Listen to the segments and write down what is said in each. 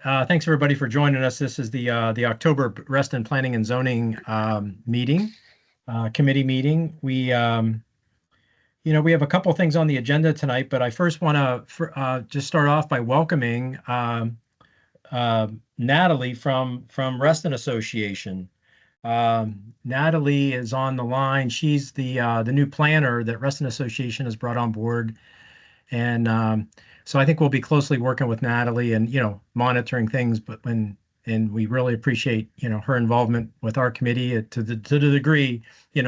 Thanks everybody for joining us. This is the October Reston Planning and Zoning committee meeting. We have a couple things on the agenda tonight, but I first want to just start off by welcoming Natalie from Reston Association. Natalie is on the line. She's the new planner that Reston Association has brought on board. And so I think we'll be closely working with Natalie and, monitoring things, and we really appreciate, her involvement with our committee to the degree,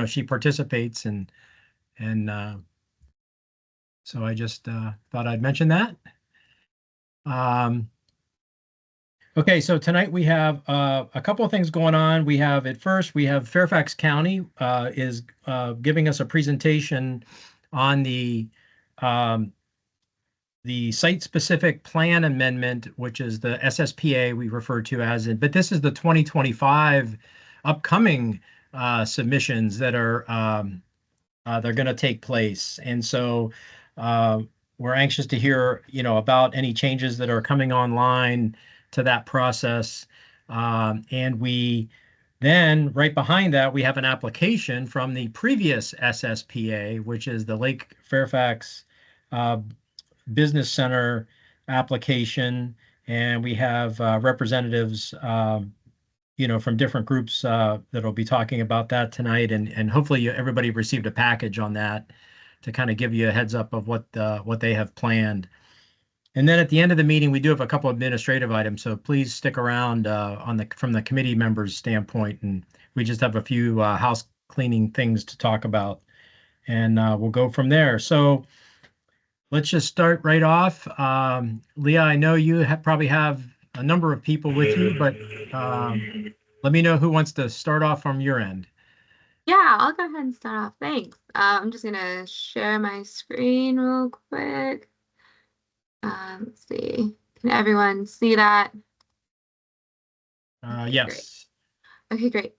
she participates and so I just thought I'd mention that. Okay, so tonight we have a couple of things going on. We have Fairfax County is giving us a presentation on the site-specific plan amendment, which is the SSPA we refer to as it, but this is the 2025 upcoming submissions that are they're going to take place. And so we're anxious to hear, about any changes that are coming online to that process. And we then right behind that, we have an application from the previous SSPA, which is the Lake Fairfax Business Center application, and we have representatives, from different groups that'll be talking about that tonight, and hopefully everybody received a package on that to kind of give you a heads up of what they have planned. And then at the end of the meeting, we do have a couple of administrative items, so please stick around from the committee members' standpoint, and we just have a few house cleaning things to talk about, and we'll go from there. So let's just start right off. Leah, I know you probably have a number of people with you, but let me know who wants to start off from your end. Yeah, I'll go ahead and start off. Thanks. I'm just gonna share my screen real quick. Let's see. Can everyone see that? Okay, Yes. Great. Okay, great.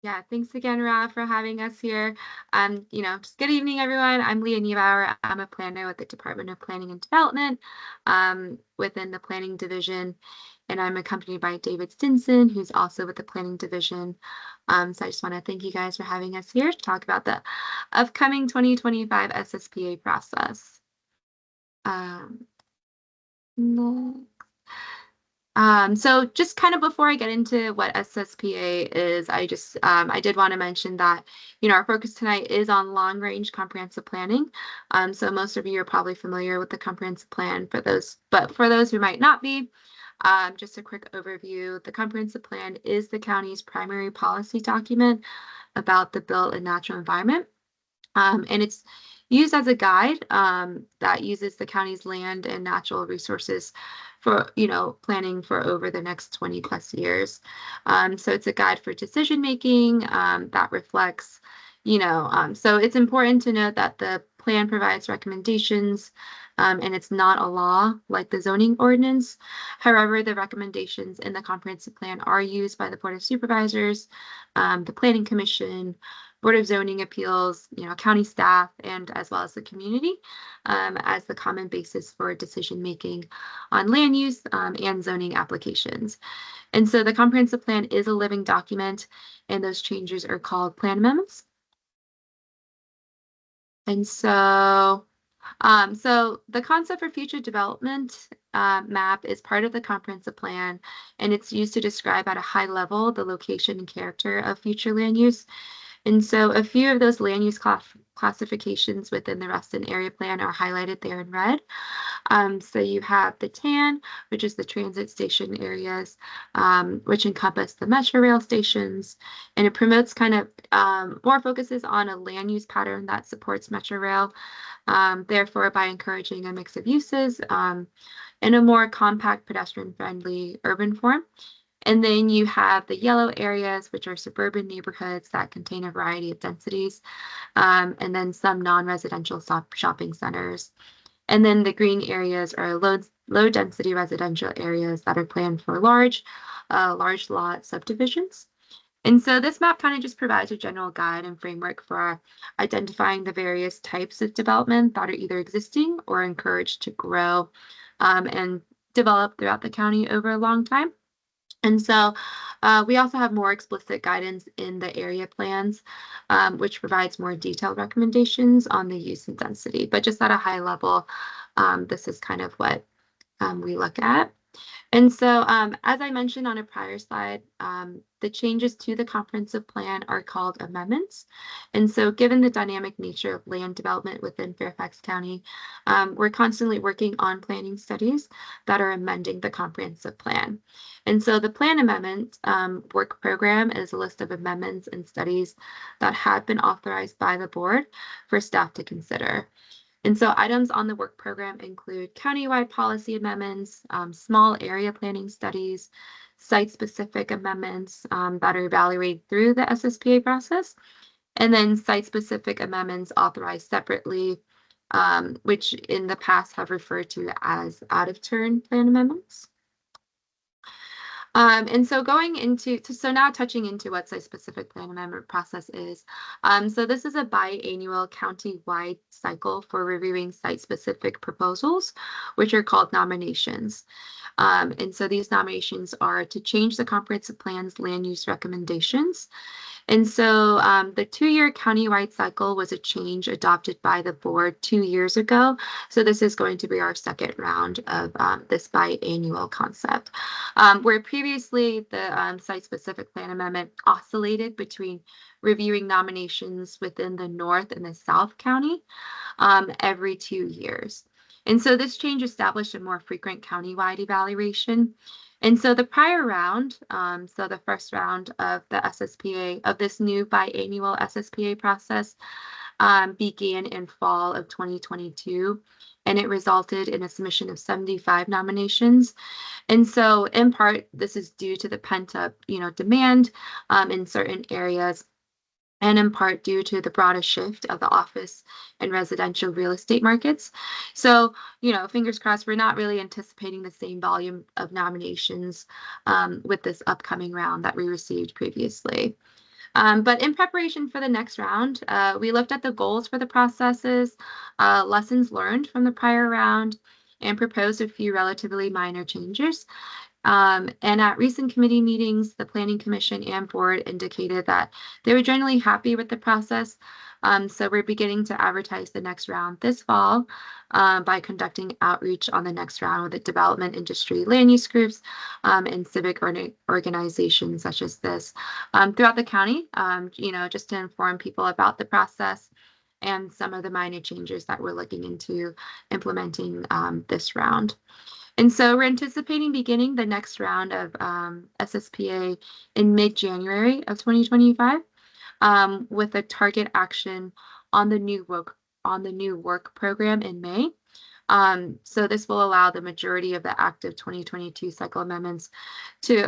Yeah, thanks again, Ra, for having us here. Just good evening, everyone. I'm Leah Niebauer. I'm a planner with the Department of Planning and Development within the Planning Division, and I'm accompanied by David Stinson, who's also with the Planning Division. So I just want to thank you guys for having us here to talk about the upcoming 2025 SSPA process. So just kind of before I get into what SSPA is, I did want to mention that, our focus tonight is on long-range comprehensive planning. So most of you are probably familiar with the comprehensive plan but for those who might not be, just a quick overview. The comprehensive plan is the county's primary policy document about the built and natural environment. And it's used as a guide that uses the county's land and natural resources for, planning for over the next 20 plus years. So it's a guide for decision making that reflects, so it's important to note that the plan provides recommendations and it's not a law like the zoning ordinance. However, the recommendations in the comprehensive plan are used by the Board of Supervisors, the Planning Commission, Board of Zoning Appeals, county staff, and as well as the community as the common basis for decision making on land use and zoning applications. And so the comprehensive plan is a living document, and those changes are called plan amendments. And so the concept for future development map is part of the comprehensive plan, and it's used to describe at a high level the location and character of future land use. And so a few of those land use classifications within the Reston area plan are highlighted there in red. So you have the TAN, which is the transit station areas, which encompass the metro rail stations, and it promotes kind of more focuses on a land use pattern that supports metro rail, therefore by encouraging a mix of uses in a more compact pedestrian-friendly urban form. And then you have the yellow areas, which are suburban neighborhoods that contain a variety of densities, and then some non-residential shopping centers. And then the green areas are low density residential areas that are planned for large lot subdivisions. And so this map kind of just provides a general guide and framework for identifying the various types of development that are either existing or encouraged to grow, and developed throughout the county over a long time. And so we also have more explicit guidance in the area plans, which provides more detailed recommendations on the use and density. But just at a high level, this is kind of what we look at. And so, as I mentioned on a prior slide, the changes to the comprehensive plan are called amendments. And so, given the dynamic nature of land development within Fairfax County, we're constantly working on planning studies that are amending the comprehensive plan. And so, the plan amendment work program is a list of amendments and studies that have been authorized by the board for staff to consider. And so items on the work program include countywide policy amendments, small area planning studies, site-specific amendments that are evaluated through the SSPA process, and then site-specific amendments authorized separately, which in the past have referred to as out-of-turn plan amendments. And so now touching into what site-specific plan amendment process is. So this is a biannual county-wide cycle for reviewing site-specific proposals, which are called nominations. And so these nominations are to change the comprehensive plan's land use recommendations. And so the 2-year countywide cycle was a change adopted by the board 2 years ago. So this is going to be our second round of this biannual concept. Where previously the site-specific plan amendment oscillated between reviewing nominations within the North and the South County every 2 years. And so this change established a more frequent countywide evaluation. And so the prior round, so the first round of the SSPA, of this new biannual SSPA process, began in fall of 2022, and it resulted in a submission of 75 nominations. And so in part, this is due to the pent-up, demand in certain areas, and in part due to the broader shift of the office and residential real estate markets. So, fingers crossed, we're not really anticipating the same volume of nominations with this upcoming round that we received previously. But in preparation for the next round, we looked at the goals for the processes, lessons learned from the prior round, and proposed a few relatively minor changes. And at recent committee meetings, the Planning Commission and board indicated that they were generally happy with the process. So we're beginning to advertise the next round this fall by conducting outreach on the next round with the development industry, land use groups, and civic organizations such as this throughout the county, just to inform people about the process and some of the minor changes that we're looking into implementing this round. And so we're anticipating beginning the next round of SSPA in mid-January of 2025 with a target action on the new work program in May. So this will allow the majority of the active 2022 cycle amendments to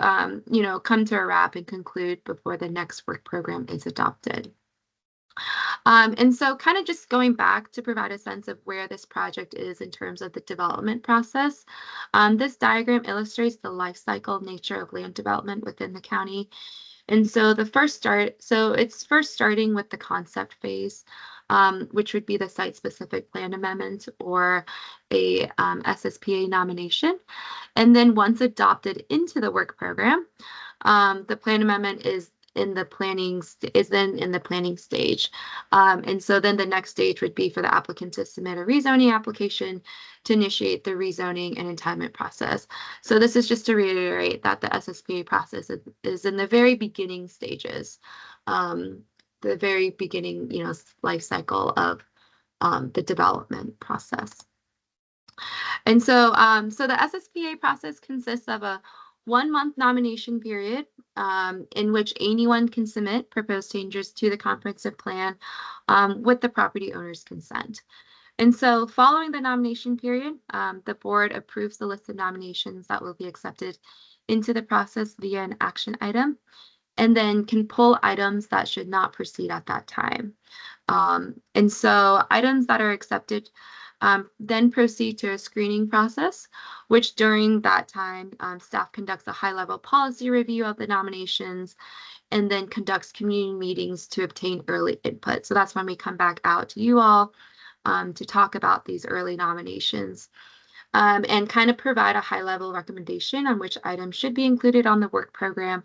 come to a wrap and conclude before the next work program is adopted. And so kind of just going back to provide a sense of where this project is in terms of the development process. This diagram illustrates the life cycle nature of land development within the county. And so it's first starting with the concept phase, which would be the site-specific plan amendment or a SSPA nomination. And then once adopted into the work program, the plan amendment is in the planning stage. And so then the next stage would be for the applicant to submit a rezoning application to initiate the rezoning and entitlement process. So this is just to reiterate that the SSPA process is in the very beginning stages, the very beginning, life cycle of the development process. And so, the SSPA process consists of a 1-month nomination period in which anyone can submit proposed changes to the comprehensive plan with the property owner's consent. And so following the nomination period, the board approves the list of nominations that will be accepted into the process via an action item, and then can pull items that should not proceed at that time. And so items that are accepted then proceed to a screening process, which during that time, staff conducts a high-level policy review of the nominations and then conducts community meetings to obtain early input. So that's when we come back out to you all to talk about these early nominations. and kind of provide a high-level recommendation on which items should be included on the work program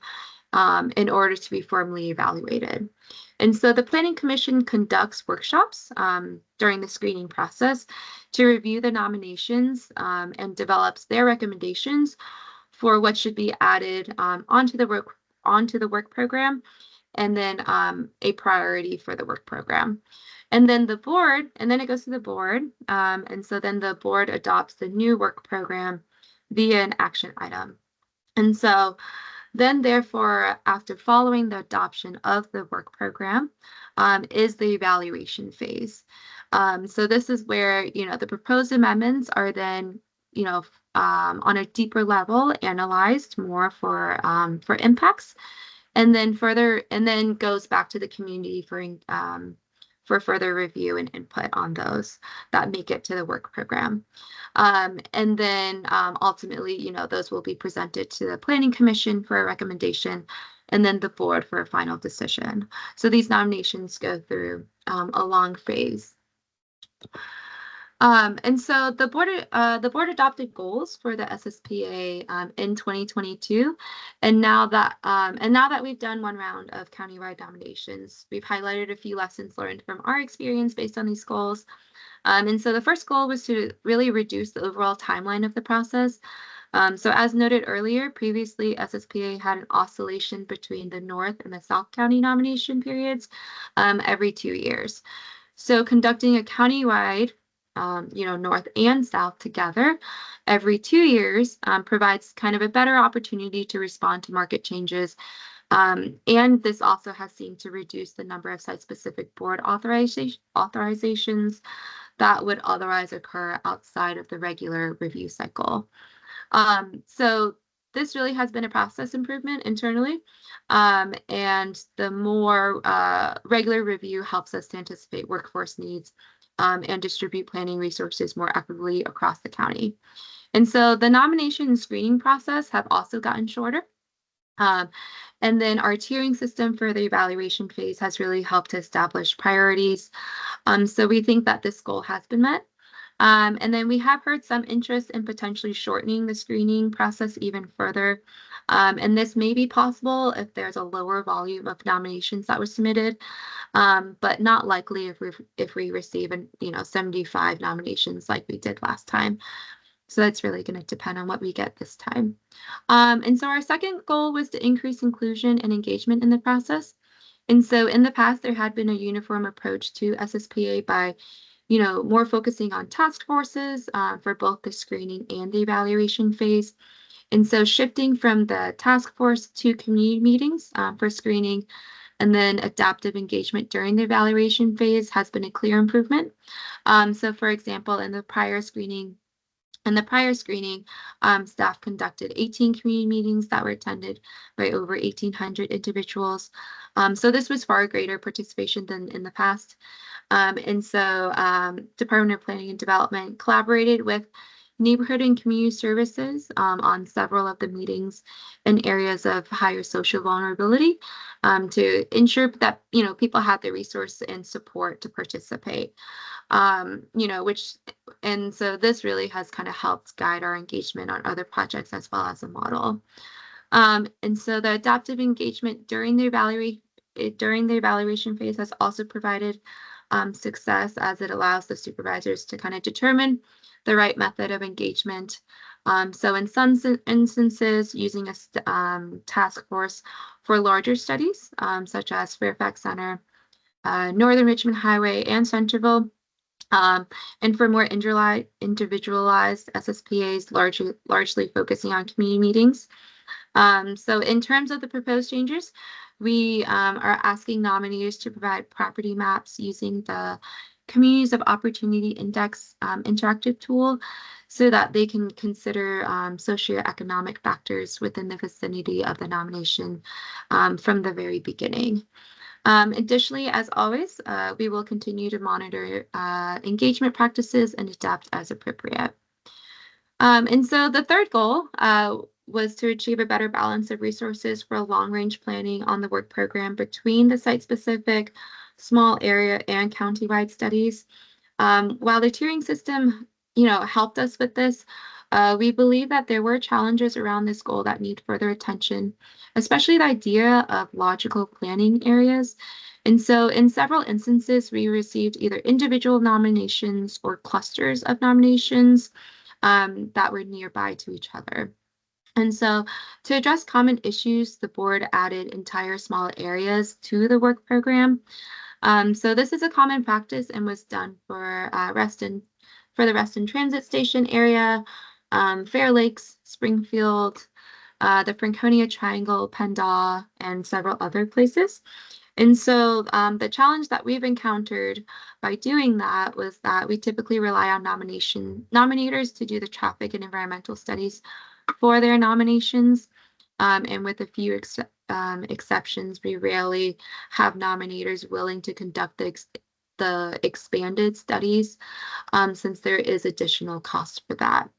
in order to be formally evaluated. And so the Planning Commission conducts workshops during the screening process to review the nominations and develops their recommendations for what should be added onto the work program, and then a priority for the work program. And then it goes to the board. And so then the board adopts the new work program via an action item. And so then, therefore, after following the adoption of the work program, is the evaluation phase. So this is where, the proposed amendments are then, on a deeper level, analyzed more for impacts, and then goes back to the community for further review and input on those that make it to the work program. And then ultimately, those will be presented to the Planning Commission for a recommendation, and then the board for a final decision. So these nominations go through a long phase. And so the board adopted goals for the SSPA in 2022, and now that we've done one round of countywide nominations, we've highlighted a few lessons learned from our experience based on these goals. And so the first goal was to really reduce the overall timeline of the process. So as noted earlier, previously SSPA had an oscillation between the North and the South County nomination periods every 2 years. So conducting a countywide North and South together every 2 years provides kind of a better opportunity to respond to market changes. And this also has seemed to reduce the number of site-specific board authorizations that would otherwise occur outside of the regular review cycle. So this really has been a process improvement internally, and the more regular review helps us to anticipate workforce needs and distribute planning resources more equitably across the county. And so the nomination and screening process have also gotten shorter. And then our tiering system for the evaluation phase has really helped to establish priorities. So we think that this goal has been met. And then we have heard some interest in potentially shortening the screening process even further. And this may be possible if there's a lower volume of nominations that were submitted, but not likely if we receive 75 nominations like we did last time. So that's really going to depend on what we get this time. And so our second goal was to increase inclusion and engagement in the process. And so in the past, there had been a uniform approach to SSPA by, more focusing on task forces for both the screening and the evaluation phase. And so shifting from the task force to community meetings for screening and then adaptive engagement during the evaluation phase has been a clear improvement. So for example, in the prior screening, staff conducted 18 community meetings that were attended by over 1,800 individuals. So this was far greater participation than in the past. And so Department of Planning and Development collaborated with neighborhood and community services on several of the meetings in areas of higher social vulnerability to ensure that people had the resource and support to participate. And so this really has kind of helped guide our engagement on other projects as well as a model. And so the adaptive engagement during the evaluation phase has also provided success, as it allows the supervisors to kind of determine the right method of engagement. So in some instances, using a task force for larger studies, such as Fairfax Center, Northern Richmond Highway, and Centerville. And for more individualized SSPAs, largely focusing on community meetings. So in terms of the proposed changes, we are asking nominations to provide property maps using the Communities of Opportunity Index interactive tool so that they can consider socioeconomic factors within the vicinity of the nomination from the very beginning. Additionally, as always, we will continue to monitor engagement practices and adapt as appropriate. And so the third goal was to achieve a better balance of resources for long-range planning on the work program between the site-specific, small area, and county-wide studies. While the tiering system, helped us with this. We believe that there were challenges around this goal that need further attention, especially the idea of logical planning areas. And so, in several instances, we received either individual nominations or clusters of nominations that were nearby to each other. And so, to address common issues, the board added entire small areas to the work program. So this is a common practice and was done for the Reston Transit Station area, Fair Lakes, Springfield, the Franconia Triangle, Pendaw, and several other places. And so the challenge that we've encountered by doing that was that we typically rely on nominators to do the traffic and environmental studies for their nominations. And with a few exceptions, we rarely have nominators willing to conduct the expanded studies since there is additional cost for that.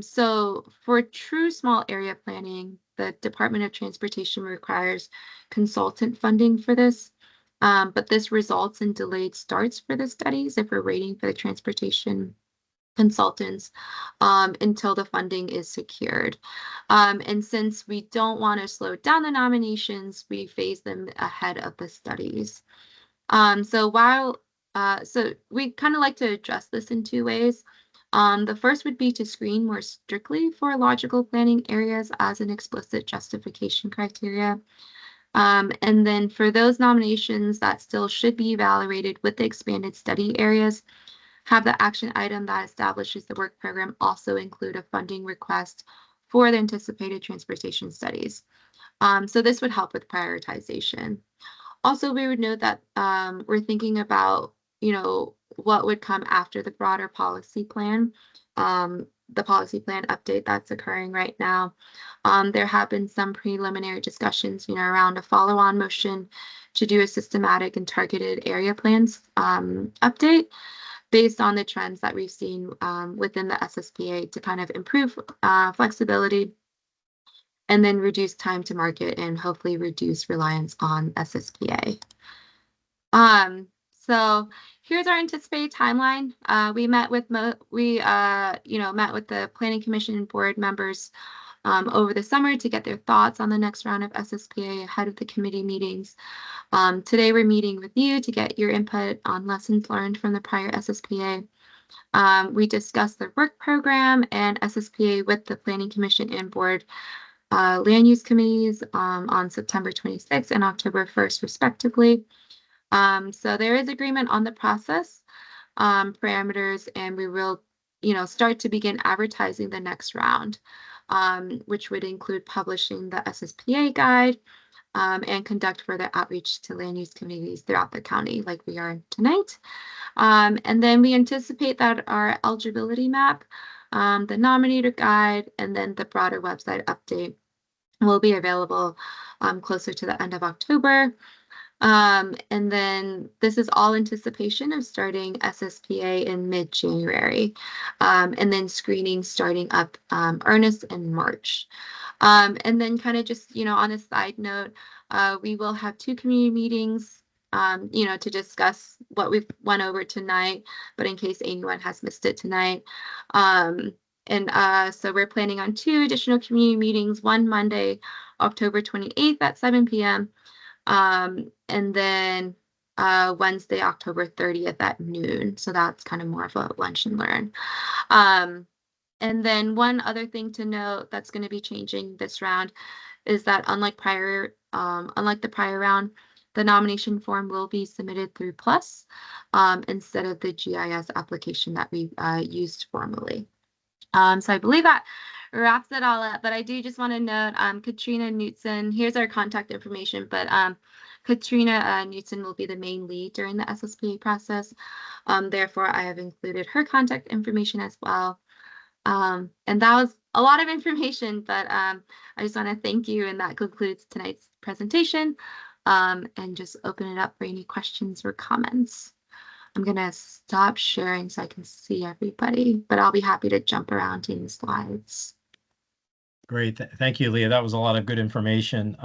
So for true small area planning, the Department of Transportation requires consultant funding for this. But this results in delayed starts for the studies if we're waiting for the transportation consultants until the funding is secured. And since we don't want to slow down the nominations, we phase them ahead of the studies. So we kind of like to address this in two ways. The first would be to screen more strictly for logical planning areas as an explicit justification criteria. And then for those nominations that still should be evaluated with the expanded study areas, have the action item that establishes the work program also include a funding request for the anticipated transportation studies. So this would help with prioritization. Also, we would note that we're thinking about, what would come after the broader policy plan, the policy plan update that's occurring right now. There have been some preliminary discussions, around a follow-on motion to do a systematic and targeted area plans update based on the trends that we've seen within the SSPA to kind of improve flexibility and then reduce time to market and hopefully reduce reliance on SSPA. So here's our anticipated timeline. We met with met with the Planning Commission and board members over the summer to get their thoughts on the next round of SSPA ahead of the committee meetings. Today we're meeting with you to get your input on lessons learned from the prior SSPA. We discussed the work program and SSPA with the Planning Commission and board land use committees on September 26th and October 1st, respectively. So there is agreement on the process parameters, and we will, start to begin advertising the next round, which would include publishing the SSPA guide and conduct further outreach to land use communities throughout the county like we are tonight. And then we anticipate that our eligibility map, the nominator guide, and then the broader website update will be available closer to the end of October. And then this is all anticipation of starting SSPA in mid-January, and then screening starting up earnest in March. And then kind of just, on a side note, we will have 2 community meetings, to discuss what we've went over tonight, but in case anyone has missed it tonight. So we're planning on 2 additional community meetings, one Monday, October 28th at 7 p.m., and then Wednesday, October 30th at noon. So that's kind of more of a lunch and learn. And then one other thing to note that's going to be changing this round is that unlike the prior round, the nomination form will be submitted through Plus instead of the GIS application that we used formerly. So I believe that wraps it all up, but I do just want to note Katrina Knutson, here's our contact information, but Katrina Knutson will be the main lead during the SSPA process. Therefore, I have included her contact information as well. And that was a lot of information, but I just want to thank you, and that concludes tonight's presentation, and just open it up for any questions or comments. I'm going to stop sharing so I can see everybody, but I'll be happy to jump around to any slides. Great. Thank you, Leah. That was a lot of good information.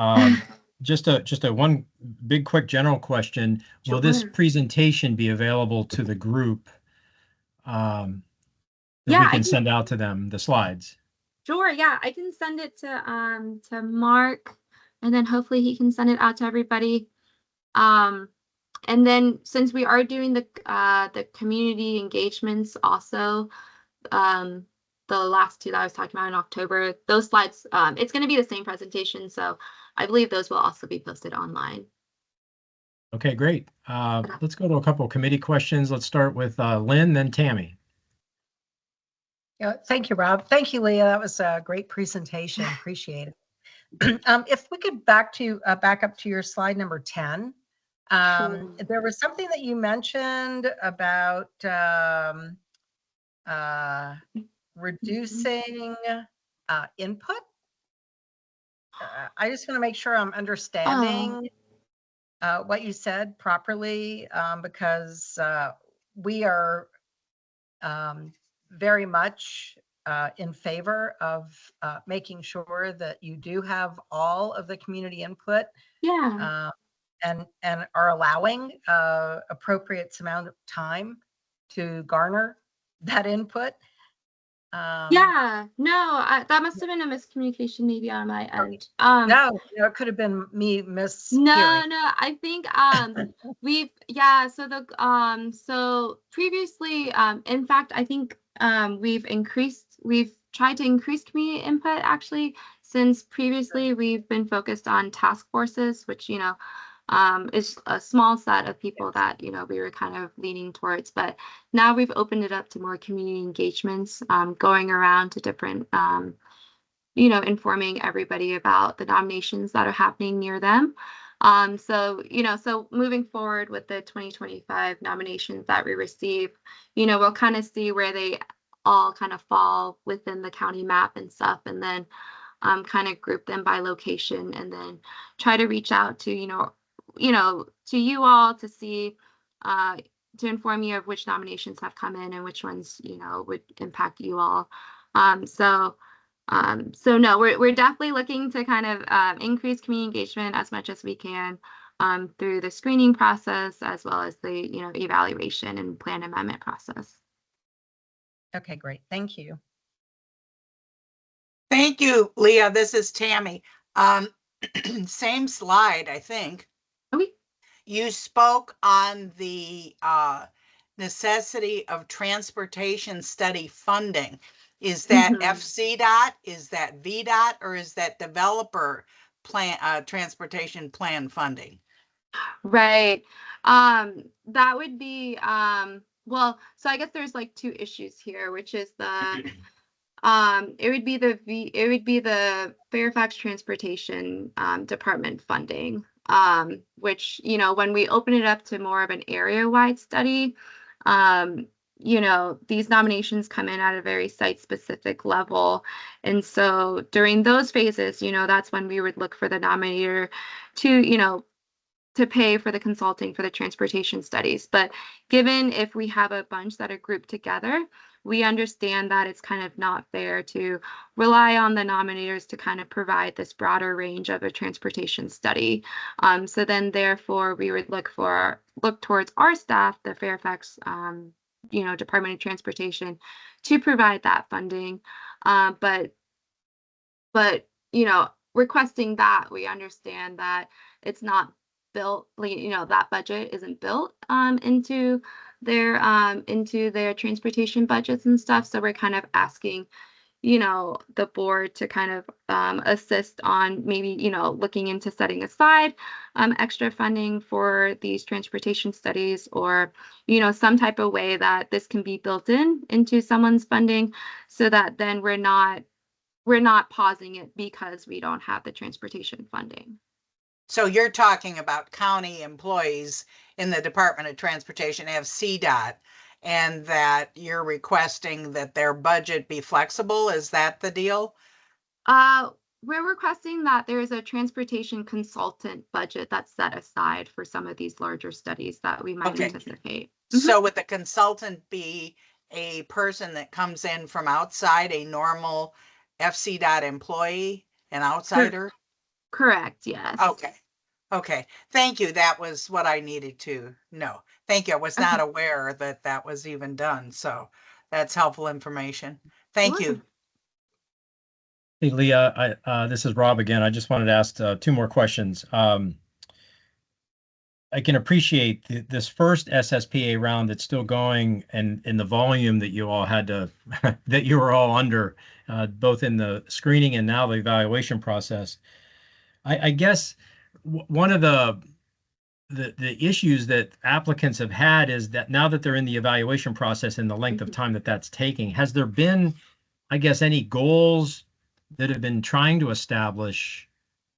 Just a one big quick general question. Will this presentation be available to the group that Yeah, we I can can. send out to them, the slides? Sure, yeah, I can send it to Mark, and then hopefully he can send it out to everybody. Um, and then since we are doing the community engagements also, um, the last two that I was talking about in October, those slides, it's going to be the same presentation, so I believe those will also be posted online. Okay, great. Let's go to a couple of committee questions. Let's start with Lynn, then Tammy. Yeah, thank you, Rob. Thank you, Leah. That was a great presentation. Appreciate it. If we could back up to your slide number 10. Sure. There was something that you mentioned about reducing input. I just want to make sure I'm Oh, understanding what you said properly, because we are very much in favor of making sure that you do have all of the community input, yeah. uh, and are allowing appropriate amount of time to garner that input. Yeah, no, that must have been a miscommunication maybe on my Okay. end. No, it could have been me mishearing. No, I think we've yeah, so so previously in fact I think we've tried to increase community input actually, since previously we've been focused on task forces, which is a small set of people that we were kind of leaning towards, but now we've opened it up to more community engagements, going around to different informing everybody about the nominations that are happening near them. So moving forward with the 2025 nominations that we receive, we'll kind of see where they all kind of fall within the county map and stuff, and then kind of group them by location, and then try to reach out to, to you all to see, uh, to inform you of which nominations have come in and which ones, would impact you all. Um, so so no, we're definitely looking to kind of increase community engagement as much as we can, through the screening process as well as the evaluation and plan amendment process. Okay, great. Thank you. Thank you, Leah. This is Tammy. Same slide, I think. Okay. You spoke on the necessity of transportation study funding. Is that Mhm. FCDOT, is that VDOT, or is that developer plan, transportation plan funding? Right. That would be well, so I guess there's like two issues here, which is it would be the Fairfax Transportation Department funding, which, when we open it up to more of an area-wide study, these nominations come in at a very site-specific level. And so during those phases, that's when we would look for the nominator to, to pay for the consulting for the transportation studies. But given if we have a bunch that are grouped together, we understand that it's kind of not fair to rely on the nominators to kind of provide this broader range of a transportation study. So then therefore we would look towards our staff, the Fairfax Department of Transportation, to provide that funding. But requesting that, we understand that it's not built, like, that budget isn't built into their transportation budgets and stuff. So we're kind of asking, the board to kind of assist on maybe, looking into setting aside extra funding for these transportation studies, or, some type of way that this can be built into someone's funding, so that then we're not pausing it because we don't have the transportation funding. So you're talking about county employees in the Department of Transportation have CDOT, and that you're requesting that their budget be flexible. Is that the deal? Uh, we're requesting that there is a transportation consultant budget that's set aside for some of these larger studies that we might Okay. anticipate. So would the consultant be a person that comes in from outside, a normal FCDOT employee, an outsider? Correct, yes. Okay. Okay. Thank you. That was what I needed to know. Thank you. I was not Okay. aware that that was even done. So That's helpful information. Thank you. Sure. Hey, Leah, this is Rob again. I just wanted to ask two more questions. I can appreciate this first SSPA round that's still going and in the volume that you all had to, that you were all under, both in the screening and now the evaluation process. I guess one of the issues that applicants have had is that now that they're in the evaluation process and the length of time that that's taking, has there been, I guess, any goals that have been trying to establish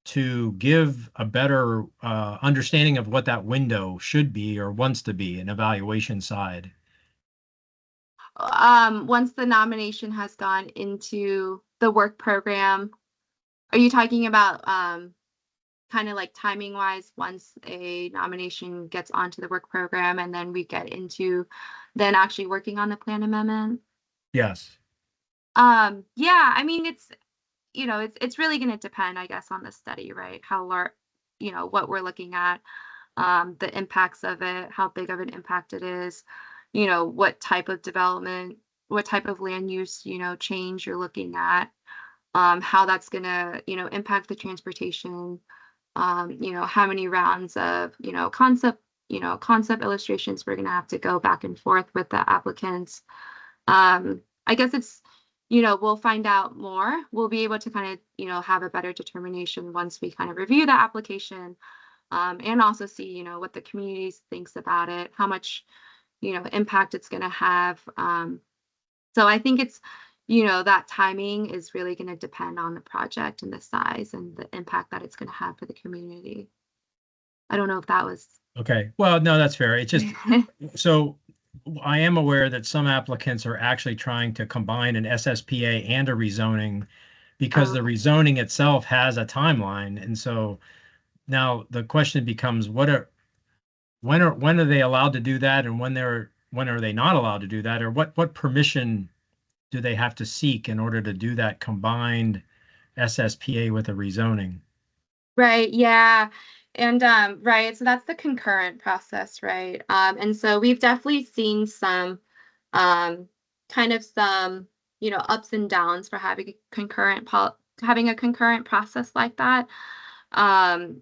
to give a better understanding of what that window should be or wants to be an evaluation side? Once the nomination has gone into the work program, are you talking about kind of like timing wise, once a nomination gets onto the work program and then we get into then actually working on the plan amendment? Yes. Yeah, I mean, it's really going to depend, I guess, on the study, right? How large, what we're looking at, the impacts of it, how big of an impact it is, what type of development, what type of land use, change you're looking at, how that's going to, impact the transportation, how many rounds of, concept illustrations we're going to have to go back and forth with the applicants. I guess it's, we'll find out more. We'll be able to kind of, have a better determination once we kind of review the application, and also see, what the community thinks about it, how much, impact it's going to have. So I think it's, that timing is really going to depend on the project and the size and the impact that it's going to have for the community. I don't know if that was. Okay. Well, no, that's fair. It's just, so I am aware that some applicants are actually trying to combine an SSPA and a rezoning because the rezoning itself has a timeline. And so now the question becomes, when are they allowed to do that, and when are they not allowed to do that, or what permission do they have to seek in order to do that combined SSPA with a rezoning? Right, yeah. And right, so that's the concurrent process, right? And so we've definitely seen some um kind of some, ups and downs for having a concurrent process like that.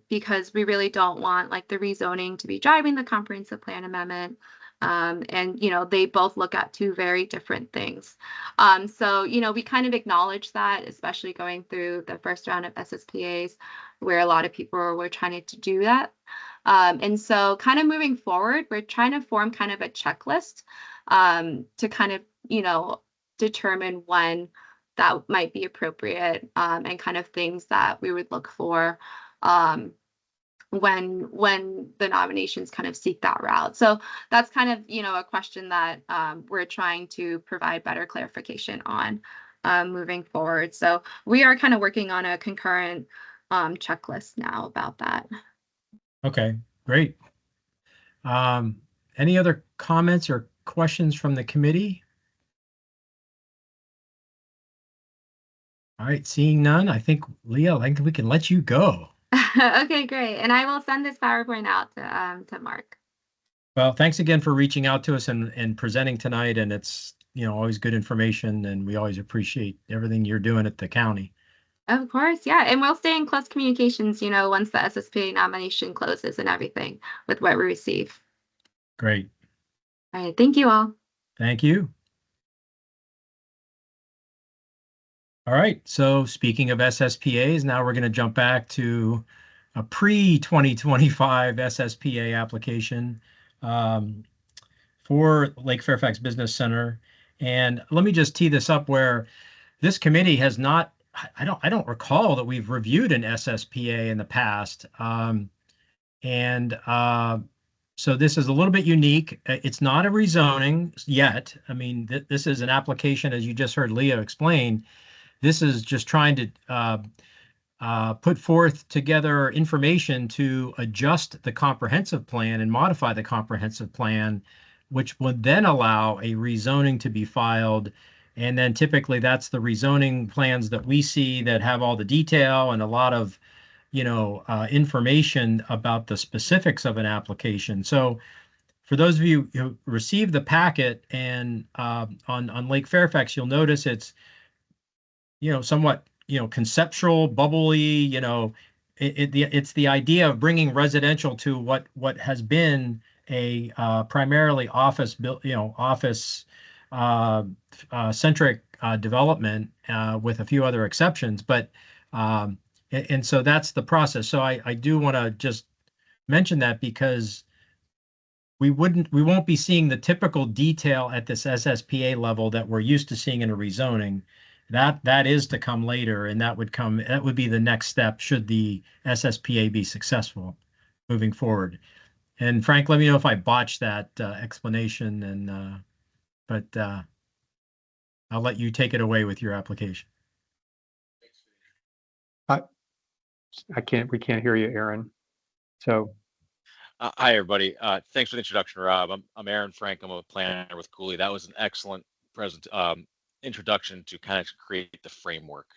Because we really don't want like the rezoning to be driving the comprehensive plan amendment. And they both look at two very different things. So we kind of acknowledge that, especially going through the first round of SSPAs, where a lot of people were trying to do that. And so kind of moving forward, we're trying to form kind of a checklist, to kind of, determine when that might be appropriate, and kind of things that we would look for, when the nominations kind of seek that route. So that's kind of, a question that we're trying to provide better clarification on, moving forward. So we are kind of working on a concurrent checklist now about that. Okay, great. Any other comments or questions from the committee? All right, seeing none, I think, Leah, I think we can let you go. Okay, great. And I will send this PowerPoint out to Mark. Well, thanks again for reaching out to us and presenting tonight. And it's, always good information, and we always appreciate everything you're doing at the county. Of course, yeah. And we'll stay in close communications, once the SSPA nomination closes and everything with what we receive. Great. All right, thank you all. Thank you. All right, so speaking of SSPAs, now we're going to jump back to a pre-2025 SSPA application for Lake Fairfax Business Center. And let me just tee this up where this committee has not, I don't recall that we've reviewed an SSPA in the past. So this is a little bit unique. It's not a rezoning yet. I mean, this is an application, as you just heard Leah explain. This is just trying to put forth together information to adjust the comprehensive plan and modify the comprehensive plan, which would then allow a rezoning to be filed. And then typically that's the rezoning plans that we see that have all the detail and a lot of, information about the specifics of an application. So for those of you who received the packet and on Lake Fairfax, you'll notice it's somewhat conceptual, bubbly. It's the idea of bringing residential to what has been a primarily office built, office uh, centric development with a few other exceptions. But and so that's the process. So I do want to just mention that because we won't be seeing the typical detail at this SSPA level that we're used to seeing in a rezoning. That is to come later, and that would be the next step should the SSPA be successful moving forward. And Frank, let me know if I botched that explanation, but I'll let you take it away with your application. We can't hear you, Aaron. So. Hi, everybody. Thanks for the introduction, Rob. I'm Aaron Frank. I'm a planner with Cooley. That was an excellent introduction to kind of create the framework.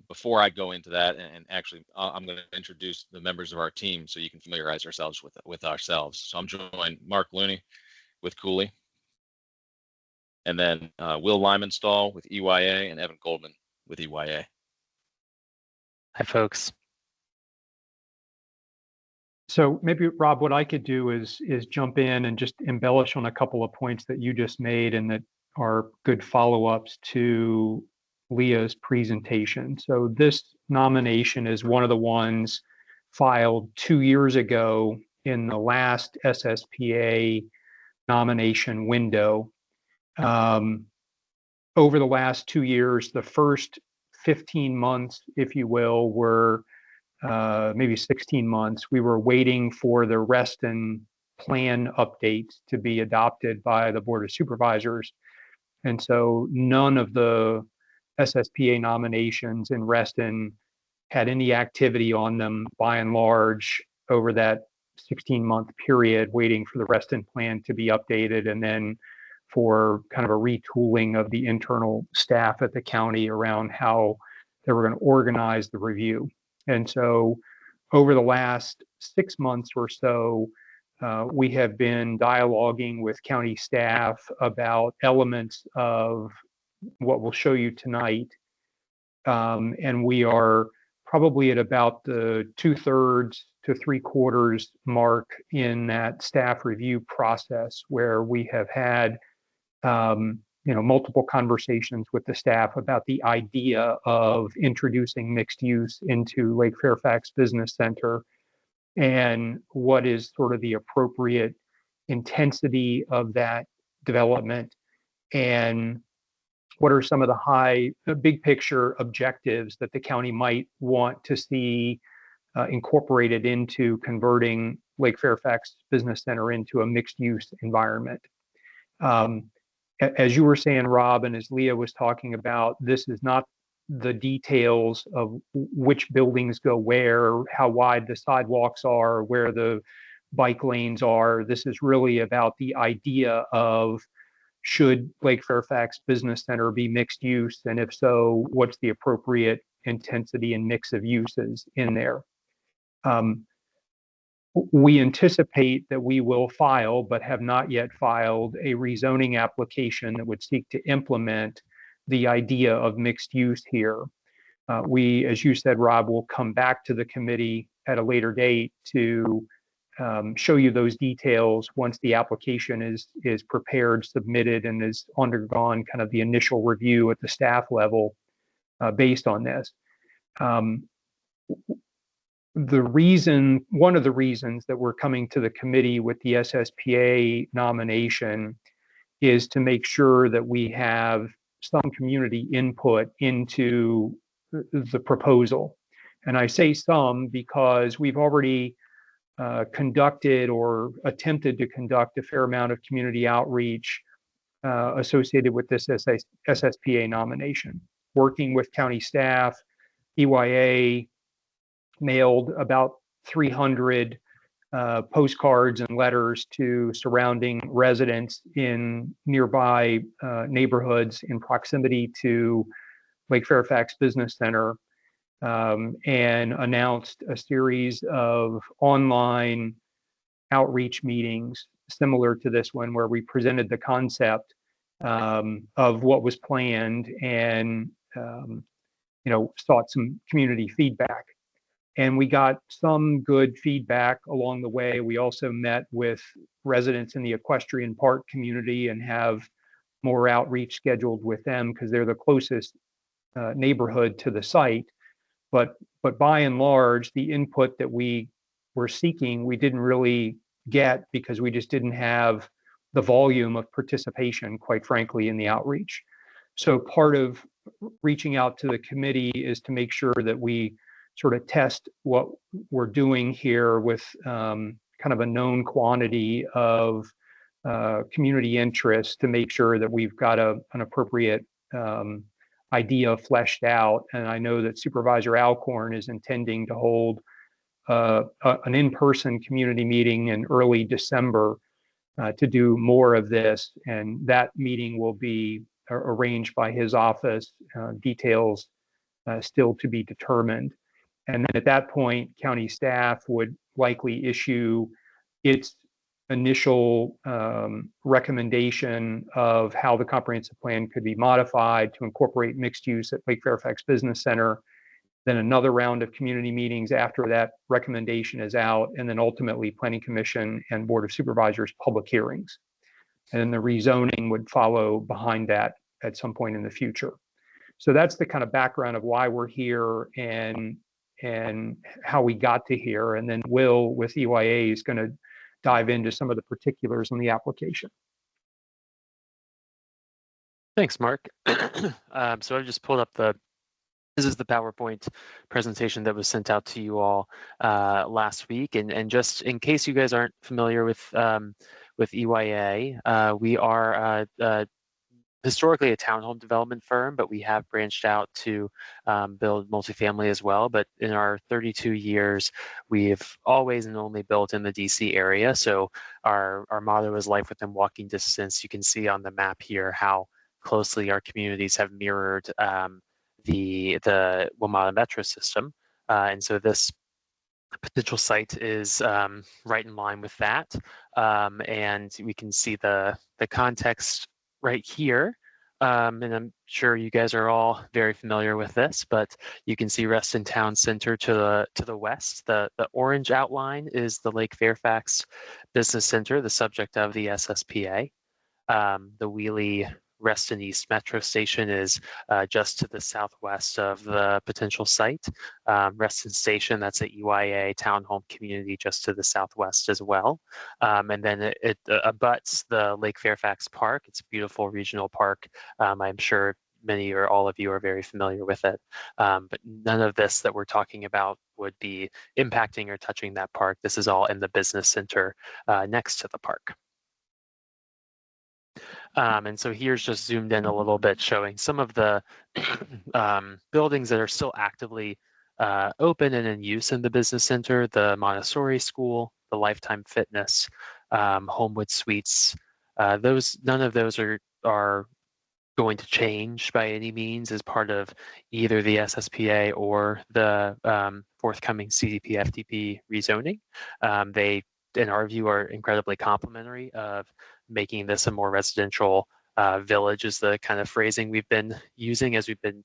Before I go into that, and actually, I'm going to introduce the members of our team so you can familiarize ourselves with ourselves. So I'm joined Mark Looney with Cooley, and then Will Lymanstall with EYA, and Evan Goldman with EYA. Hi, folks. So maybe, Rob, what I could do is jump in and just embellish on a couple of points that you just made and that are good follow-ups to Leah's presentation. So this nomination is one of the ones filed 2 years ago in the last SSPA nomination window. Over the last 2 years, the first 15 months, if you will, were maybe 16 months, we were waiting for the Reston plan updates to be adopted by the Board of Supervisors. And so none of the SSPA nominations in Reston had any activity on them by and large over that 16-month period, waiting for the Reston plan to be updated and then for kind of a retooling of the internal staff at the county around how they were going to organize the review. And so over the last 6 months or so, we have been dialoguing with county staff about elements of what we'll show you tonight. And we are probably at about the 2/3 to 3/4 mark in that staff review process where we have had multiple conversations with the staff about the idea of introducing mixed use into Lake Fairfax Business Center and what is sort of the appropriate intensity of that development and what are some of the big picture objectives that the county might want to see incorporated into converting Lake Fairfax Business Center into a mixed use environment. As you were saying, Rob, and as Leah was talking about, this is not the details of which buildings go where, how wide the sidewalks are, where the bike lanes are. This is really about the idea of should Lake Fairfax Business Center be mixed use? And if so, what's the appropriate intensity and mix of uses in there? We anticipate that we will file, but have not yet filed, a rezoning application that would seek to implement the idea of mixed use here. We, as you said, Rob, will come back to the committee at a later date to show you those details once the application is prepared, submitted, and is undergone kind of the initial review at the staff level based on this. One of the reasons that we're coming to the committee with the SSPA nomination is to make sure that we have some community input into the proposal. And I say some because we've already conducted or attempted to conduct a fair amount of community outreach associated with this SSPA nomination. Working with county staff, EYA mailed about 300 postcards and letters to surrounding residents in nearby neighborhoods in proximity to Lake Fairfax Business Center, and announced a series of online outreach meetings similar to this one, where we presented the concept of what was planned and sought some community feedback. And we got some good feedback along the way. We also met with residents in the equestrian park community and have more outreach scheduled with them because they're the closest neighborhood to the site. But by and large, the input that we were seeking, we didn't really get because we just didn't have the volume of participation, quite frankly, in the outreach. So part of reaching out to the committee is to make sure that we sort of test what we're doing here with kind of a known quantity of community interest to make sure that we've got an appropriate idea fleshed out. And I know that Supervisor Alcorn is intending to hold an in-person community meeting in early December to do more of this. And that meeting will be arranged by his office, details still to be determined. And then at that point, county staff would likely issue its initial recommendation of how the comprehensive plan could be modified to incorporate mixed use at Lake Fairfax Business Center, then another round of community meetings after that recommendation is out, and then ultimately Planning Commission and Board of Supervisors public hearings. And then the rezoning would follow behind that at some point in the future. So that's the kind of background of why we're here and how we got to here. And then Will with EYA is going to dive into some of the particulars on the application. Thanks, Mark. So I just pulled up this is the PowerPoint presentation that was sent out to you all last week. And just in case you guys aren't familiar with EYA, we are historically a townhome development firm, but we have branched out to build multifamily as well. But in our 32 years, we've always and only built in the DC area. So our motto is life within walking distance. You can see on the map here how closely our communities have mirrored the WMATA metro system. And so this potential site is right in line with that. And we can see the context right here. And I'm sure you guys are all very familiar with this, but you can see Reston Town Center to the west. The orange outline is the Lake Fairfax Business Center, the subject of the SSPA. The Wheelie Reston East Metro Station is just to the southwest of the potential site. Reston Station, that's a EYA townhome community just to the southwest as well. And then it abuts the Lake Fairfax Park. It's a beautiful regional park. I'm sure many or all of you are very familiar with it. But none of this that we're talking about would be impacting or touching that park. This is all in the business center next to the park. And so here's just zoomed in a little bit, showing some of the buildings that are still actively open and in use in the business center: the Montessori School, the Lifetime Fitness, Homewood Suites. None of those are going to change by any means as part of either the SSPA or the forthcoming CDP FDP rezoning. They, in our view, are incredibly complementary of making this a more residential village, is the kind of phrasing we've been using as we've been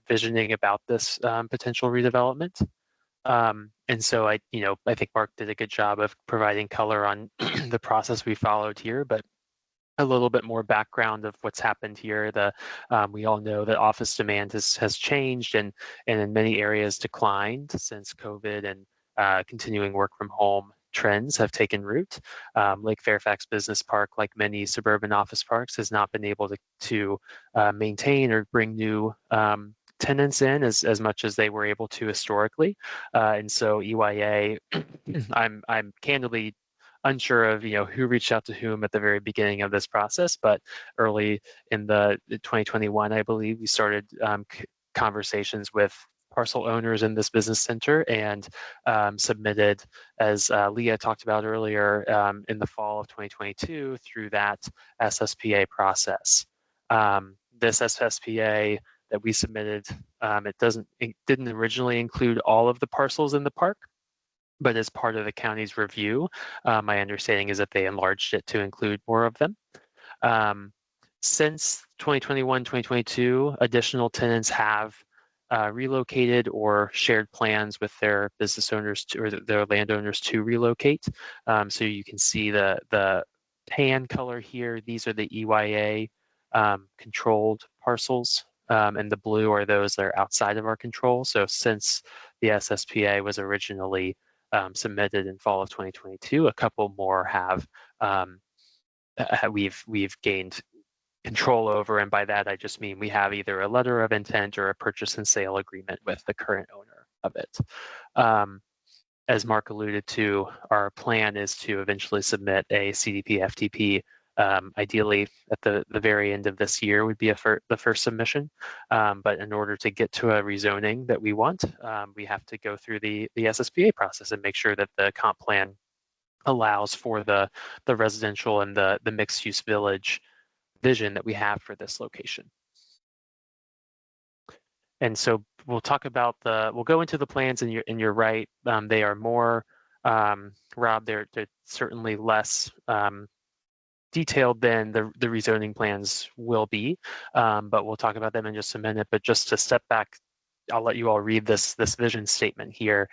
visioning about this potential redevelopment. And so I think Mark did a good job of providing color on the process we followed here, but a little bit more background of what's happened here. We all know that office demand has changed and in many areas declined since COVID, and continuing work from home trends have taken root. Lake Fairfax Business Park, like many suburban office parks, has not been able to maintain or bring new tenants in as much as they were able to historically. And so EYA, I'm candidly unsure of who reached out to whom at the very beginning of this process, but early in the 2021, I believe, we started conversations with parcel owners in this business center and submitted, as Leah talked about earlier, in the fall of 2022 through that SSPA process. This SSPA that we submitted, it didn't originally include all of the parcels in the park. But as part of the county's review, my understanding is that they enlarged it to include more of them. Since 2021, 2022, additional tenants have relocated or shared plans with their business owners or their landowners to relocate. So you can see the tan color here. These are the EYA controlled parcels, and the blue are those that are outside of our control. So since the SSPA was originally submitted in fall of 2022, a couple more have we've gained control over, and by that I just mean we have either a letter of intent or a purchase and sale agreement with the current owner of it. As Mark alluded to, our plan is to eventually submit a CDP FTP. Ideally, at the very end of this year would be the first submission. But in order to get to a rezoning that we want, we have to go through the SSPA process and make sure that the comp plan allows for the residential and the mixed use village vision that we have for this location. And so we'll talk about we'll go into the plans, and you're right, they are more, Rob, they're certainly less detailed than the rezoning plans will be, but we'll talk about them in just a minute. But just to step back, I'll let you all read this vision statement here.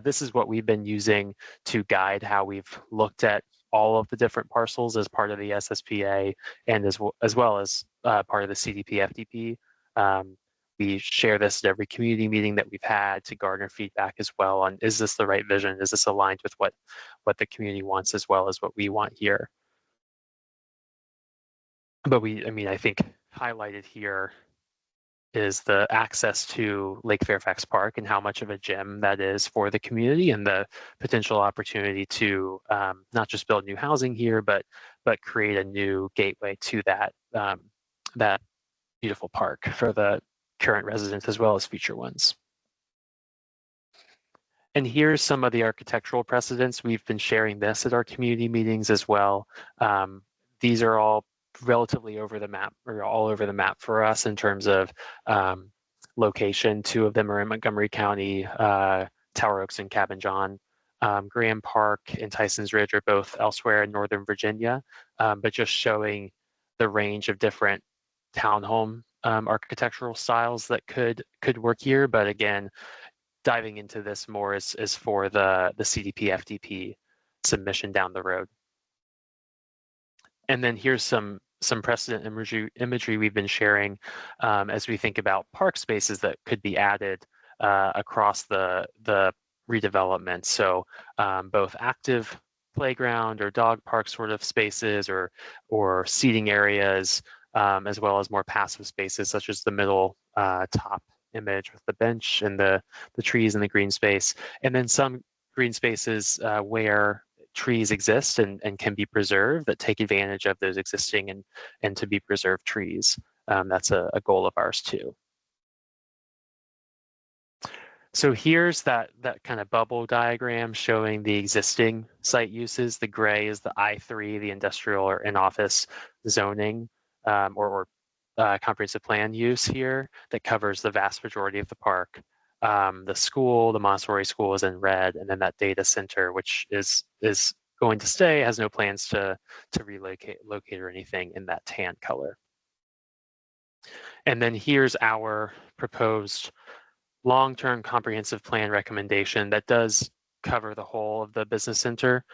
This is what we've been using to guide how we've looked at all of the different parcels as part of the SSPA and as well as part of the CDP FDP. We share this at every community meeting that we've had to garner feedback as well on, is this the right vision? Is this aligned with what the community wants as well as what we want here? But I think highlighted here is the access to Lake Fairfax Park and how much of a gem that is for the community, and the potential opportunity to not just build new housing here, but create a new gateway to that that beautiful park for the current residents as well as future ones. And here's some of the architectural precedents. We've been sharing this at our community meetings as well. These are all relatively over the map, or all over the map for us in terms of location. Two of them are in Montgomery County, Tower Oaks and Cabin John. Graham Park and Tyson's Ridge are both elsewhere in Northern Virginia, but just showing the range of different townhome architectural styles that could work here. But again, diving into this more is for the CDP FDP submission down the road. And then here's some precedent imagery we've been sharing as we think about park spaces that could be added across the redevelopment. So both active playground or dog park sort of spaces, or seating areas, as well as more passive spaces such as the middle top image with the bench and the trees and the green space. And then some green spaces where trees exist and can be preserved, that take advantage of those existing and to be preserved trees. That's a goal of ours too. So here's that kind of bubble diagram showing the existing site uses. The gray is the I3, the industrial or in-office zoning, or comprehensive plan use here that covers the vast majority of the park. The school, the Montessori school, is in red, and then that data center, which is going to stay, has no plans to locate or anything, in that tan color. And then here's our proposed long-term comprehensive plan recommendation that does cover the whole of the business center.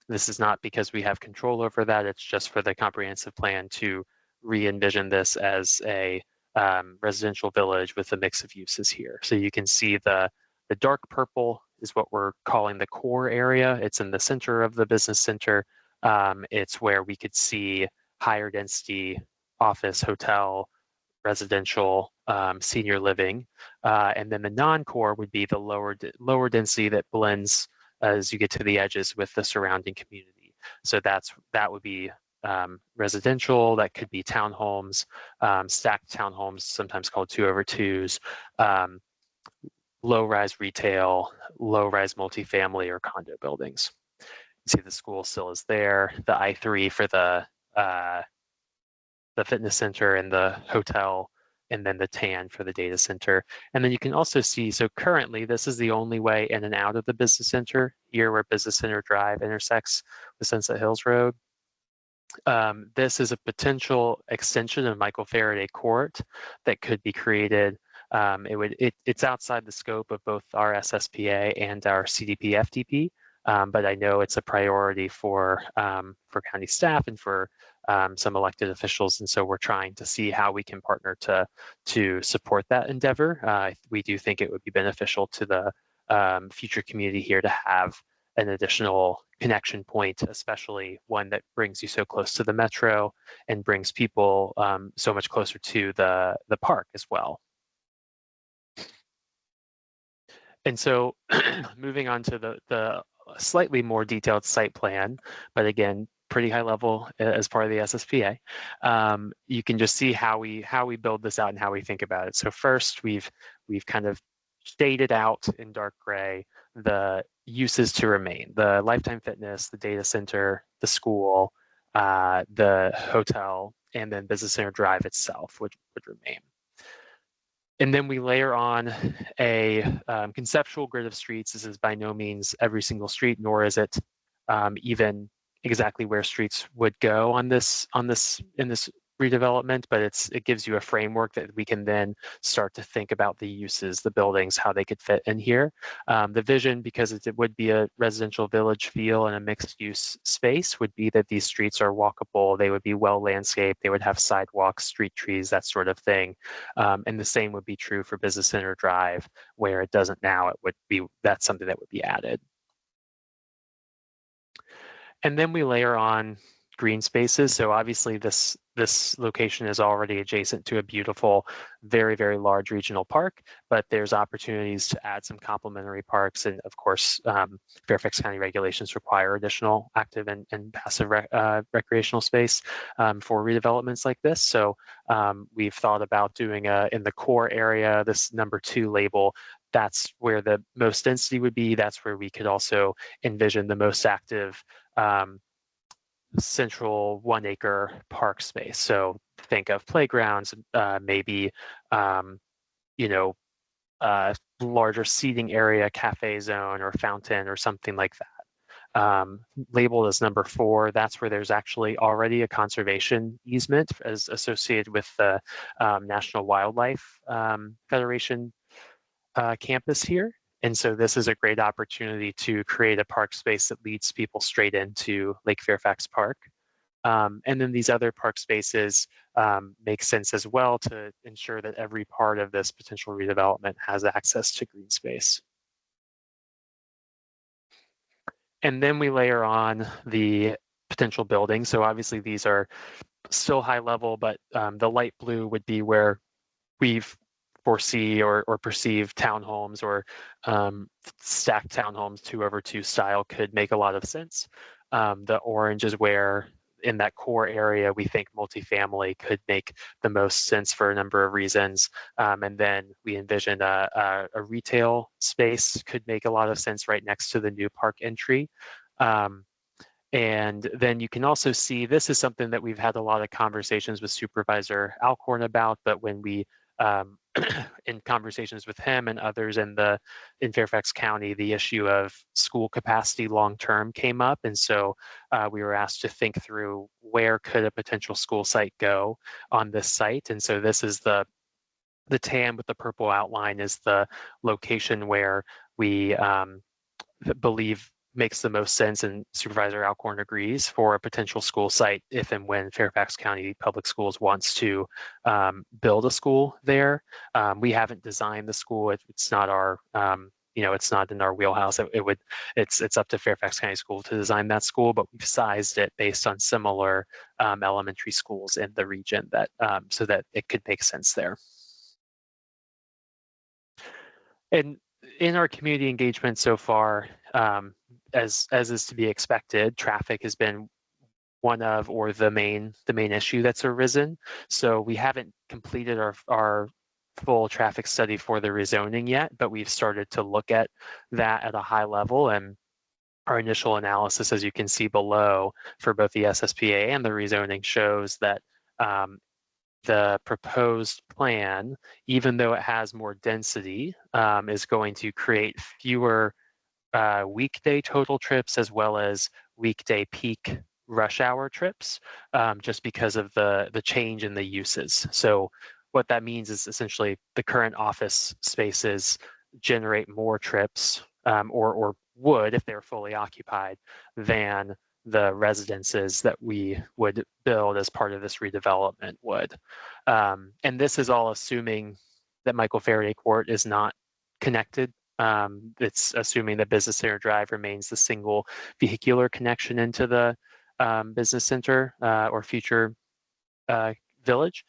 This is not because we have control over that, it's just for the comprehensive plan to re-envision this as a residential village with a mix of uses here. So you can see the dark purple is what we're calling the core area. It's in the center of the business center. It's where we could see higher density office, hotel, residential, senior living. And then the non-core would be the lower density that blends as you get to the edges with the surrounding community. So that would be residential, that could be townhomes, stacked townhomes, sometimes called 2-over-2s, low-rise retail, low-rise multifamily or condo buildings. You see the school still is there, the I3 for the fitness center and the hotel and then the tan for the data center. And then you can also see, so currently this is the only way in and out of the business center here where Business Center Drive intersects with Sunset Hills Road. This is a potential extension of Michael Faraday Court that could be created. It's outside the scope of both our SSPA and our CDP FDP, but I know it's a priority for county staff and for some elected officials, and so we're trying to see how we can partner to support that endeavor. We do think it would be beneficial to the future community here to have an additional connection point, especially one that brings you so close to the metro and brings people so much closer to the park as well. And so moving on to the slightly more detailed site plan, but again, pretty high level as part of the SSPA. You can just see how we build this out and how we think about it. So first, we've kind of shaded out in dark gray the uses to remain: the Lifetime Fitness, the data center, the school, the hotel, and then Business Center Drive itself would remain. And then we layer on a conceptual grid of streets. This is by no means every single street, nor is it even exactly where streets would go in this redevelopment, but it gives you a framework that we can then start to think about the uses, the buildings, how they could fit in here. The vision, because it would be a residential village feel and a mixed use space, would be that these streets are walkable, they would be well landscaped, they would have sidewalks, street trees, that sort of thing. And the same would be true for Business Center Drive, where it doesn't now. That's something that would be added. And then we layer on green spaces. So obviously this location is already adjacent to a beautiful, very, very large regional park, but there's opportunities to add some complementary parks. And of course, Fairfax County regulations require additional active and passive recreational space for redevelopments like this. So we've thought about doing in the core area, this number 2 label, that's where the most density would be. That's where we could also envision the most active central 1 acre park space. So think of playgrounds, maybe, larger seating area, cafe zone or fountain or something like that. Labeled as number 4, that's where there's actually already a conservation easement as associated with the National Wildlife Federation campus here. And so this is a great opportunity to create a park space that leads people straight into Lake Fairfax Park. And then these other park spaces make sense as well to ensure that every part of this potential redevelopment has access to green space. And then we layer on the potential buildings. So obviously these are still high level, but the light blue would be where we've foresee or perceive townhomes or stacked townhomes 2/2 style could make a lot of sense. The orange is where in that core area we think multifamily could make the most sense for a number of reasons. And then we envision a retail space could make a lot of sense right next to the new park entry. And then you can also see, this is something that we've had a lot of conversations with Supervisor Alcorn about, but when we in conversations with him and others in Fairfax County, the issue of school capacity long-term came up. And so we were asked to think through where could a potential school site go on this site. And so this is the tan with the purple outline is the location where we believe makes the most sense, and Supervisor Alcorn agrees, for a potential school site if and when Fairfax County Public Schools wants to build a school there. We haven't designed the school. It's not our, it's not in our wheelhouse. It's up to Fairfax County School to design that school, but we've sized it based on similar elementary schools in the region so that it could make sense there. And in our community engagement so far, as is to be expected, traffic has been one of, or the main issue that's arisen. So we haven't completed our full traffic study for the rezoning yet, but we've started to look at that at a high level. And our initial analysis, as you can see below, for both the SSPA and the rezoning shows that the proposed plan, even though it has more density, is going to create fewer weekday total trips as well as weekday peak rush hour trips, just because of the change in the uses. So what that means is essentially the current office spaces generate more trips, or would if they're fully occupied, than the residences that we would build as part of this redevelopment would. And this is all assuming that Michael Faraday Court is not connected. It's assuming that Business Center Drive remains the single vehicular connection into the business center or future village.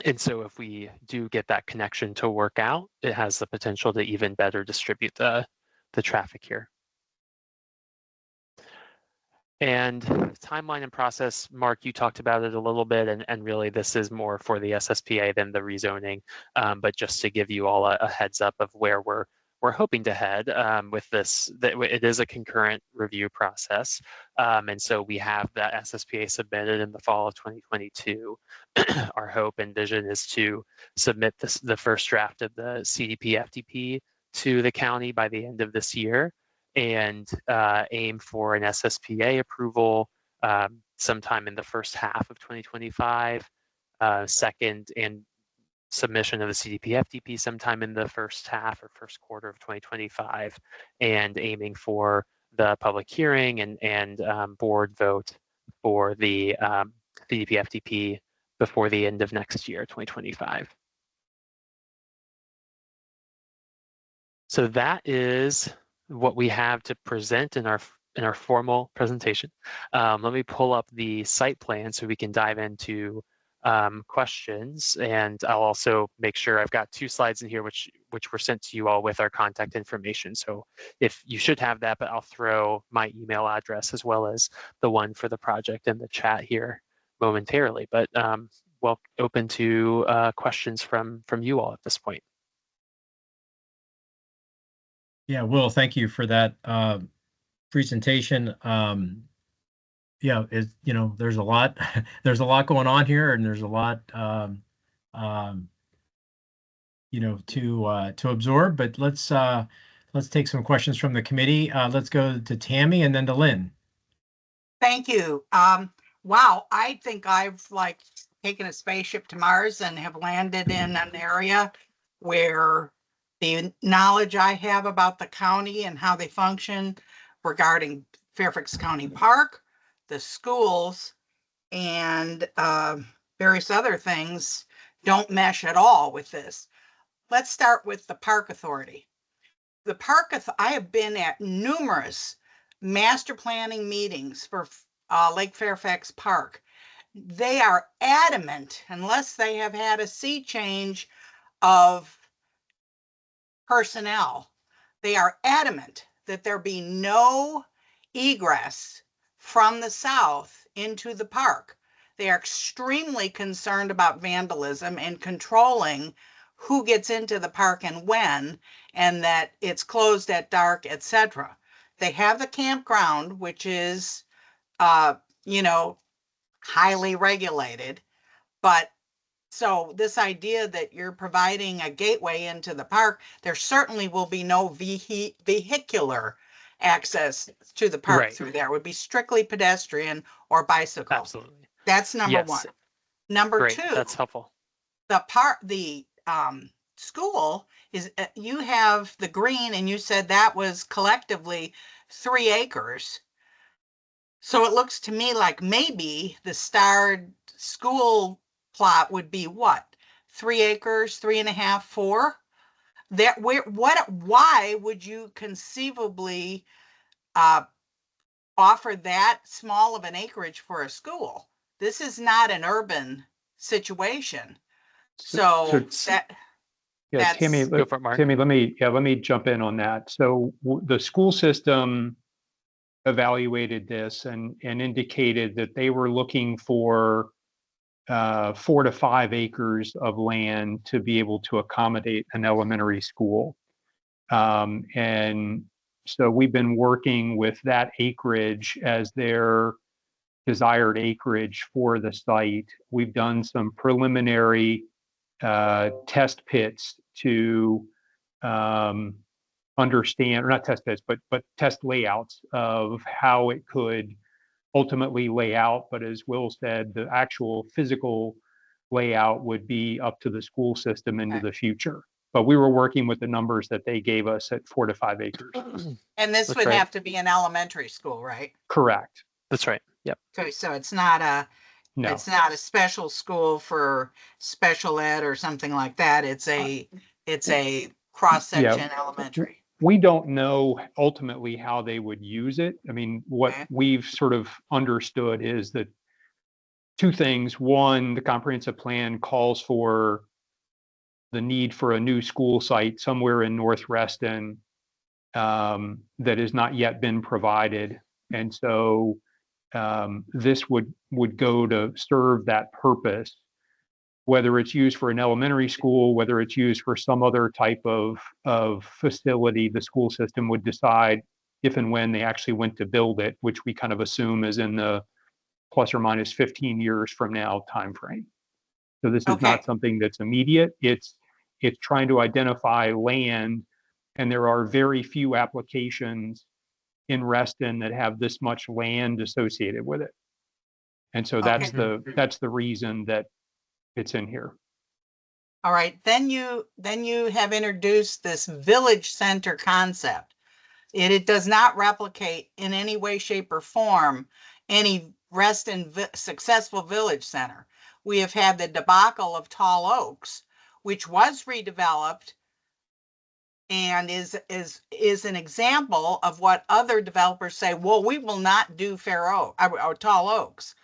And so if we do get that connection to work out, it has the potential to even better distribute the traffic here. And timeline and process, Mark, you talked about it a little bit, and really this is more for the SSPA than the rezoning, but just to give you all a heads up of where we're hoping to head with this. That it is a concurrent review process, and so we have that SSPA submitted in the fall of 2022. Our hope and vision is to submit the first draft of the CDP FDP to the county by the end of this year, and aim for an SSPA approval sometime in the first half of 2025, second and submission of the CDP FDP sometime in the first half or first quarter of 2025, and aiming for the public hearing and board vote for the CDP FDP before the end of next year, 2025. So that is what we have to present in our formal presentation. Let me pull up the site plan so we can dive into questions, and I'll also make sure I've got 2 slides in here which were sent to you all with our contact information. So if you should have that, but I'll throw my email address as well as the one for the project in the chat here momentarily. But well, open to questions from you all at this point. Yeah, Will, thank you for that presentation. Yeah, there's a lot, there's a lot going on here, and there's a lot, to absorb. But let's take some questions from the committee. Let's go to Tammy and then to Lynn. Thank you. Wow, I think I've taken a spaceship to Mars and have landed in an area where the knowledge I have about the county and how they function regarding Fairfax County Park, the schools, and various other things don't mesh at all with this. Let's start with the Park Authority. I have been at numerous master planning meetings for Lake Fairfax Park. They are adamant, unless they have had a sea change of personnel, they are adamant that there be no egress from the south into the park. They are extremely concerned about vandalism and controlling who gets into the park and when, and that it's closed at dark, etc. They have the campground, which is, highly regulated, but so this idea that you're providing a gateway into the park, there certainly will be no vehicular access to the park Right. through there. It would be strictly pedestrian or bicycle. Absolutely. That's number Yes. 1. Number Great. 2, That's helpful. the school is, you have the green, and you said that was collectively 3 acres. So it looks to me like maybe the starred school plot would be what? 3 acres, 3.5, 4? Why would you conceivably offer that small of an acreage for a school? This is not an urban situation. So Yeah, Tammy, Go for it, Mark. Tammy, let me jump in on that. So the school system evaluated this and indicated that they were looking for 4 to 5 acres of land to be able to accommodate an elementary school. And so we've been working with that acreage as their desired acreage for the site. We've done some preliminary test pits to understand, or not test pits, but test layouts of how it could ultimately lay out. But as Will said, the actual physical layout would be up to the school system into the future. But we were working with the numbers that they gave us at 4 to 5 acres. And this That's would right. have to be an elementary school, right? Correct. That's right. Yep. Okay, so it's not a No. it's not a special school for special ed or something like that. It's a cross-section elementary. We don't know ultimately how they would use it. I mean, what Okay. we've sort of understood is that two things. One, the comprehensive plan calls for the need for a new school site somewhere in North Reston that has not yet been provided. And so this would go to serve that purpose, whether it's used for an elementary school, whether it's used for some other type of facility. The school system would decide if and when they actually went to build it, which we kind of assume is in the plus or minus 15 years from now timeframe. So this is not something that's immediate. It's trying to identify land, and there are very few applications in Reston that have this much land associated with it. And so that's the reason that it's in here. All right, then you have introduced this village center concept. It does not replicate in any way, shape, or form any Reston successful village center. We have had the debacle of Tall Oaks, which was redeveloped and is an example of what other developers say, well, we will not do Fair Oak or Tall Oaks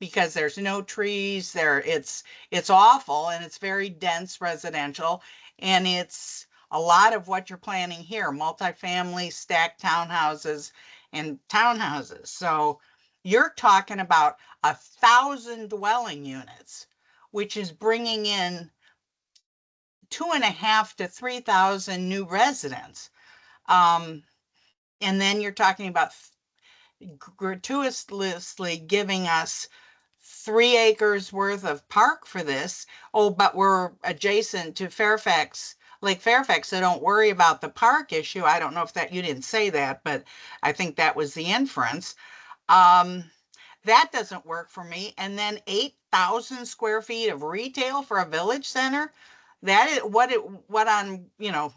because there's no trees there. It's awful, and it's very dense residential, and it's a lot of what you're planning here, multifamily, stacked townhouses and townhouses. So you're talking about 1,000 dwelling units, which is bringing in 2.5 to 3,000 new residents. And then you're talking about gratuitously giving us 3 acres worth of park for this. Oh, but we're adjacent to Fairfax, Lake Fairfax, so don't worry about the park issue. I don't know if that, you didn't say that, but I think that was the inference. That doesn't work for me. And then 8,000 square feet of retail for a village center. That is what I'm,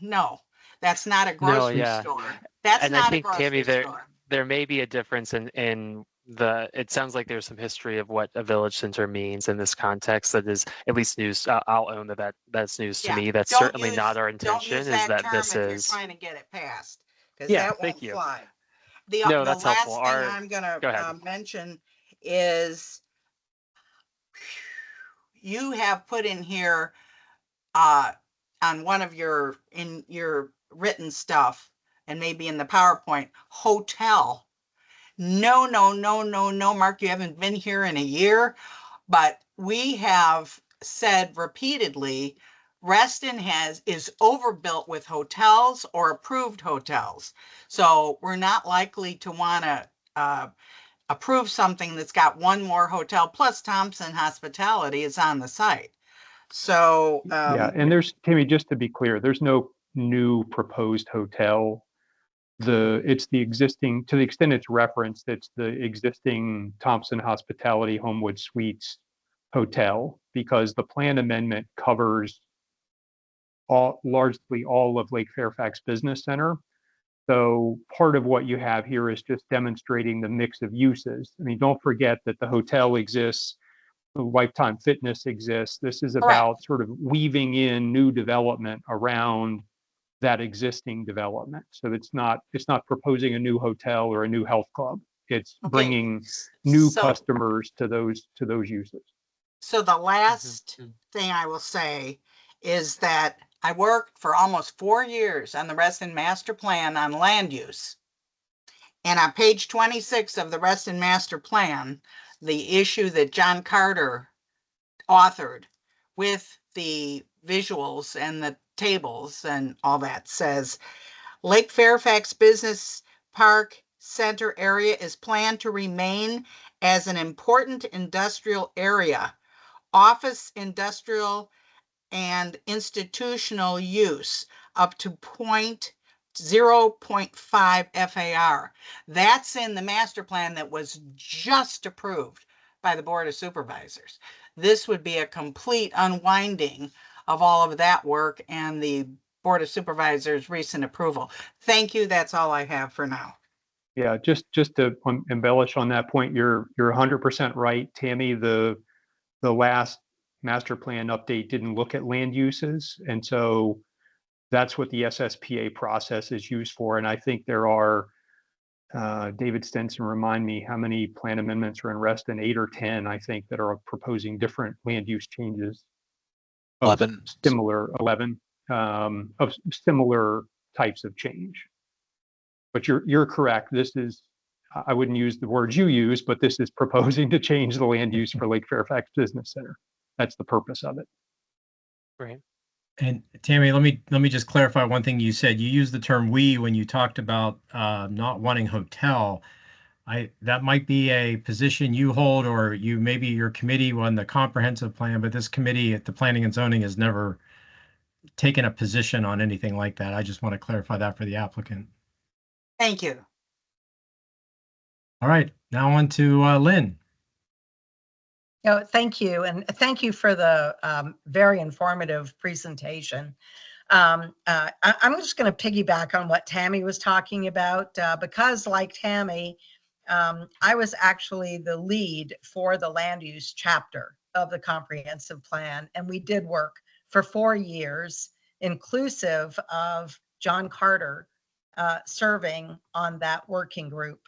no, that's not a grocery store. That's And I not a think, grocery Tammy, store. there may be a difference in it sounds like there's some history of what a village center means in this context that is at least news. I'll own that's news to Yeah, me. That's don't certainly use not our don't intention, use is that that term this if you're is, trying to get it passed, because yeah, that thank won't you. fly. No, The that's helpful. last thing I'm gonna Go ahead. mention is you have put in here on one of your written stuff, and maybe in the PowerPoint, hotel. No, no, no, no, no, Mark, you haven't been here in a year, but we have said repeatedly, Reston is overbuilt with hotels or approved hotels. So we're not likely to want to approve something that's got one more hotel, plus Thompson Hospitality is on the site. So yeah, and there's, Tammy, just to be clear, there's no new proposed hotel. It's the existing, to the extent it's referenced, it's the existing Thompson Hospitality Homewood Suites hotel, because the plan amendment covers largely all of Lake Fairfax Business Center. So part of what you have here is just demonstrating the mix of uses. I mean, don't forget that the hotel exists, the Lifetime Fitness exists. This is about sort of weaving in new development around that existing development. So it's not proposing a new hotel or a new health club. It's bringing new customers to those uses. So the last thing I will say is that I worked for almost 4 years on the Reston Master Plan on land use. And on page 26 of the Reston Master Plan, the issue that John Carter authored with the visuals and the tables and all that says, Lake Fairfax Business Park Center area is planned to remain as an important industrial area, office, industrial, and institutional use up to 0.5 FAR. That's in the master plan that was just approved by the Board of Supervisors. This would be a complete unwinding of all of that work and the Board of Supervisors' recent approval. Thank you. That's all I have for now. Yeah, just to embellish on that point, you're 100% right, Tammy. The last master plan update didn't look at land uses, and so that's what the SSPA process is used for. And I think there are, David Stenson, remind me how many plan amendments are in Reston, 8 or 10, I think, that are proposing different land use changes. 11. Similar 11 of similar types of change. But you're correct. This is, I wouldn't use the words you use, but this is proposing to change the land use for Lake Fairfax Business Center. That's the purpose of it. Right. And Tammy, let me just clarify one thing you said. You used the term "we" when you talked about not wanting hotel. That might be a position you hold, or you maybe your committee on the comprehensive plan, but this committee at the Planning and Zoning has never taken a position on anything like that. I just want to clarify that for the applicant. Thank you. All right, now on to Lynn. Thank you. And thank you for the very informative presentation. I'm just going to piggyback on what Tammy was talking about because like Tammy, I was actually the lead for the land use chapter of the comprehensive plan. And we did work for 4 years, inclusive of John Carter serving on that working group.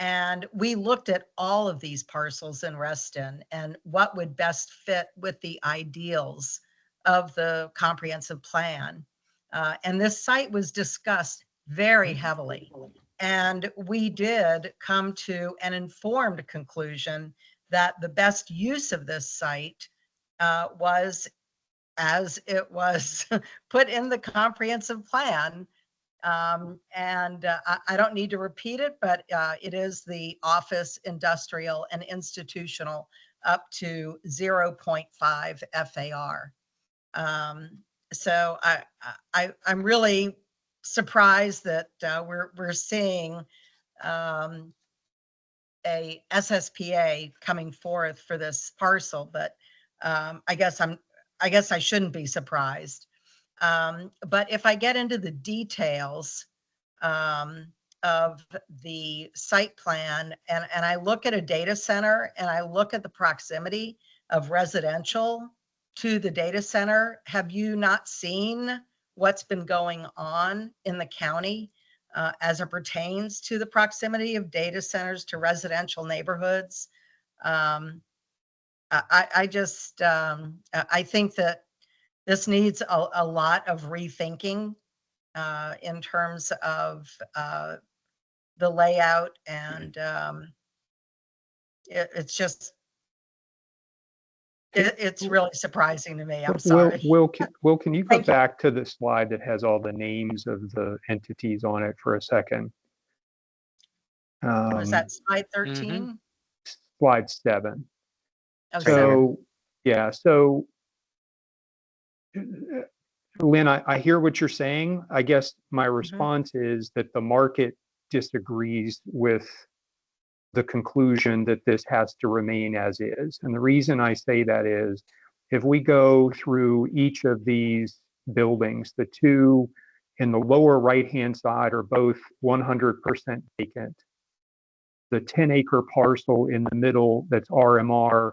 And we looked at all of these parcels in Reston and what would best fit with the ideals of the comprehensive plan. And this site was discussed very heavily. And we did come to an informed conclusion that the best use of this site was as it was put in the comprehensive plan. I don't need to repeat it, but it is the office, industrial, and institutional up to 0.5 FAR. So I'm really surprised that we're seeing a SSPA coming forth for this parcel, but I guess I shouldn't be surprised. But if I get into the details of the site plan and I look at a data center and I look at the proximity of residential to the data center, have you not seen what's been going on in the county as it pertains to the proximity of data centers to residential neighborhoods? I think that this needs a lot of rethinking in terms of the layout, and it's really surprising to me. I'm sorry. Will, can you go back to the slide that has all the names of the entities on it for a second? Was that slide 13? Mm-hmm. Slide 7. Oh, so, yeah, so Lynn, I hear what you're saying. I guess my response is that the market disagrees with the conclusion that this has to remain as is. And the reason I say that is, if we go through each of these buildings, the two in the lower right-hand side are both 100% vacant. The 10-acre parcel in the middle that's RMR,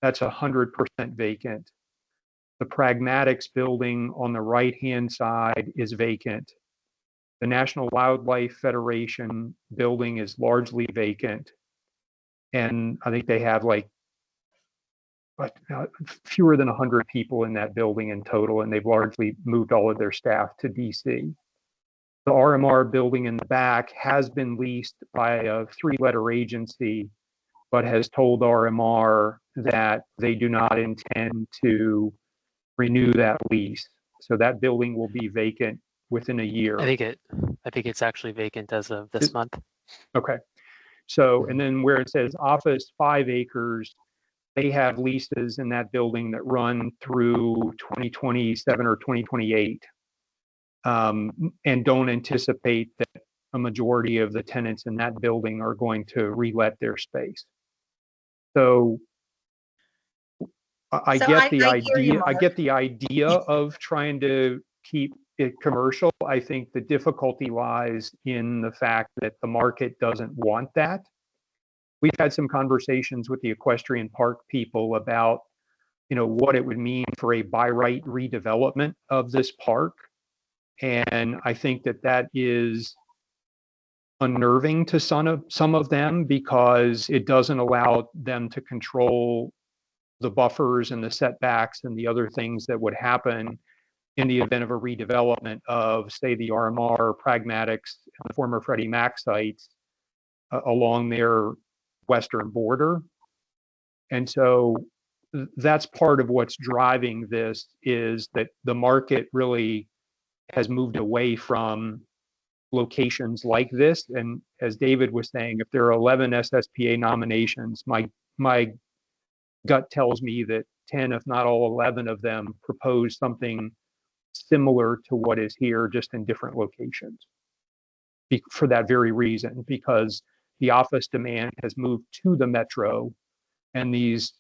that's 100% vacant. The Pragmatics building on the right-hand side is vacant. The National Wildlife Federation building is largely vacant. And I think they have like fewer than 100 people in that building in total, and they've largely moved all of their staff to DC. The RMR building in the back has been leased by a 3-letter agency, but has told RMR that they do not intend to renew that lease. So that building will be vacant within a year. I think it's actually vacant as of this month. Okay. So, and then where it says office 5 acres, they have leases in that building that run through 2027 or 2028, and don't anticipate that a majority of the tenants in that building are going to relet their space. So I get the idea. I get the idea of trying to keep it commercial. I think the difficulty lies in the fact that the market doesn't want that. We've had some conversations with the equestrian park people about, what it would mean for a by right redevelopment of this park. And I think that is unnerving to some of them, because it doesn't allow them to control the buffers and the setbacks and the other things that would happen in the event of a redevelopment of, say, the RMR, Pragmatics, and the former Freddie Mac sites along their western border. And so that's part of what's driving this, is that the market really has moved away from locations like this. And as David was saying, if there are 11 SSPA nominations, my gut tells me that 10, if not all 11 of them, propose something similar to what is here, just in different locations. For that very reason, because the office demand has moved to the metro, and these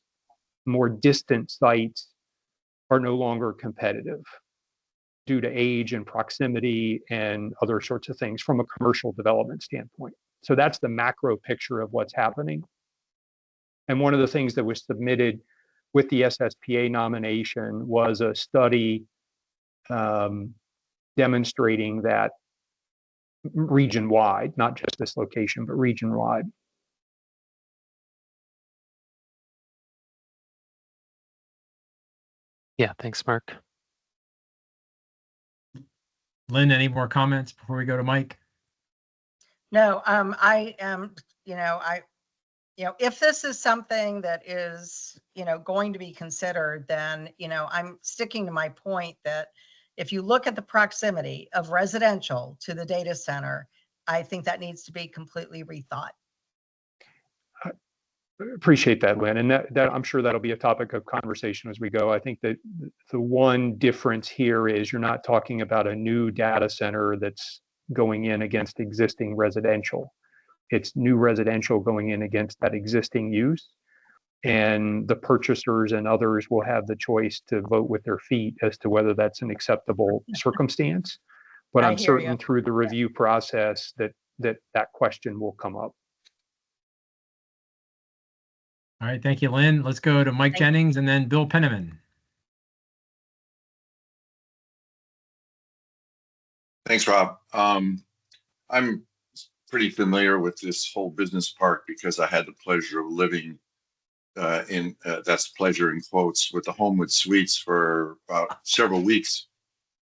more distant sites are no longer competitive due to age and proximity and other sorts of things from a commercial development standpoint. So that's the macro picture of what's happening. And one of the things that was submitted with the SSPA nomination was a study demonstrating that region-wide, not just this location, but region-wide. Yeah, thanks, Mark. Lynn, any more comments before we go to Mike? No, I am, if this is something that is, going to be considered, then, I'm sticking to my point that if you look at the proximity of residential to the data center, I think that needs to be completely rethought. Appreciate that, Lynn. And that I'm sure that'll be a topic of conversation as we go. I think that the one difference here is you're not talking about a new data center that's going in against existing residential. It's new residential going in against that existing use. And the purchasers and others will have the choice to vote with their feet as to whether that's an acceptable circumstance. But I'm certain through the review process that question will come up. All right, thank you, Lynn. Let's go to Mike Jennings and then Bill Penniman. Thanks, Rob. I'm pretty familiar with this whole business park because I had the pleasure of living that's pleasure in quotes, with the Homewood Suites for about several weeks,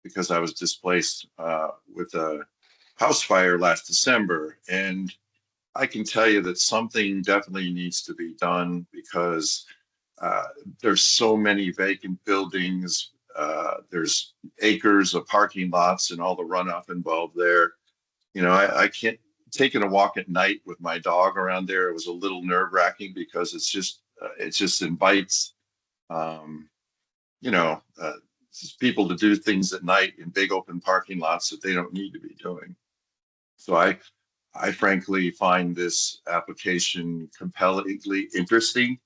because I was displaced with a house fire last December. And I can tell you that something definitely needs to be done, because there's so many vacant buildings. There's acres of parking lots and all the runoff involved there. I can't, taking a walk at night with my dog around there, it was a little nerve-wracking, because it just invites people to do things at night in big open parking lots that they don't need to be doing. So I frankly find this application compellingly interesting.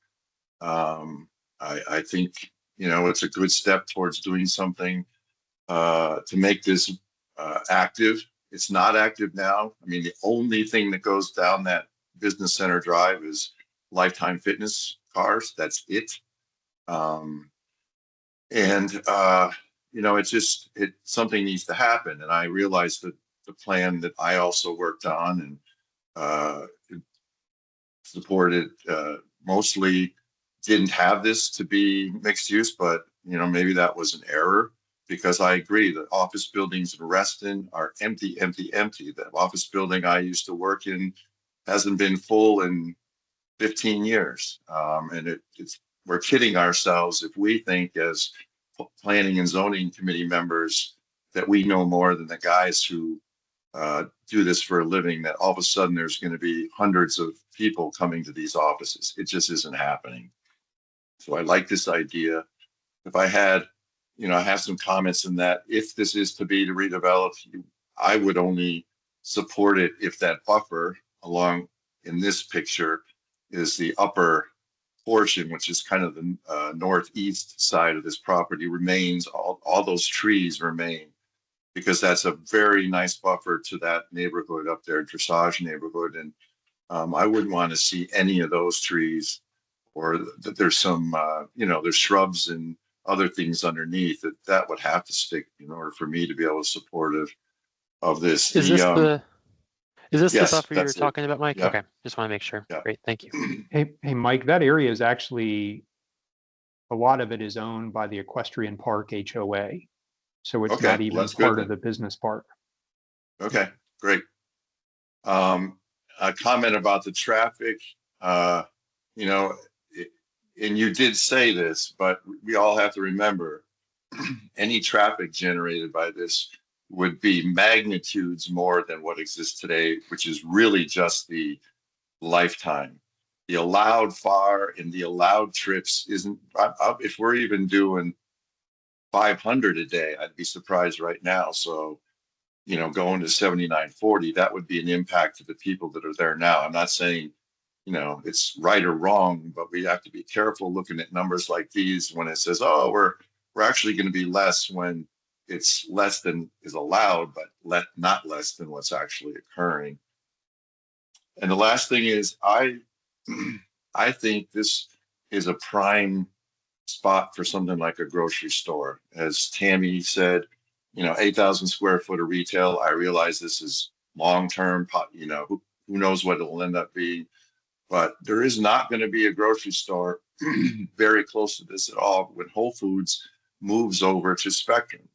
I think, it's a good step towards doing something to make this active. It's not active now. I mean, the only thing that goes down that business center drive is Lifetime Fitness cars. That's it. Something needs to happen. And I realized that the plan that I also worked on and supported mostly didn't have this to be mixed use, but maybe that was an error, because I agree that office buildings in Reston are empty. The office building I used to work in hasn't been full in 15 years. And we're kidding ourselves if we think, as planning and zoning committee members, that we know more than the guys who do this for a living, that all of a sudden there's going to be hundreds of people coming to these offices. It just isn't happening. So I like this idea. If I had, I have some comments in that if this is to be redeveloped, I would only support it if that buffer along in this picture is the upper portion, which is kind of the northeast side of this property, remains, all those trees remain, because that's a very nice buffer to that neighborhood up there, Dressage neighborhood. And I wouldn't want to see any of those trees, or that there's some, there's shrubs and other things underneath that would have to stick in order for me to be able to support of this. Is this the yes, buffer you were that's it. talking about, Mike? Yeah. Okay, just want to make sure. Yeah. Great, thank you. Hey, Mike, that area is actually, a lot of it is owned by the Equestrian Park HOA. So it's Okay, not even well, part of the business park. Okay, great. A comment about the traffic, and you did say this, but we all have to remember any traffic generated by this would be magnitudes more than what exists today, which is really just the lifetime. The allowed FAR and the allowed trips isn't, if we're even doing 500 a day, I'd be surprised right now. So, going to 7940, that would be an impact to the people that are there now. I'm not saying, it's right or wrong, but we have to be careful looking at numbers like these when it says, oh, we're actually going to be less, when it's less than is allowed, but not less than what's actually occurring. And the last thing is, I think this is a prime spot for something like a grocery store. As Tammy said, 8,000 square foot of retail. I realize this is long-term, who knows what it'll end up being, but there is not going to be a grocery store very close to this at all when Whole Foods moves over to Spectrum.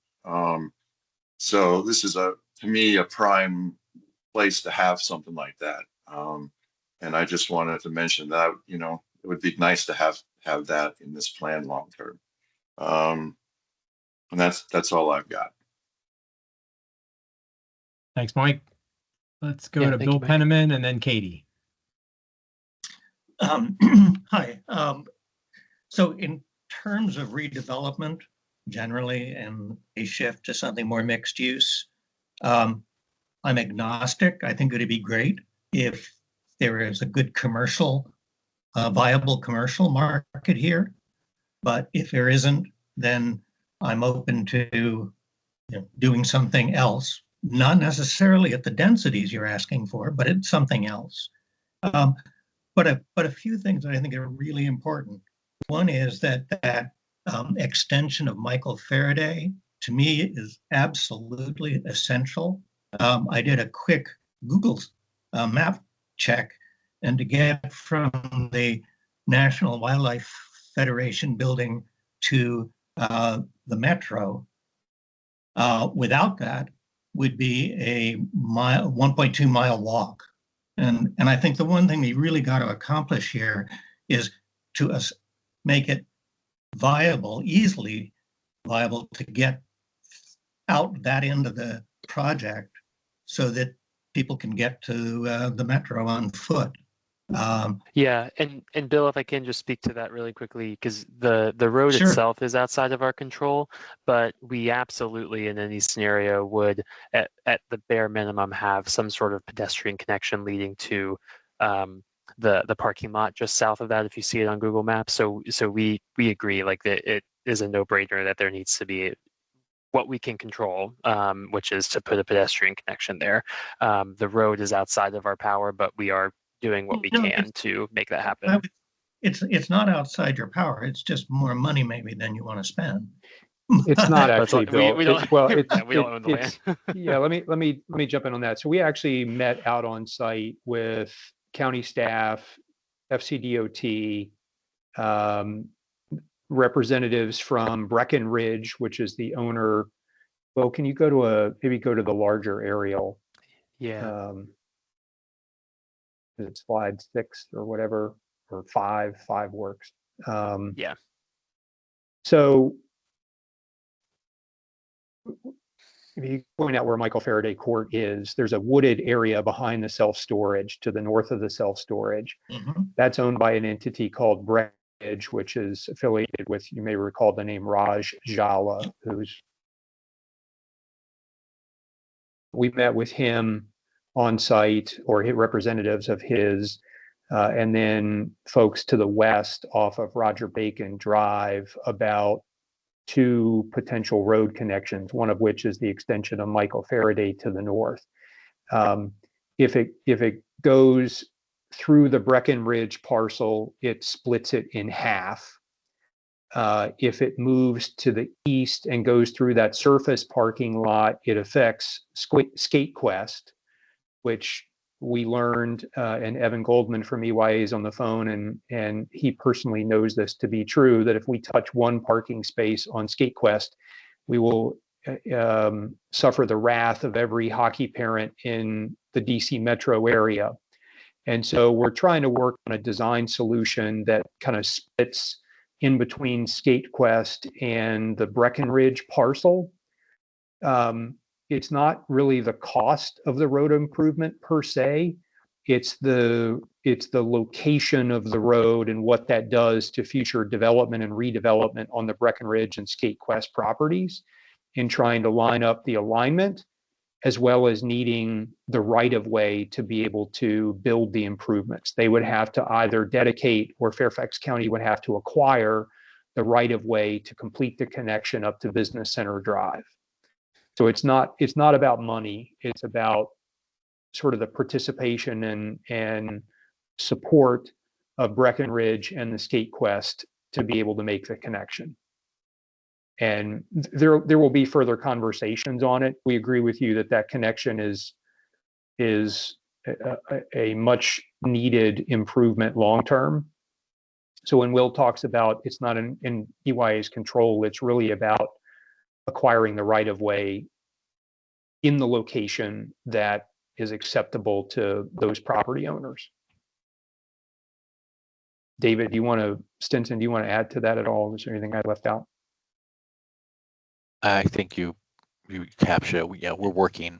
So this is to me, a prime place to have something like that. And I just wanted to mention that, it would be nice to have that in this plan long-term. And that's all I've got. Thanks, Mike. Let's go Yeah, to thank Bill you, Mike. Penniman and then Katie. Hi. So in terms of redevelopment generally and a shift to something more mixed use, I'm agnostic. I think it would be great if there is a good viable commercial market here. But if there isn't, then I'm open to doing something else, not necessarily at the densities you're asking for, but it's something else. But a few things that I think are really important. One is that extension of Michael Faraday, to me, is absolutely essential. I did a quick Google map check, and to get from the National Wildlife Federation building to the metro, without that, would be a 1.2 mile walk. And I think the one thing we really got to accomplish here is to make it easily viable to get out that end of the project so that people can get to the metro on foot. Yeah, and Bill, if I can just speak to that really quickly, because the road Sure. itself is outside of our control, but we absolutely in any scenario would at the bare minimum have some sort of pedestrian connection leading to the parking lot just south of that if you see it on Google Maps. So we agree, like, that it is a no-brainer that there needs to be what we can control, which is to put a pedestrian connection there. The road is outside of our power, but we are doing what we can to make that happen. It's not outside your power. It's just more money maybe than you want to spend. It's not actually, Bill. We don't, Well, yeah, we don't own the land. Yeah, let me jump in on that. So we actually met out on site with county staff, FCDOT, representatives from Breckenridge, which is the owner. Well, can you maybe go to the larger aerial? Yeah. It's slide 6 or whatever, or 5 works. Yeah. So if you point out where Michael Faraday Court is, there's a wooded area behind the self-storage to the north of the self-storage. Mhm. That's owned by an entity called Breckenridge, which is affiliated with, you may recall the name Raj Jala, we met with him on site, or representatives of his, and then folks to the west off of Roger Bacon Drive about 2 potential road connections, one of which is the extension of Michael Faraday to the north. If it goes through the Breckenridge parcel, it splits it in half. If it moves to the east and goes through that surface parking lot, it affects SkateQuest, which we learned, and Evan Goldman from EYA is on the phone, and he personally knows this to be true, that if we touch one parking space on SkateQuest, we will suffer the wrath of every hockey parent in the DC metro area. And so we're trying to work on a design solution that kind of splits in between SkateQuest and the Breckenridge parcel. It's not really the cost of the road improvement per se. It's the location of the road and what that does to future development and redevelopment on the Breckenridge and SkateQuest properties, in trying to line up the alignment, as well as needing the right of way to be able to build the improvements. They would have to either dedicate, or Fairfax County would have to acquire the right of way to complete the connection up to Business Center Drive. So it's not about money. It's about sort of the participation and support of Breckenridge and the SkateQuest to be able to make the connection. And there will be further conversations on it. We agree with you that connection is a much needed improvement long term. So when Will talks about it's not in EYA's control, it's really about acquiring the right of way in the location that is acceptable to those property owners. David, Stinson, do you want to add to that at all? Is there anything I left out? I think you captured it. Yeah, we're working.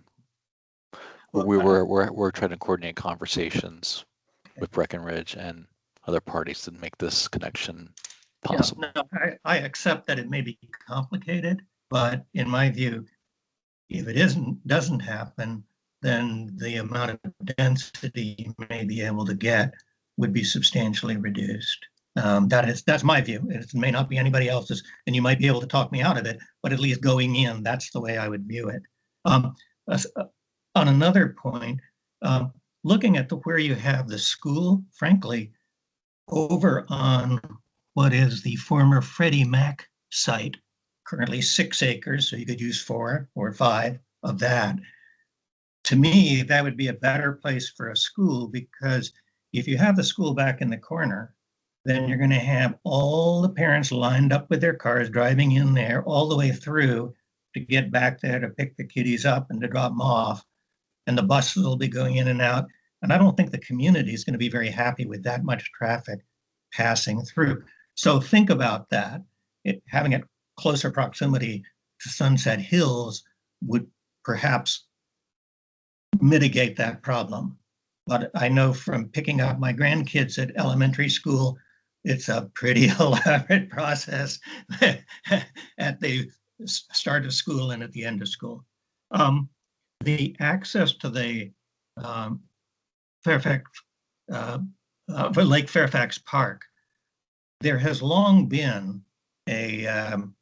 We're trying to coordinate conversations with Breckenridge and other parties to make this connection possible. Yeah, no, I accept that it may be complicated, but in my view, if it doesn't happen, then the amount of density you may be able to get would be substantially reduced. That's my view. It may not be anybody else's, and you might be able to talk me out of it, but at least going in, that's the way I would view it. On another point, looking at where you have the school, frankly, over on what is the former Freddie Mac site, currently 6 acres, so you could use 4 or 5 of that. To me, that would be a better place for a school, because if you have the school back in the corner, then you're going to have all the parents lined up with their cars driving in there all the way through to get back there to pick the kiddies up and to drop them off. And the buses will be going in and out. And I don't think the community is going to be very happy with that much traffic passing through. So think about that. Having it closer proximity to Sunset Hills would perhaps mitigate that problem. But I know from picking up my grandkids at elementary school, it's a pretty elaborate process at the start of school and at the end of school. The access to the Lake Fairfax Park, there has long been an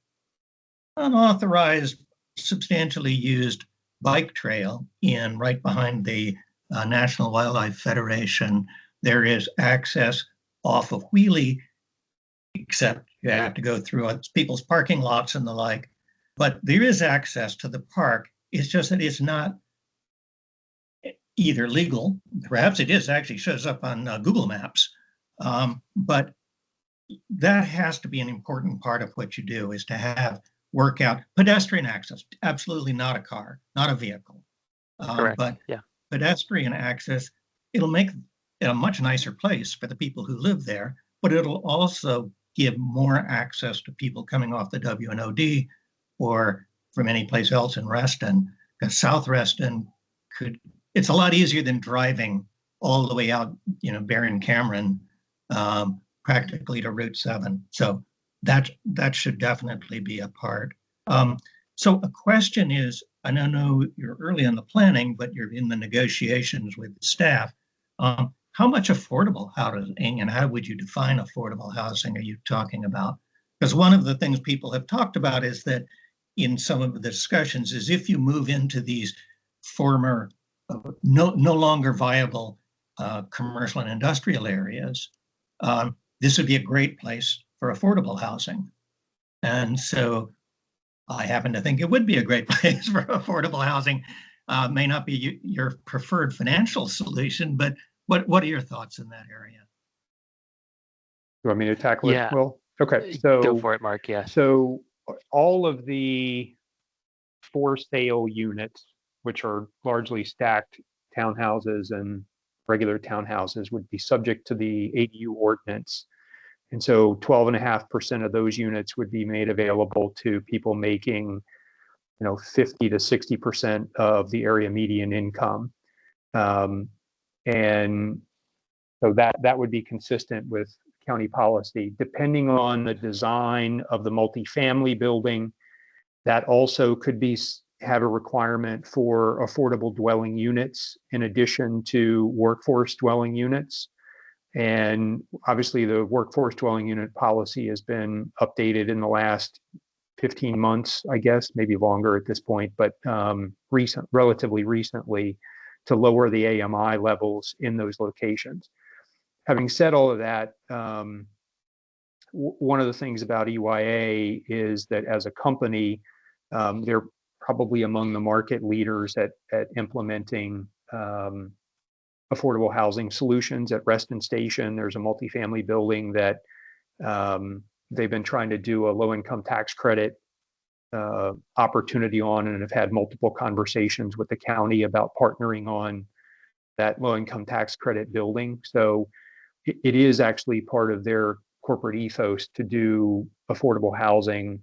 unauthorized, substantially used bike trail right behind the National Wildlife Federation. There is access off of Wheelie, except you have to go through people's parking lots and the like. But there is access to the park. It's just that it's not either legal, perhaps it is, actually shows up on Google Maps, but that has to be an important part of what you do, is to have workout pedestrian access, absolutely not a car, not a vehicle, but yeah, pedestrian access. It'll make it a much nicer place for the people who live there, but it'll also give more access to people coming off the WNOD or from any place else in Reston, because South Reston it's a lot easier than driving all the way out, Barron Cameron, practically to Route 7. So that should definitely be a part. So a question is, I know you're early in the planning, but you're in the negotiations with the staff. How much affordable housing and how would you define affordable housing are you talking about? Because one of the things people have talked about is that in some of the discussions is if you move into these former, no longer viable commercial and industrial areas, this would be a great place for affordable housing. And so I happen to think it would be a great place for affordable housing. May not be your preferred financial solution, but what are your thoughts in that area? You want me to tackle it? Yeah. Well, okay. Go So for it, Mark. Yeah. So all of the for sale units, which are largely stacked townhouses and regular townhouses, would be subject to the ADU ordinance. And so 12.5% of those units would be made available to people making, 50 to 60% of the area median income. And so that would be consistent with county policy. Depending on the design of the multifamily building, that also could have a requirement for affordable dwelling units in addition to workforce dwelling units. And obviously the workforce dwelling unit policy has been updated in the last 15 months, I guess, maybe longer at this point, but relatively recently, to lower the AMI levels in those locations. Having said all of that, one of the things about EYA is that as a company, they're probably among the market leaders at implementing affordable housing solutions. At Reston Station, there's a multifamily building that they've been trying to do a low-income tax credit opportunity on, and have had multiple conversations with the county about partnering on that low-income tax credit building. So it is actually part of their corporate ethos to do affordable housing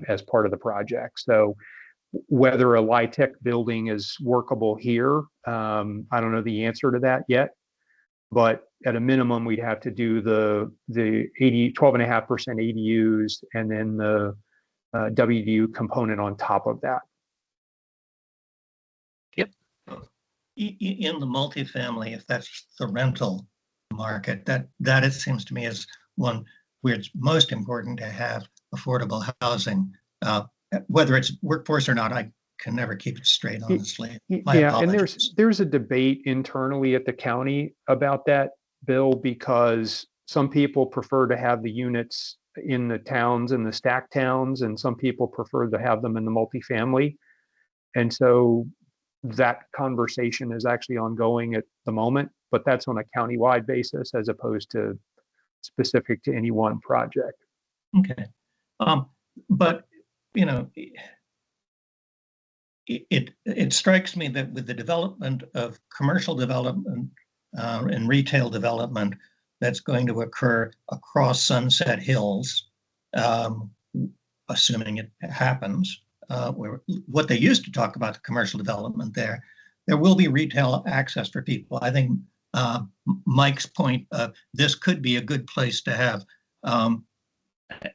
as part of the project. So whether a LIHTC building is workable here, I don't know the answer to that yet, but at a minimum, we'd have to do the 12.5% ADUs and then the WDU component on top of that. Yep. In the multifamily, if that's the rental market, that it seems to me is one where it's most important to have affordable housing. Whether it's workforce or not, I can never keep it straight, honestly. Yeah, and there's a debate internally at the county about that, Bill, because some people prefer to have the units in the towns and the stacked towns, and some people prefer to have them in the multifamily. And so that conversation is actually ongoing at the moment, but that's on a countywide basis as opposed to specific to any one project. Okay. But it strikes me that with the development of commercial development and retail development that's going to occur across Sunset Hills, assuming it happens, what they used to talk about the commercial development there will be retail access for people. I think Mike's point of this could be a good place to have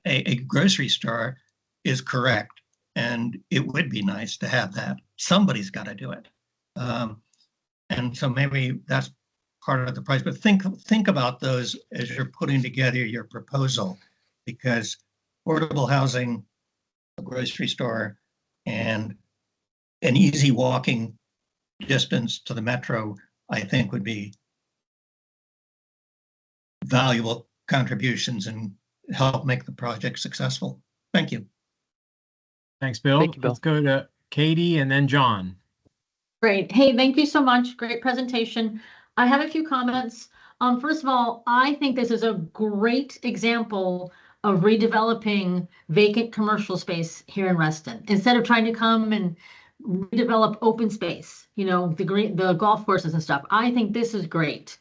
a grocery store is correct. And it would be nice to have that. Somebody's got to do it. And so maybe that's part of the price, but think about those as you're putting together your proposal, because affordable housing, a grocery store, and an easy walking distance to the metro, I think would be valuable contributions and help make the project successful. Thank you. Thanks, Bill. Thank you, Bill. Let's go to Katie and then John. Great. Hey, thank you so much. Great presentation. I have a few comments. First of all, I think this is a great example of redeveloping vacant commercial space here in Reston. Instead of trying to come and redevelop open space, the golf courses and stuff. I think this is great.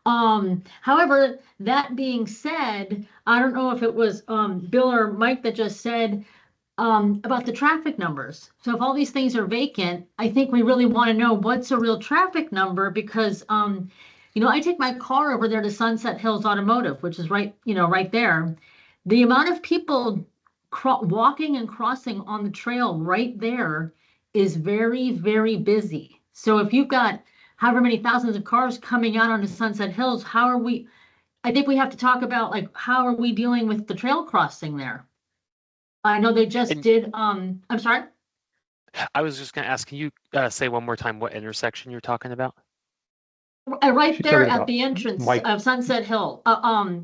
However, that being said, I don't know if it was Bill or Mike that just said, about the traffic numbers. So if all these things are vacant, I think we really want to know what's a real traffic number because, I take my car over there to Sunset Hills Automotive, which is right, right there. The amount of people walking and crossing on the trail right there is very, very busy. So if you've got however many thousands of cars coming out onto Sunset Hills, I think we have to talk about like, how are we dealing with the trail crossing there? I know they just And- did, I'm sorry? I was just going to ask, can you say one more time what intersection you're talking about? Right She's there talking at about the entrance Mike. of Sunset Hill.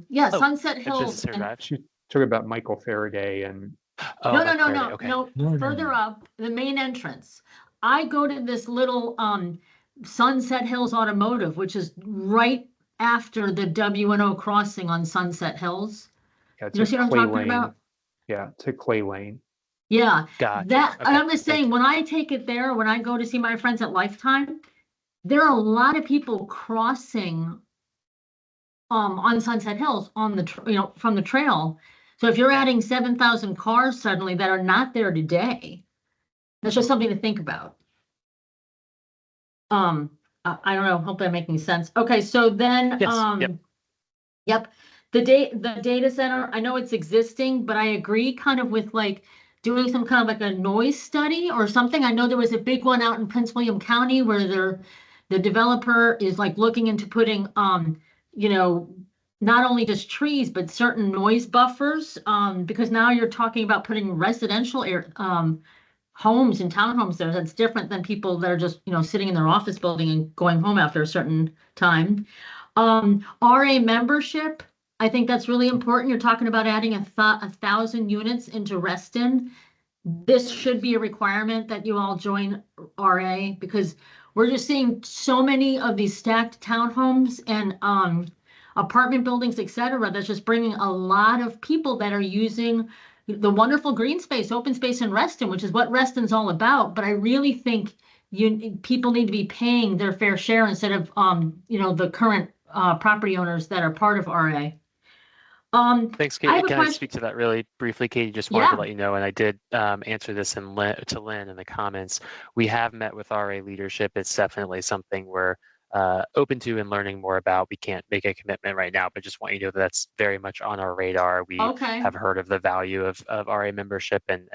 Yeah, Oh, Sunset Just Hills. Sarah and- Drive. She's talking about Michael Faraday and Oh, No, Mike Faraday. Okay. no, further up, the main entrance. I go to this little Sunset Hills Automotive, which is right after the W&O crossing on Sunset Hills. yeah, it's You know, a see what I'm Clay talking Lane. about? Yeah, it's a Clay Lane. Yeah, Gotcha. that, Okay. I'm just Thank saying, you. when I take it there, when I go to see my friends at Lifetime, there are a lot of people crossing on Sunset Hills on the from the trail. So if you're adding 7,000 cars suddenly that are not there today, that's just something to think about. I don't know, hope I'm making sense. Okay, so then Yes. yep. The data center, I know it's existing, but I agree kind of with like doing some kind of like a noise study or something. I know there was a big one out in Prince William County where the developer is like looking into putting you know, not only just trees, but certain noise buffers, because now you're talking about putting residential homes and townhomes there. That's different than people that are just, sitting in their office building and going home after a certain time. RA membership, I think that's really important. You're talking about adding 1,000 units into Reston. This should be a requirement that you all join RA because we're just seeing so many of these stacked townhomes and apartment buildings, et cetera, that's just bringing a lot of people that are using the wonderful green space, open space in Reston, which is what Reston's all about. But I really think people need to be paying their fair share instead of the current property owners that are part of RA. Thanks, I have Katie. a Can I question. speak to that really briefly? Katie, just wanted to Yeah. let you know, and I did answer this to Lynn in the comments. We have met with RA leadership. It's definitely something we're open to and learning more about. We can't make a commitment right now, but just want you to know that that's very much on our radar. We Okay. have heard of the value of RA membership, and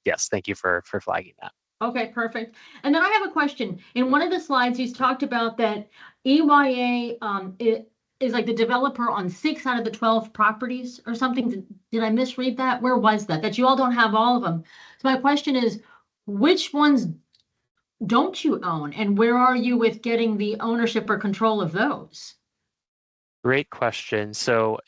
yes, thank you for flagging that. Okay, perfect. And then I have a question. In one of the slides, you talked about that EYA it is like the developer on 6 out of the 12 properties or something. Did I misread that? Where was that? That you all don't have all of them. So my question is, which ones don't you own? And where are you with getting the ownership or control of those? Great question. So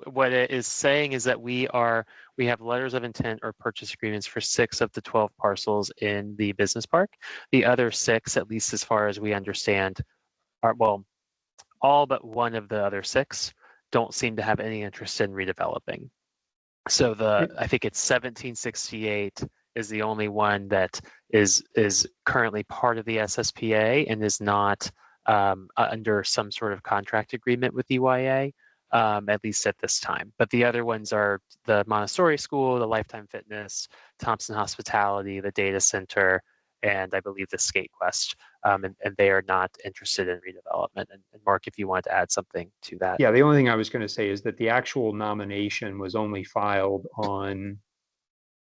what it is saying is that we have letters of intent or purchase agreements for 6 of the 12 parcels in the business park. The other 6, at least as far as we understand, are, well, all but one of the other 6 don't seem to have any interest in redeveloping. So I think it's 1768 is the only one that is currently part of the SSPA and is not under some sort of contract agreement with EYA, at least at this time. But the other ones are the Montessori School, the Lifetime Fitness, Thompson Hospitality, the data center, and I believe the Skate Quest. And they are not interested in redevelopment. And Mark, if you want to add something to that. Yeah, the only thing I was going to say is that the actual nomination was only filed on,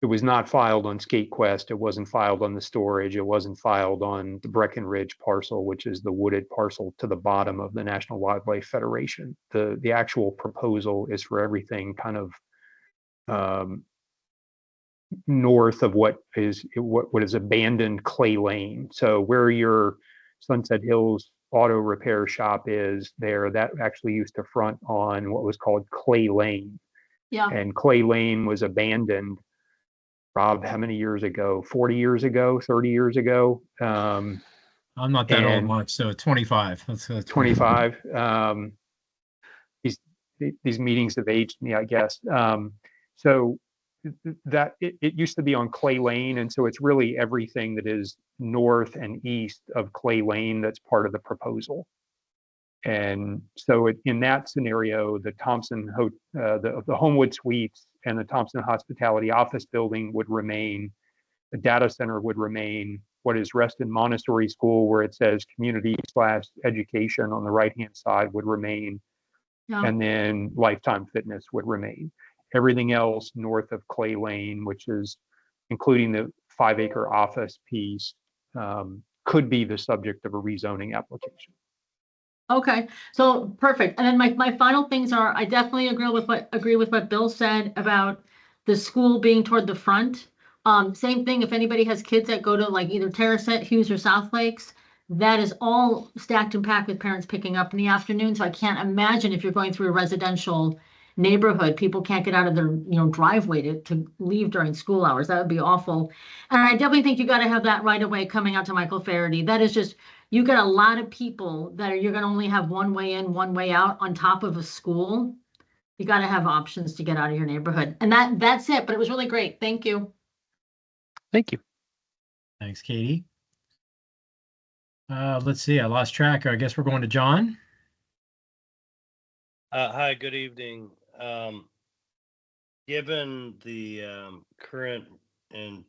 it was not filed on Skate Quest. It wasn't filed on the storage. It wasn't filed on the Breckenridge parcel, which is the wooded parcel to the bottom of the National Wildlife Federation. The actual proposal is for everything kind of north of what is abandoned Clay Lane. So where your Sunset Hills auto repair shop is there, that actually used to front on what was called Clay Lane. Yeah. And Clay Lane was abandoned, Rob, how many years ago? 40 years ago, 30 years ago? I'm not that old much, so 25. That's 25. These meetings have aged me, I guess. So that it used to be on Clay Lane, and so it's really everything that is north and east of Clay Lane that's part of the proposal. And so in that scenario, the the Homewood Suites and the Thompson Hospitality Office Building would remain. The data center would remain. What is Reston Montessori School, where it says community/education on the right-hand side, would remain. Yeah. And then Lifetime Fitness would remain. Everything else north of Clay Lane, which is including the 5-acre office piece, could be the subject of a rezoning application. Okay, so perfect. And then my final things are, I definitely agree with what Bill said about the school being toward the front. Same thing, if anybody has kids that go to like either Terracet, Hughes, or South Lakes, that is all stacked and packed with parents picking up in the afternoon. So I can't imagine if you're going through a residential neighborhood, people can't get out of their driveway to leave during school hours. That would be awful. And I definitely think you got to have that right away coming out to Michael Faraday. That is just, you got a lot of people that you're going to only have one way in, one way out on top of a school. You got to have options to get out of your neighborhood. And that's it. But it was really great. Thank you. Thank you. Thanks, Katie. Let's see. I lost track. I guess we're going to John. Hi, good evening. Given the current and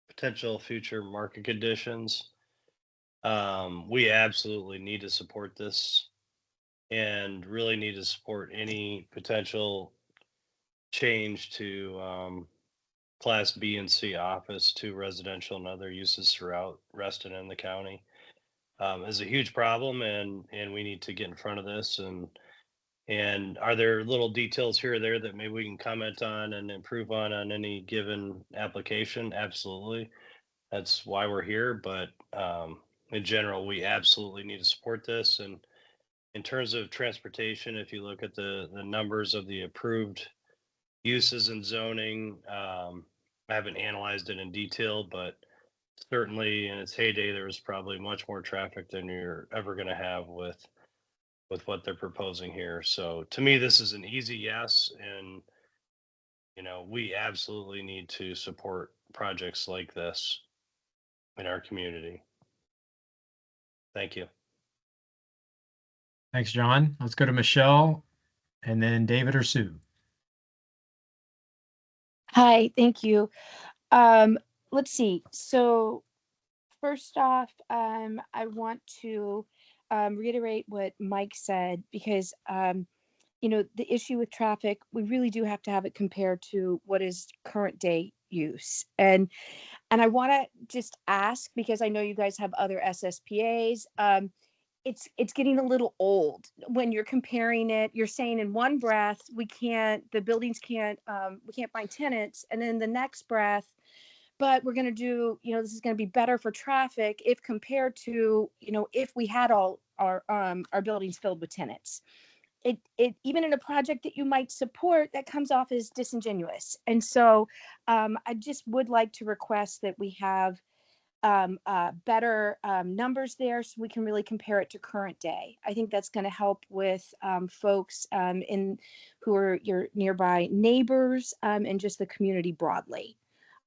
potential future market conditions, we absolutely need to support this and really need to support any potential change to Class B and C office to residential and other uses throughout Reston and the county. Is a huge problem, and we need to get in front of this. And are there little details here or there that maybe we can comment on and improve on any given application? Absolutely. That's why we're here. But in general, we absolutely need to support this. And in terms of transportation, if you look at the numbers of the approved uses and zoning, I haven't analyzed it in detail, but certainly in its heyday, there was probably much more traffic than you're ever going to have with what they're proposing here. So to me, this is an easy yes. And, we absolutely need to support projects like this in our community. Thank you. Thanks, John. Let's go to Michelle and then David or Sue. Hi, thank you. Let's see. So first off, I want to reiterate what Mike said, because the issue with traffic, we really do have to have it compared to what is current day use. And I want to just ask, because I know you guys have other SSPAs, it's getting a little old when you're comparing it. You're saying in one breath, we can't find tenants, and then the next breath, but we're going to do, this is going to be better for traffic if compared to, if we had all our buildings filled with tenants. It even in a project that you might support, that comes off as disingenuous. And so I just would like to request that we have better numbers there, so we can really compare it to current day. I think that's going to help with folks who are your nearby neighbors and just the community broadly.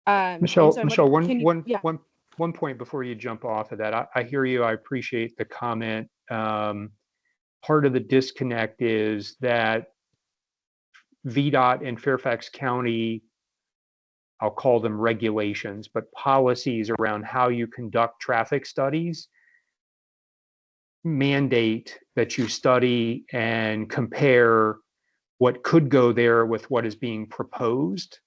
Michelle, one point before you jump off of that. I hear you. I appreciate the comment. Part of the disconnect is that VDOT and Fairfax County, I'll call them regulations, but policies around how you conduct traffic studies mandate that you study and compare what could go there with what is being proposed.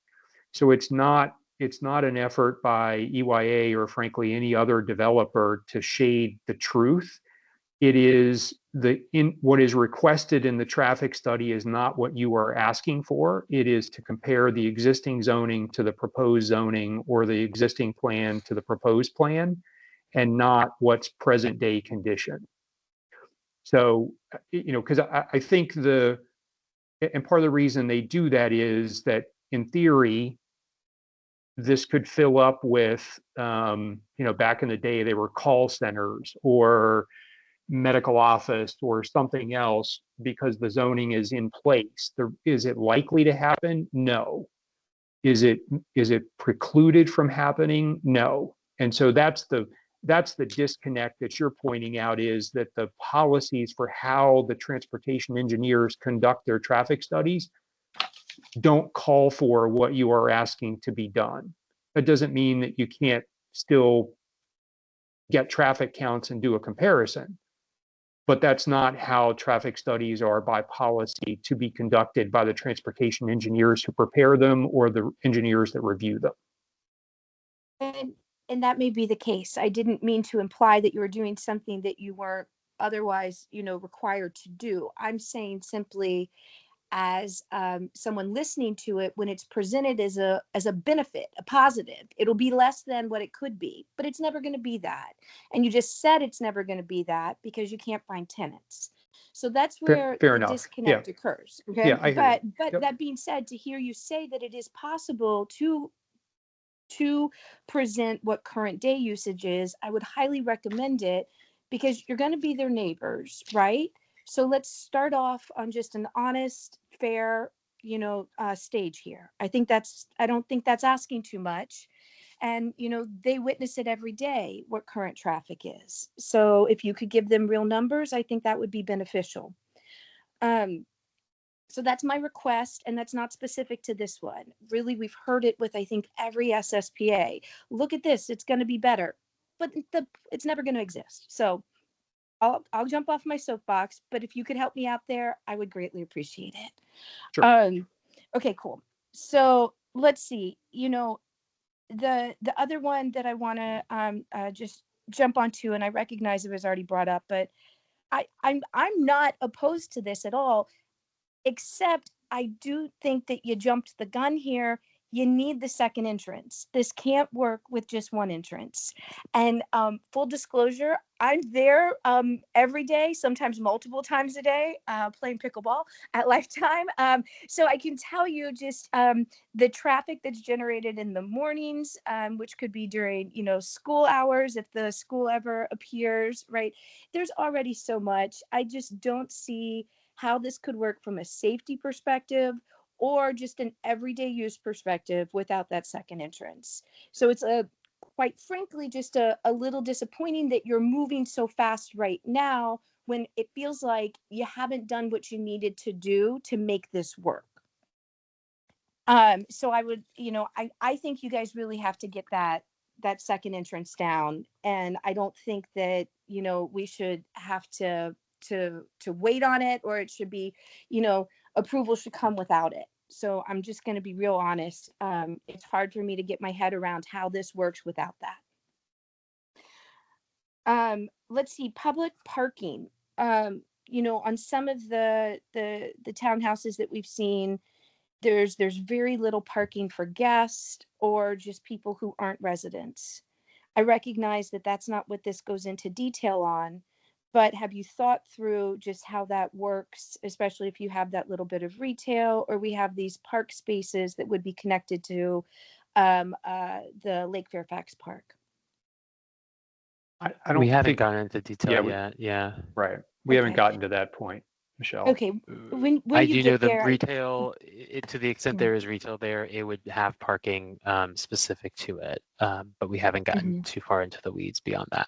So it's not an effort by EYA or frankly any other developer to shade the truth. It is what is requested in the traffic study is not what you are asking for. It is to compare the existing zoning to the proposed zoning, or the existing plan to the proposed plan, and not what's present day condition. So, because I think and part of the reason they do that is that in theory, this could fill up with, back in the day, they were call centers or medical office or something else, because the zoning is in place. Is it likely to happen? No. Is it precluded from happening? No. And so that's that's the disconnect that you're pointing out, is that the policies for how the transportation engineers conduct their traffic studies don't call for what you are asking to be done. That doesn't mean that you can't still get traffic counts and do a comparison, but that's not how traffic studies are by policy to be conducted by the transportation engineers who prepare them or the engineers that review them. And that may be the case. I didn't mean to imply that you were doing something that you weren't otherwise, required to do. I'm saying simply, as someone listening to it, when it's presented as a benefit, a positive, it'll be less than what it could be, but it's never going to be that. And you just said it's never going to be that because you can't find tenants. So that's where Fair the enough. disconnect occurs. Okay. Yeah, I hear you. But Yep. that being said, to hear you say that it is possible to present what current day usage is, I would highly recommend it, because you're going to be their neighbors, right? So let's start off on just an honest, fair, stage here. I don't think that's asking too much. And, they witness it every day, what current traffic is. So if you could give them real numbers, I think that would be beneficial. So that's my request, and that's not specific to this one. Really, we've heard it with, I think, every SSPA. Look at this, it's going to be better, but it's never going to exist. So I'll jump off my soapbox, but if you could help me out there, I would greatly appreciate it. Sure. Okay, cool. So let's see. The other one that I want to just jump onto, and I recognize it was already brought up, but I'm not opposed to this at all. Except I do think that you jumped the gun here. You need the second entrance. This can't work with just one entrance. And full disclosure, I'm there every day, sometimes multiple times a day, playing pickleball at Lifetime. So I can tell you just the traffic that's generated in the mornings, which could be during, school hours, if the school ever appears, right? There's already so much. I just don't see how this could work from a safety perspective or just an everyday use perspective without that second entrance. So it's quite frankly, just a little disappointing that you're moving so fast right now when it feels like you haven't done what you needed to do to make this work. So I would, I think you guys really have to get that second entrance down. And I don't think that, we should have to wait on it, or it should be, approval should come without it. So I'm just going to be real honest. It's hard for me to get my head around how this works without that. Let's see, public parking. On some of the townhouses that we've seen, there's very little parking for guests or just people who aren't residents. I recognize that that's not what this goes into detail on, but have you thought through just how that works, especially if you have that little bit of retail, or we have these park spaces that would be connected to the Lake Fairfax Park? I don't We haven't think, gone into detail Yeah, yet. Yeah. right. We haven't Okay. gotten to that point, Michelle. Okay. When I you do know get the there, retail, to the extent there is retail there, it would have parking specific to it, but we haven't gotten too far into the weeds beyond that.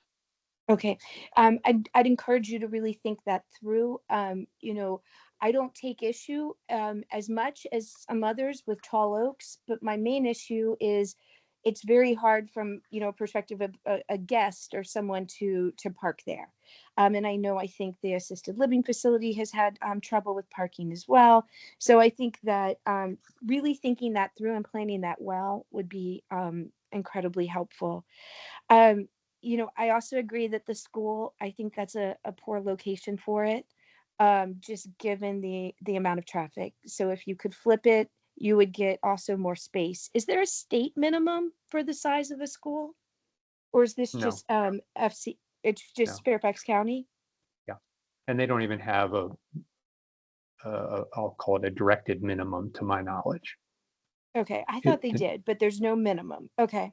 Okay. I'd encourage you to really think that through. I don't take issue as much as some others with tall oaks, but my main issue is it's very hard from, perspective of a guest or someone to park there. And I think the assisted living facility has had trouble with parking as well. So I think that really thinking that through and planning that well would be incredibly helpful. I also agree that the school, I think that's a poor location for it, just given the amount of traffic. So if you could flip it, you would get also more space. Is there a state minimum for the size of a school? Or is this No. just FC? It's just No. Fairfax County? Yeah. And they don't even have I'll call it a directed minimum to my knowledge. Okay, I thought they did, but there's no minimum. Okay.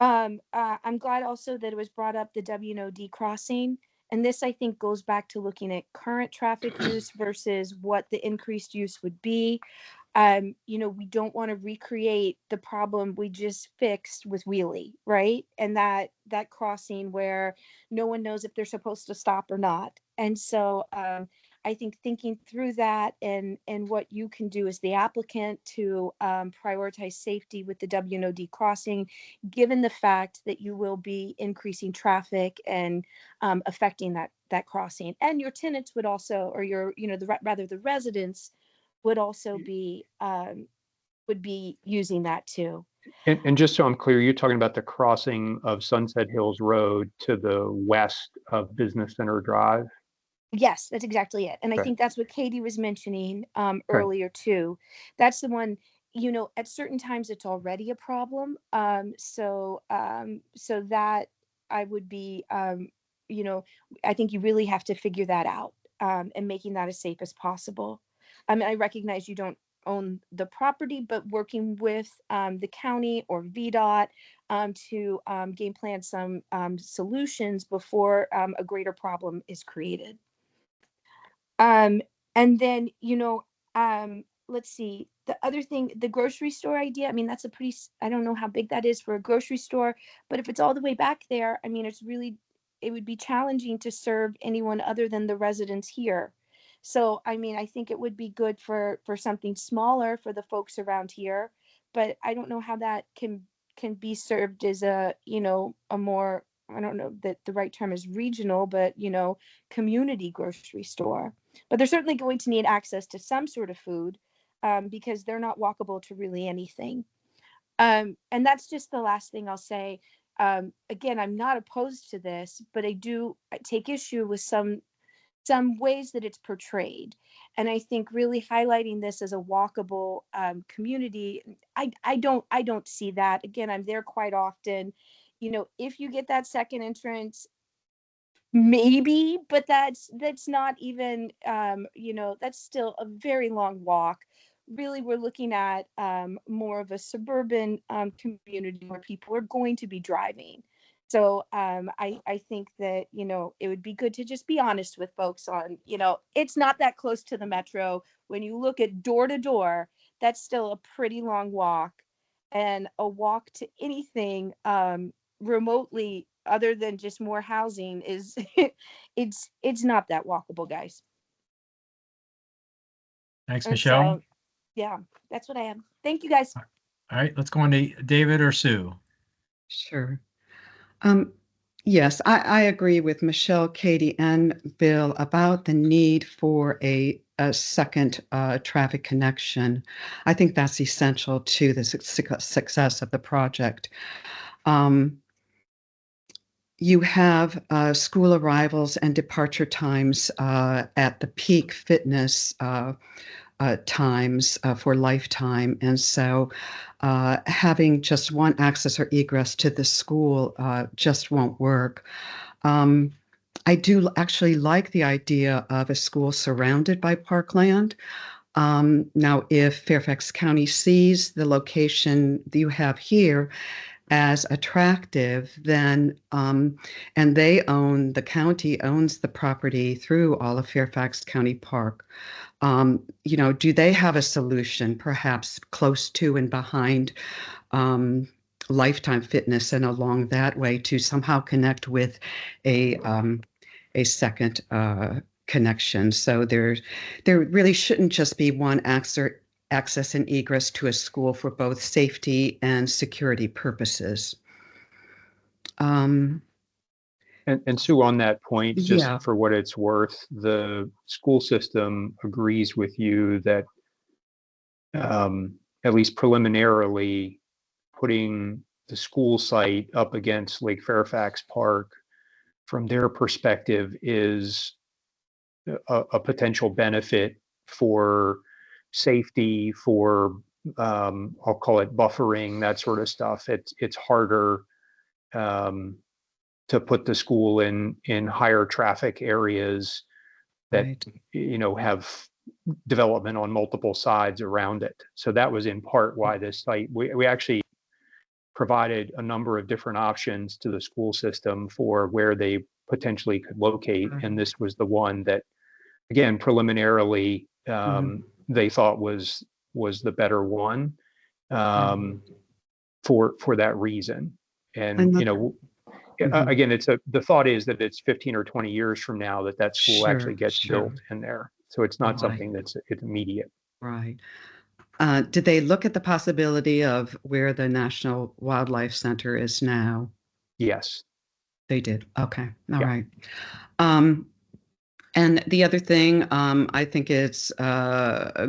I'm glad also that it was brought up, the W&OD crossing. And this, I think, goes back to looking at current traffic use versus what the increased use would be. we don't want to recreate the problem we just fixed with Wheelie, right? And that crossing where no one knows if they're supposed to stop or not. And so I think thinking through that and what you can do as the applicant to prioritize safety with the WNOD crossing, given the fact that you will be increasing traffic and affecting that crossing, and your tenants would also, or your, the residents would also be would be using that too. And just so I'm clear, you're talking about the crossing of Sunset Hills Road to the west of Business Center Drive? Yes, that's exactly it. And I Okay. think that's what Katie was mentioning Okay. earlier too. That's the one, at certain times it's already a problem. So that I would be, I think you really have to figure that out and making that as safe as possible. I mean, I recognize you don't own the property, but working with the county or VDOT to game plan some solutions before a greater problem is created. Um, and then, let's see, the other thing, the grocery store idea, I mean, that's I don't know how big that is for a grocery store, but if it's all the way back there, I mean, it would be challenging to serve anyone other than the residents here. So, I mean, I think it would be good for something smaller for the folks around here, but I don't know how that can be served as a more, I don't know that the right term is regional, but community grocery store. But they're certainly going to need access to some sort of food because they're not walkable to really anything. And that's just the last thing I'll say. Again, I'm not opposed to this, but I take issue with some ways that it's portrayed. And I think really highlighting this as a walkable community, I don't see that. Again, I'm there quite often. If you get that second entrance, maybe, but that's not even that's still a very long walk. Really, we're looking at more of a suburban community where people are going to be driving. So I think that it would be good to just be honest with folks on it's not that close to the metro. When you look at door to door, that's still a pretty long walk, and a walk to anything remotely other than just more housing is it's not that walkable, guys. Thanks, And Michelle. so yeah, that's what I am. Thank you, guys. All right, let's go on to David or Sue. Sure. Yes, I agree with Michelle, Katie, and Bill about the need for a second traffic connection. I think that's essential to the success of the project. You have school arrivals and departure times at the peak fitness times for lifetime. And so having just one access or egress to the school just won't work. I do actually like the idea of a school surrounded by parkland. Now, if Fairfax County sees the location you have here as attractive, then and the county owns the property through all of Fairfax County Park. Do they have a solution perhaps close to and behind Lifetime Fitness and along that way to somehow connect with a second connection? So there really shouldn't just be one access and egress to a school for both safety and security purposes. And Sue, on that point, just Yeah. for what it's worth, the school system agrees with you that at least preliminarily putting the school site up against Lake Fairfax Park from their perspective is a potential benefit for safety, for I'll call it buffering, that sort of stuff. It's harder to put the school in higher traffic areas that Right. have development on multiple sides around it. So that was in part why this site, we actually provided a number of different options to the school system for where they potentially could locate, and this was the one that, again, preliminarily they thought was was the better one Mm. for that reason. And Mhm. again, the thought is that it's 15 or 20 years from now that school actually Sure, gets sure. built in there. So it's not Right, something that's immediate. right. Did they look at the possibility of where the National Wildlife Center is now? Yes. They did. Okay. All Yeah. right. Um, And the other thing, I think it's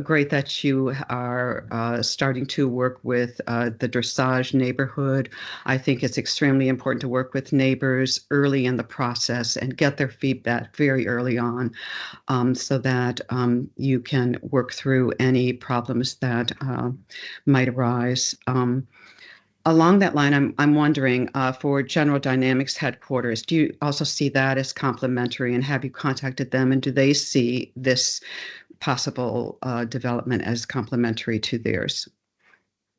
great that you are starting to work with the dressage neighborhood. I think it's extremely important to work with neighbors early in the process and get their feedback very early on, so that you can work through any problems that might arise. Along that line, I'm wondering, for General Dynamics headquarters, do you also see that as complementary, and have you contacted them, and do they see this possible development as complementary to theirs?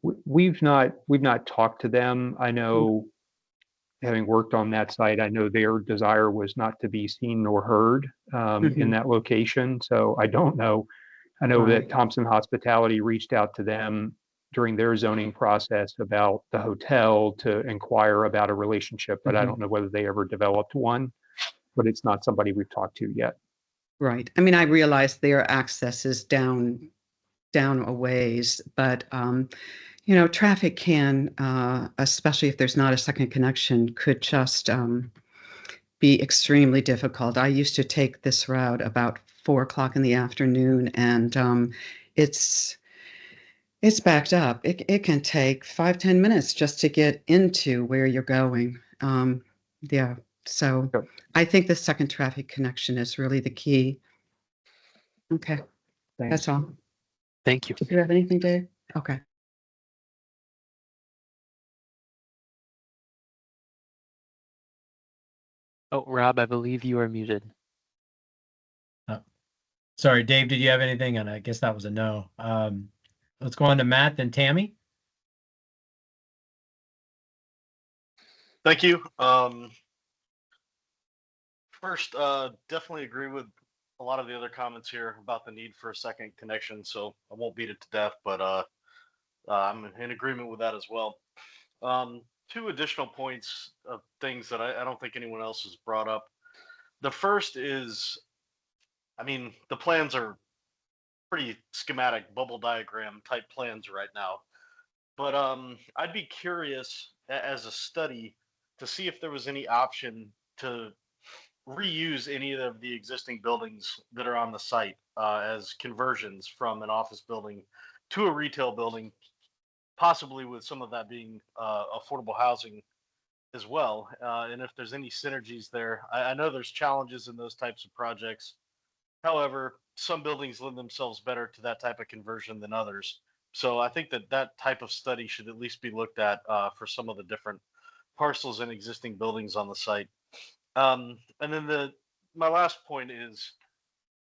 We've not talked to them. I know, having worked on that site, I know their desire was not to be seen nor heard in Mhm. that location. So I don't know. I know Right. that Thompson Hospitality reached out to them during their zoning process about the hotel to inquire about a relationship, but I Mhm. don't know whether they ever developed one. But it's not somebody we've talked to yet. Right. I mean, I realize their access is down a ways, but traffic can, especially if there's not a second connection, could just be extremely difficult. I used to take this route about 4 o'clock in the afternoon, and it's it's backed up. It can take 5-10 minutes just to get into where you're going. Yeah, so Yep. I think the second traffic connection is really the key. Okay, Thanks. that's all. Thank you. Do you have anything, Dave? Okay. Oh, Rob, I believe you are muted. Sorry, Dave, did you have anything? And I guess that was a no. Let's go on to Matt, then Tammy. Thank you. First, definitely agree with a lot of the other comments here about the need for a second connection. So I won't beat it to death, but I'm in agreement with that as well. Two additional points of things that I don't think anyone else has brought up. The first is, I mean, the plans are pretty schematic bubble diagram type plans right now. But I'd be curious as a study to see if there was any option to reuse any of the existing buildings that are on the site as conversions from an office building to a retail building, possibly with some of that being affordable housing as well. And if there's any synergies there, I know there's challenges in those types of projects. However, some buildings lend themselves better to that type of conversion than others. So I think that that type of study should at least be looked at for some of the different parcels and existing buildings on the site. And then my last point is,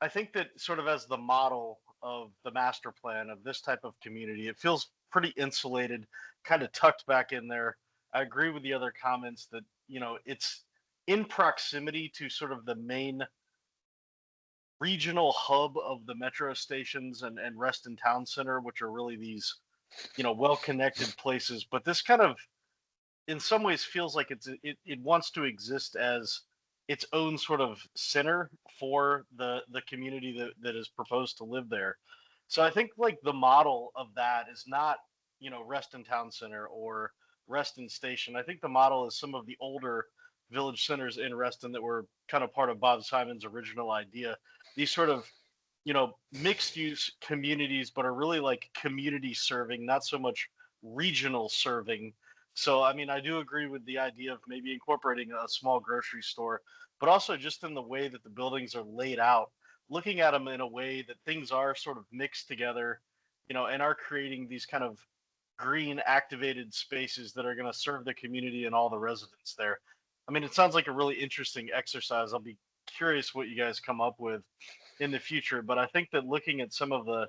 I think that sort of as the model of the master plan of this type of community, it feels pretty insulated, kind of tucked back in there. I agree with the other comments that, it's in proximity to sort of the main regional hub of the metro stations and Reston Town Center, which are really these, well-connected places. But this kind of, in some ways, feels like it wants to exist as its own sort of center for the community that is proposed to live there. So I think like the model of that is not, Reston Town Center or Reston Station. I think the model is some of the older village centers in Reston that were kind of part of Bob Simon's original idea. These sort of, mixed use communities, but are really like community serving, not so much regional serving. So, I mean, I do agree with the idea of maybe incorporating a small grocery store, but also just in the way that the buildings are laid out, looking at them in a way that things are sort of mixed together, and are creating these kind of green activated spaces that are going to serve the community and all the residents there. I mean, it sounds like a really interesting exercise. I'll be curious what you guys come up with in the future, but I think that looking at some of the,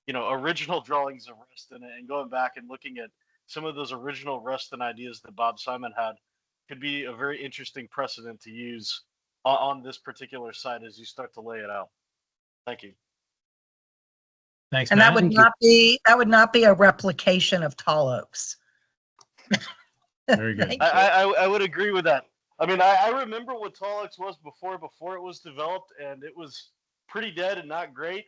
original drawings of Reston and going back and looking at some of those original Reston ideas that Bob Simon had could be a very interesting precedent to use on this particular site as you start to lay it out. Thank you. Thanks, And that Matt. would not be a replication of Tall Oaks. Very good. Thank you. I would agree with that. I mean, I remember what Tall Oaks was before it was developed, and it was pretty dead and not great.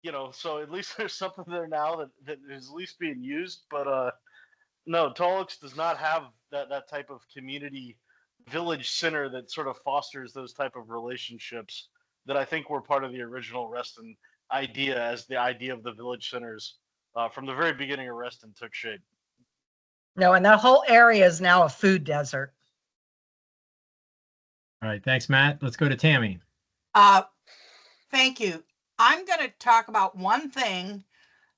You know, so at least there's something there now that is at least being used. But no, Tall Oaks does not have that type of community village center that sort of fosters those type of relationships that I think were part of the original Reston idea, as the idea of the village centers from the very beginning of Reston took shape. No, and that whole area is now a food desert. All right. Thanks, Matt. Let's go to Tammy. Thank you. I'm going to talk about one thing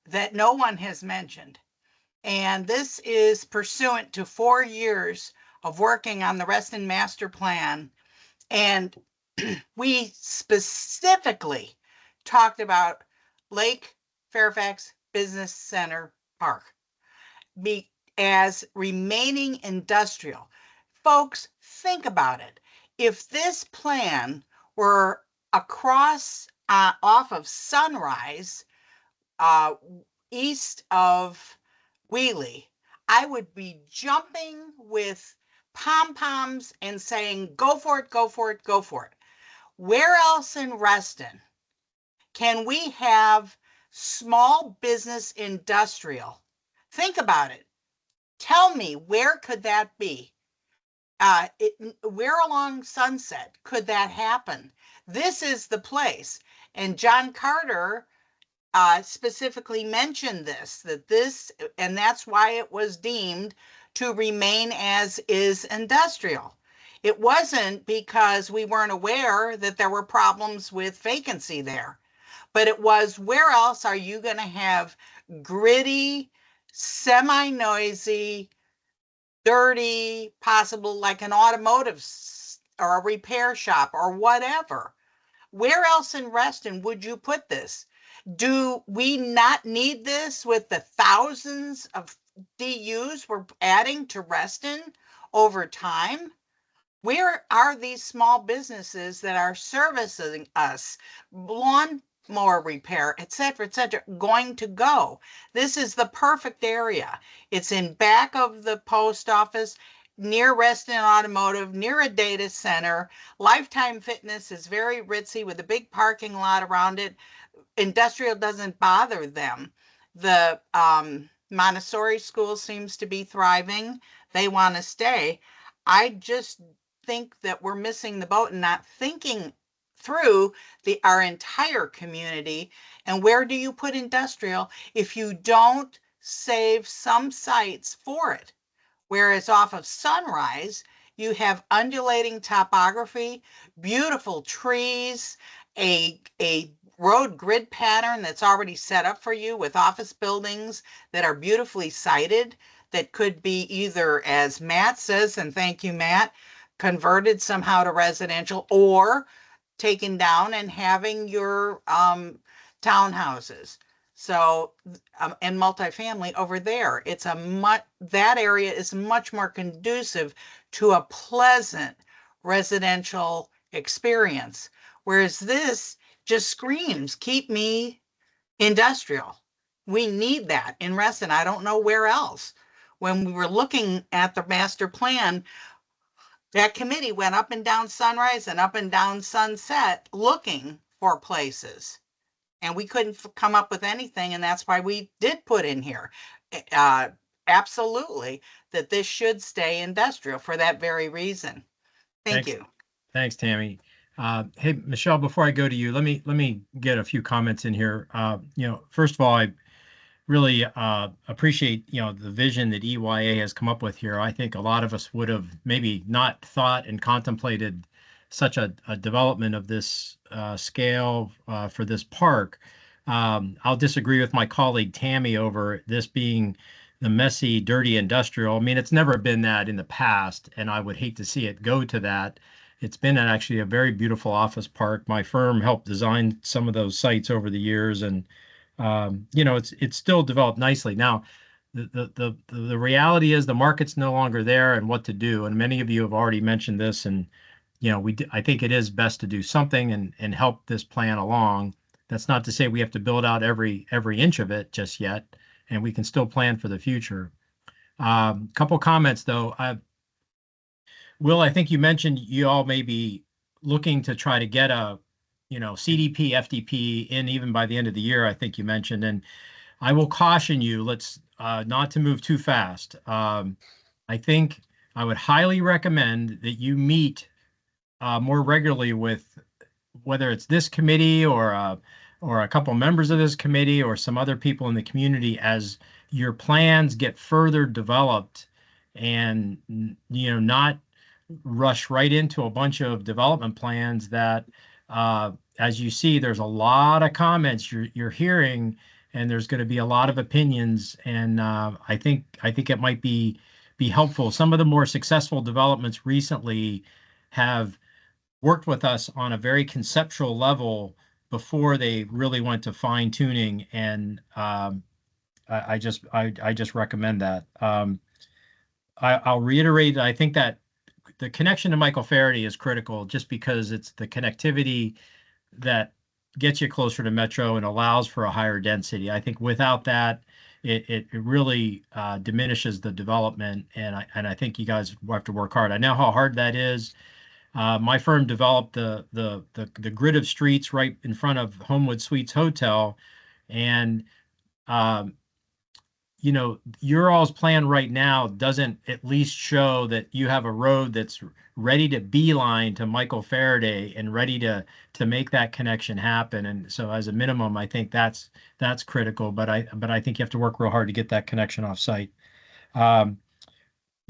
that no one has mentioned. And this is pursuant to 4 years of working on the Reston Master Plan. And we specifically talked about Lake Fairfax Business Center Park as remaining industrial. Folks, think about it. If this plan were across off of Sunrise, east of Wheelie, I would be jumping with pom-poms and saying, go for it, go for it, go for it. Where else in Reston can we have small business industrial? Think about it. Tell me, where could that be? Where along Sunset could that happen? This is the place. And John Carter specifically mentioned and that's why it was deemed to remain as is industrial. It wasn't because we weren't aware that there were problems with vacancy there, but it was, where else are you going to have gritty, semi-noisy, dirty, possible, like an automotive or a repair shop or whatever? Where else in Reston would you put this? Do we not need this with the thousands of DUs we're adding to Reston over time? Where are these small businesses that are servicing us, lawnmower repair, et cetera, going to go? This is the perfect area. It's in back of the post office, near Reston Automotive, near a data center. Lifetime Fitness is very ritzy with a big parking lot around it. Industrial doesn't bother them. The Montessori school seems to be thriving. They want to stay. I just think that we're missing the boat and not thinking through our entire community. And where do you put industrial if you don't save some sites for it? Whereas off of Sunrise, you have undulating topography, beautiful trees, a road grid pattern that's already set up for you with office buildings that are beautifully sited, that could be either, as Matt says, and thank you, Matt, converted somehow to residential, or taken down and having your townhouses. So, and multifamily over there. That area is much more conducive to a pleasant residential experience. Whereas this just screams, keep me industrial. We need that in Reston. I don't know where else. When we were looking at the master plan, that committee went up and down Sunrise and up and down Sunset looking for places. And we couldn't come up with anything. And that's why we did put in here, absolutely, that this should stay industrial for that very reason. Thank you. Thanks, Tammy. Hey, Michelle, before I go to you, let me get a few comments in here. First of all, I really appreciate, the vision that EYA has come up with here. I think a lot of us would have maybe not thought and contemplated such a development of this scale for this park. I'll disagree with my colleague Tammy over this being the messy, dirty industrial. I mean, it's never been that in the past, and I would hate to see it go to that. It's been actually a very beautiful office park. My firm helped design some of those sites over the years, and it's still developed nicely. Now, the reality is the market's no longer there, and what to do. And many of you have already mentioned this, and I think it is best to do something and help this plan along. That's not to say we have to build out every inch of it just yet, and we can still plan for the future. Couple comments though. Will, I think you mentioned you all may be looking to try to get a, CDP, FDP in even by the end of the year, I think you mentioned. And I will caution you, let's not to move too fast. I think I would highly recommend that you meet more regularly with whether it's this committee or a couple members of this committee or some other people in the community as your plans get further developed and not rush right into a bunch of development plans that as you see there's a lot of comments you're hearing and there's going to be a lot of opinions and I think it might be helpful. Some of the more successful developments recently have worked with us on a very conceptual level before they really went to fine tuning. And I just recommend that. I'll reiterate, I think that the connection to Michael Faraday is critical just because it's the connectivity that gets you closer to Metro and allows for a higher density. I think without that, it really diminishes the development. And I think you guys will have to work hard. I know how hard that is. My firm developed the grid of streets right in front of Homewood Suites Hotel, and um, your all's plan right now doesn't at least show that you have a road that's ready to beeline to Michael Faraday and ready to make that connection happen. And so, as a minimum, I think that's critical. But I think you have to work real hard to get that connection off site. Um,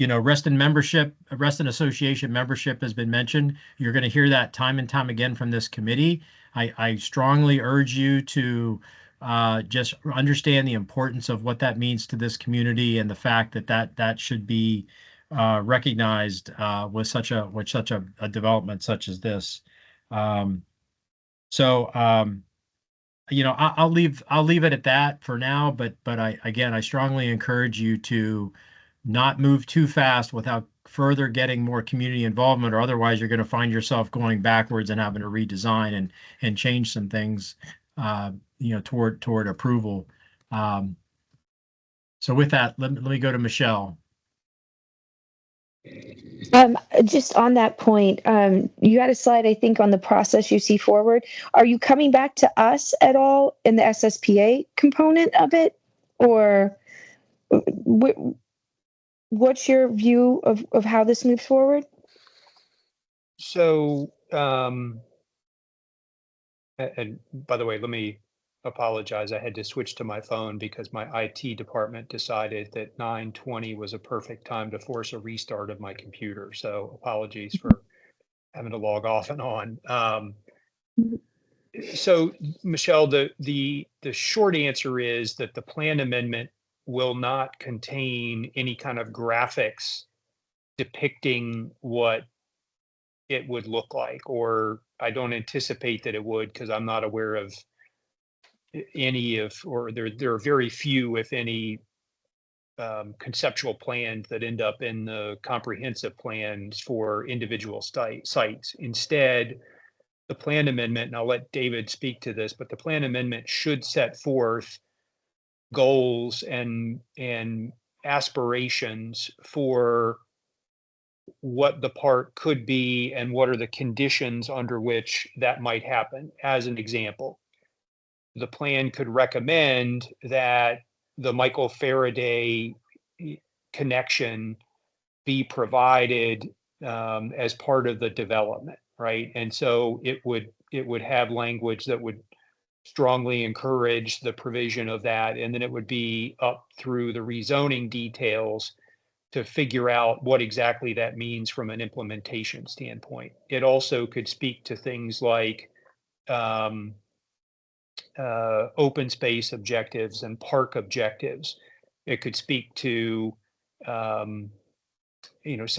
Reston Association membership has been mentioned. You're going to hear that time and time again from this committee. I strongly urge you to just understand the importance of what that means to this community and the fact that should be recognized with such a development such as this. Um, so I'll leave it at that for now. But I strongly encourage you to not move too fast without further getting more community involvement, or otherwise you're going to find yourself going backwards and having to redesign and change some things, toward approval. Um, so with that, let me go to Michelle. Just on that point, you had a slide, I think, on the process you see forward. Are you coming back to us at all in the SSPA component of it? Or what's your view of how this moves forward? So, and by the way, let me apologize. I had to switch to my phone because my IT department decided that 9:20 was a perfect time to force a restart of my computer. So apologies for having to log off and on. So Michelle, the short answer is that the plan amendment will not contain any kind of graphics depicting what it would look like, or I don't anticipate that it would, because I'm not aware of any of, or there are very few, if any, conceptual plans that end up in the comprehensive plans for individual sites. Instead, the plan amendment, and I'll let David speak to this, but the plan amendment should set forth goals and aspirations for what the park could be and what are the conditions under which that might happen. As an example, the plan could recommend that the Michael Faraday connection be provided as part of the development, right? And so it would have language that would strongly encourage the provision of that, and then it would be up through the rezoning details to figure out what exactly that means from an implementation standpoint. It also could speak to things like open space objectives and park objectives. It could speak to some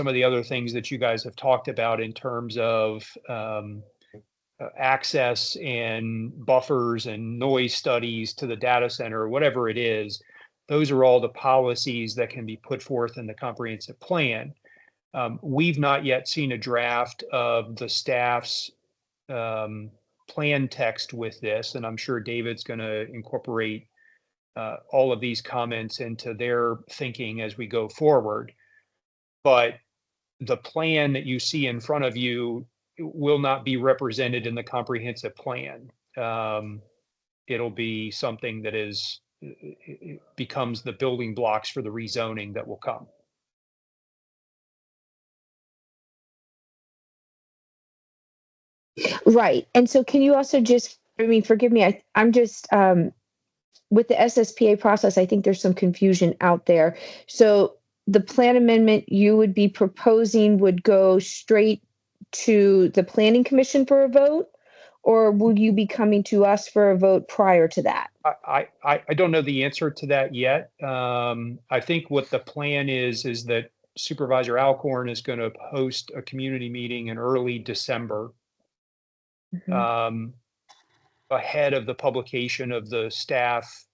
of the other things that you guys have talked about in terms of access and buffers and noise studies to the data center, or whatever it is. Those are all the policies that can be put forth in the comprehensive plan. We've not yet seen a draft of the staff's plan text with this, and I'm sure David's going to incorporate all of these comments into their thinking as we go forward. But the plan that you see in front of you will not be represented in the comprehensive plan. It'll be something that becomes the building blocks for the rezoning that will come. Right. And so can you also just, I mean, forgive me, I'm just, with the SSPA process, I think there's some confusion out there. So the plan amendment you would be proposing would go straight to the Planning Commission for a vote, or will you be coming to us for a vote prior to that? I don't know the answer to that yet. I think what the plan is that Supervisor Alcorn is going to host a community meeting in early December, ahead of the publication of the staff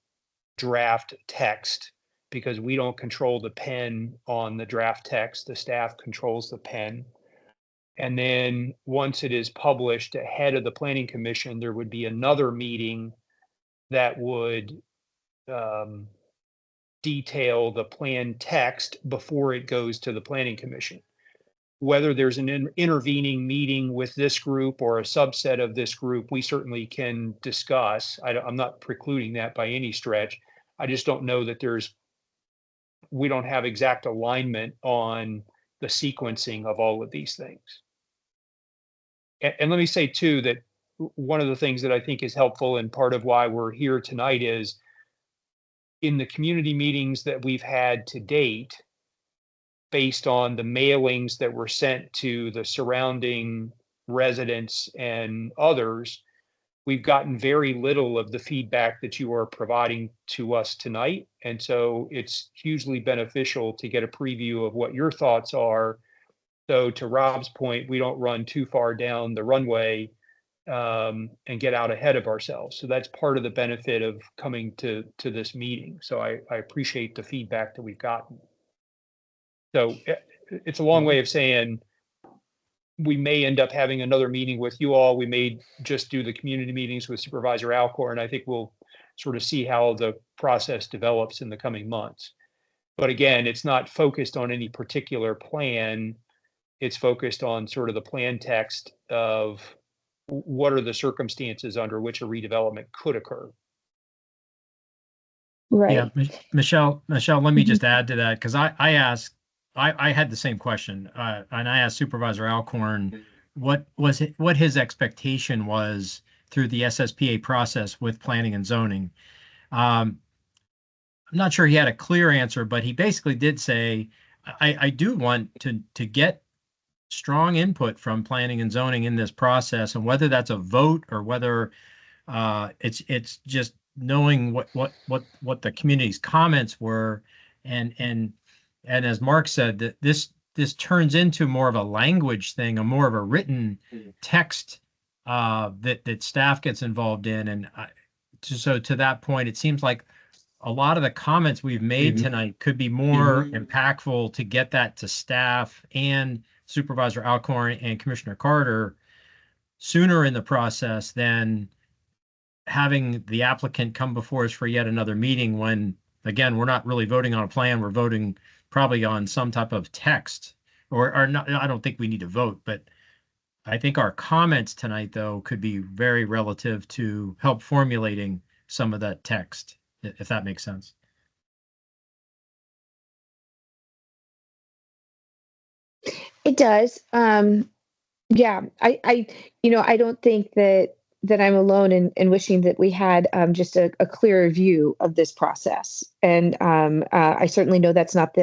draft text, because we don't control the pen on the draft text. The staff controls the pen. And then once it is published ahead of the Planning Commission, there would be another meeting that would detail the plan text before it goes to the Planning Commission. Whether there's an intervening meeting with this group or a subset of this group, we certainly can discuss. I'm not precluding that by any stretch. I just don't know that we don't have exact alignment on the sequencing of all of these things. And let me say too, that one of the things that I think is helpful and part of why we're here tonight is in the community meetings that we've had to date, based on the mailings that were sent to the surrounding residents and others, we've gotten very little of the feedback that you are providing to us tonight. And so it's hugely beneficial to get a preview of what your thoughts are. So to Rob's point, we don't run too far down the runway and get out ahead of ourselves. So that's part of the benefit of coming to this meeting. So I appreciate the feedback that we've gotten. So it's a long way of saying we may end up having another meeting with you all. We may just do the community meetings with Supervisor Alcorn. I think we'll sort of see how the process develops in the coming months. But again, it's not focused on any particular plan. It's focused on sort of the plan text of what are the circumstances under which a redevelopment could occur. Right. Yeah, Michelle, let me just add to that, because I had the same question, and I asked Supervisor Alcorn what his expectation was through the SSPA process with planning and zoning. I'm not sure he had a clear answer, but he basically did say, I do want to get strong input from planning and zoning in this process, and whether that's a vote or whether it's just knowing what the community's comments were, and as Mark said, that this turns into more of a language thing, a more of a written text that staff gets involved in. And so to that point, it seems like a lot of the comments we've made tonight could be more impactful to get that to staff and Supervisor Alcorn and Commissioner Carter sooner in the process than having the applicant come before us for yet another meeting when, again, we're not really voting on a plan. We're voting probably on some type of text, or not. I don't think we need to vote, but I think our comments tonight, though, could be very relative to help formulating some of that text, if that makes sense. It does. Yeah, I don't think that I'm alone in wishing that we had just a clearer view of this process. And I certainly know that's not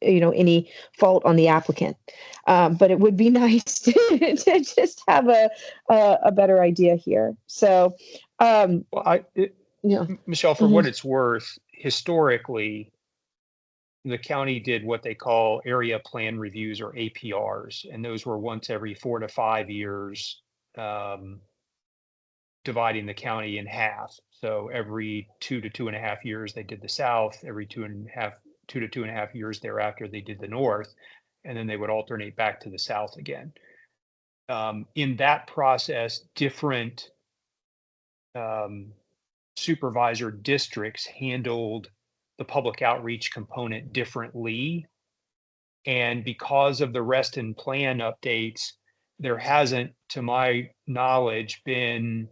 any fault on the applicant. But it would be nice to just have a better idea here. So, Michelle, for what it's worth, historically, the county did what they call area plan reviews, or APRs, and those were once every 4 to 5 years, dividing the county in half. So every 2 to 2.5 years they did the south, every 2 to 2.5 years thereafter they did the north, and then they would alternate back to the south again. In that process, different supervisor districts handled the public outreach component differently. And because of the Reston plan updates, there hasn't, to my knowledge, been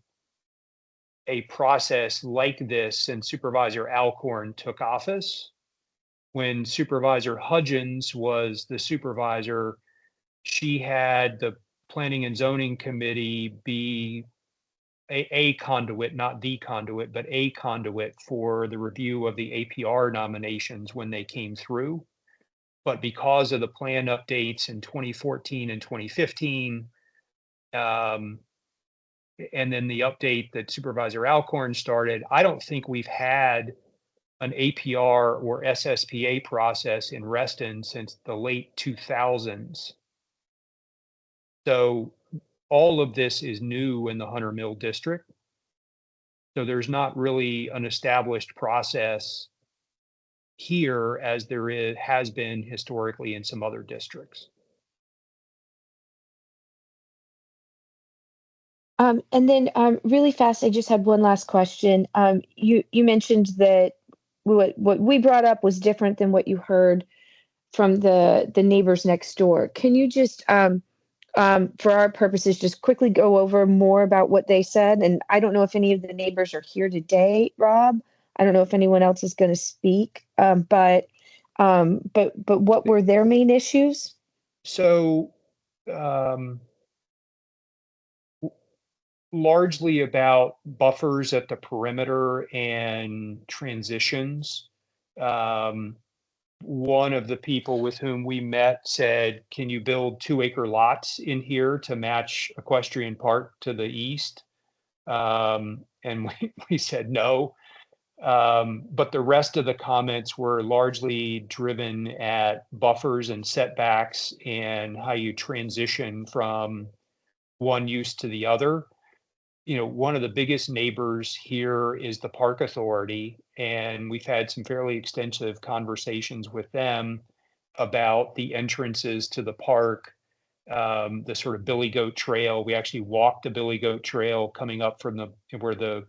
a process like this since Supervisor Alcorn took office. When Supervisor Hudgens was the supervisor, she had the Planning and Zoning Committee be a conduit, not the conduit, but a conduit for the review of the APR nominations when they came through. But because of the plan updates in 2014 and 2015, and then the update that Supervisor Alcorn started, I don't think we've had an APR or SSPA process in Reston since the late 2000s. So all of this is new in the Hunter Mill district. So there's not really an established process here as has been historically in some other districts. And then really fast, I just had one last question. You mentioned that what we brought up was different than what you heard from the neighbors next door. Can you just for our purposes just quickly go over more about what they said? And I don't know if any of the neighbors are here today, Rob. I don't know if anyone else is going to speak, but what were their main issues? So largely about buffers at the perimeter and transitions. One of the people with whom we met said, can you build 2-acre lots in here to match Equestrian Park to the east? And we said no. But the rest of the comments were largely driven at buffers and setbacks and how you transition from one use to the other. You know, one of the biggest neighbors here is the Park Authority, and we've had some fairly extensive conversations with them about the entrances to the park, the sort of Billy Goat Trail. We actually walked the Billy Goat Trail coming up from where the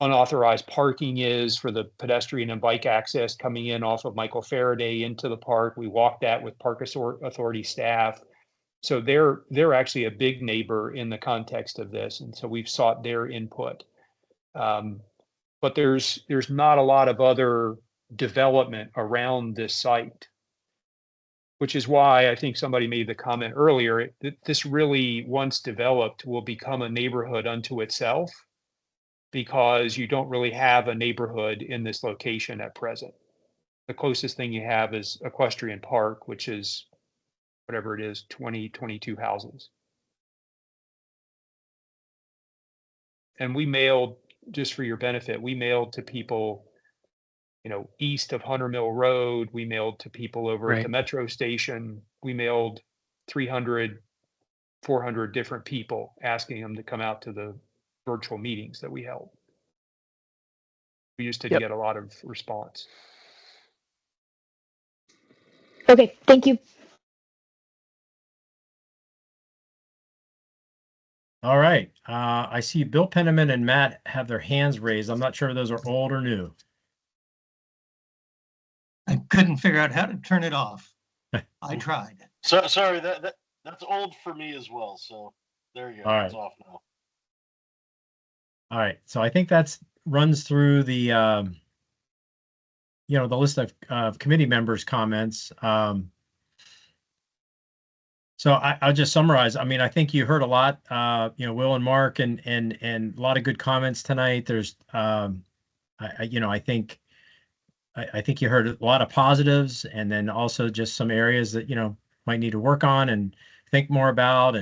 unauthorized parking is for the pedestrian and bike access coming in off of Michael Faraday into the park. We walked that with Park Authority staff. So they're actually a big neighbor in the context of this, and so we've sought their input. But there's not a lot of other development around this site, which is why I think somebody made the comment earlier. This really, once developed, will become a neighborhood unto itself because you don't really have a neighborhood in this location at present. The closest thing you have is Equestrian Park, which is whatever it is, 22 houses. And we mailed, just for your benefit, we mailed to people, you know, east of Hunter Mill Road. We mailed to people over at the metro station. We mailed 300, 400 different people asking them to come out to the virtual meetings that we held. We used to get a lot of response. Okay, thank you. All right. I see Bill Penniman and Matt have their hands raised. I'm not sure if those are old or new. I couldn't figure out how to turn it off. I tried. So sorry, that's old for me as well. So there you go. All right. It's off now. All right. So I think that's runs through the you know, the list of committee members' comments. So I'll just summarize. I mean, I think you heard a lot, you know, Will and Mark, and a lot of good comments tonight. There's, you know, I think you heard a lot of positives, and then also just some areas that, you know, might need to work on and think more about,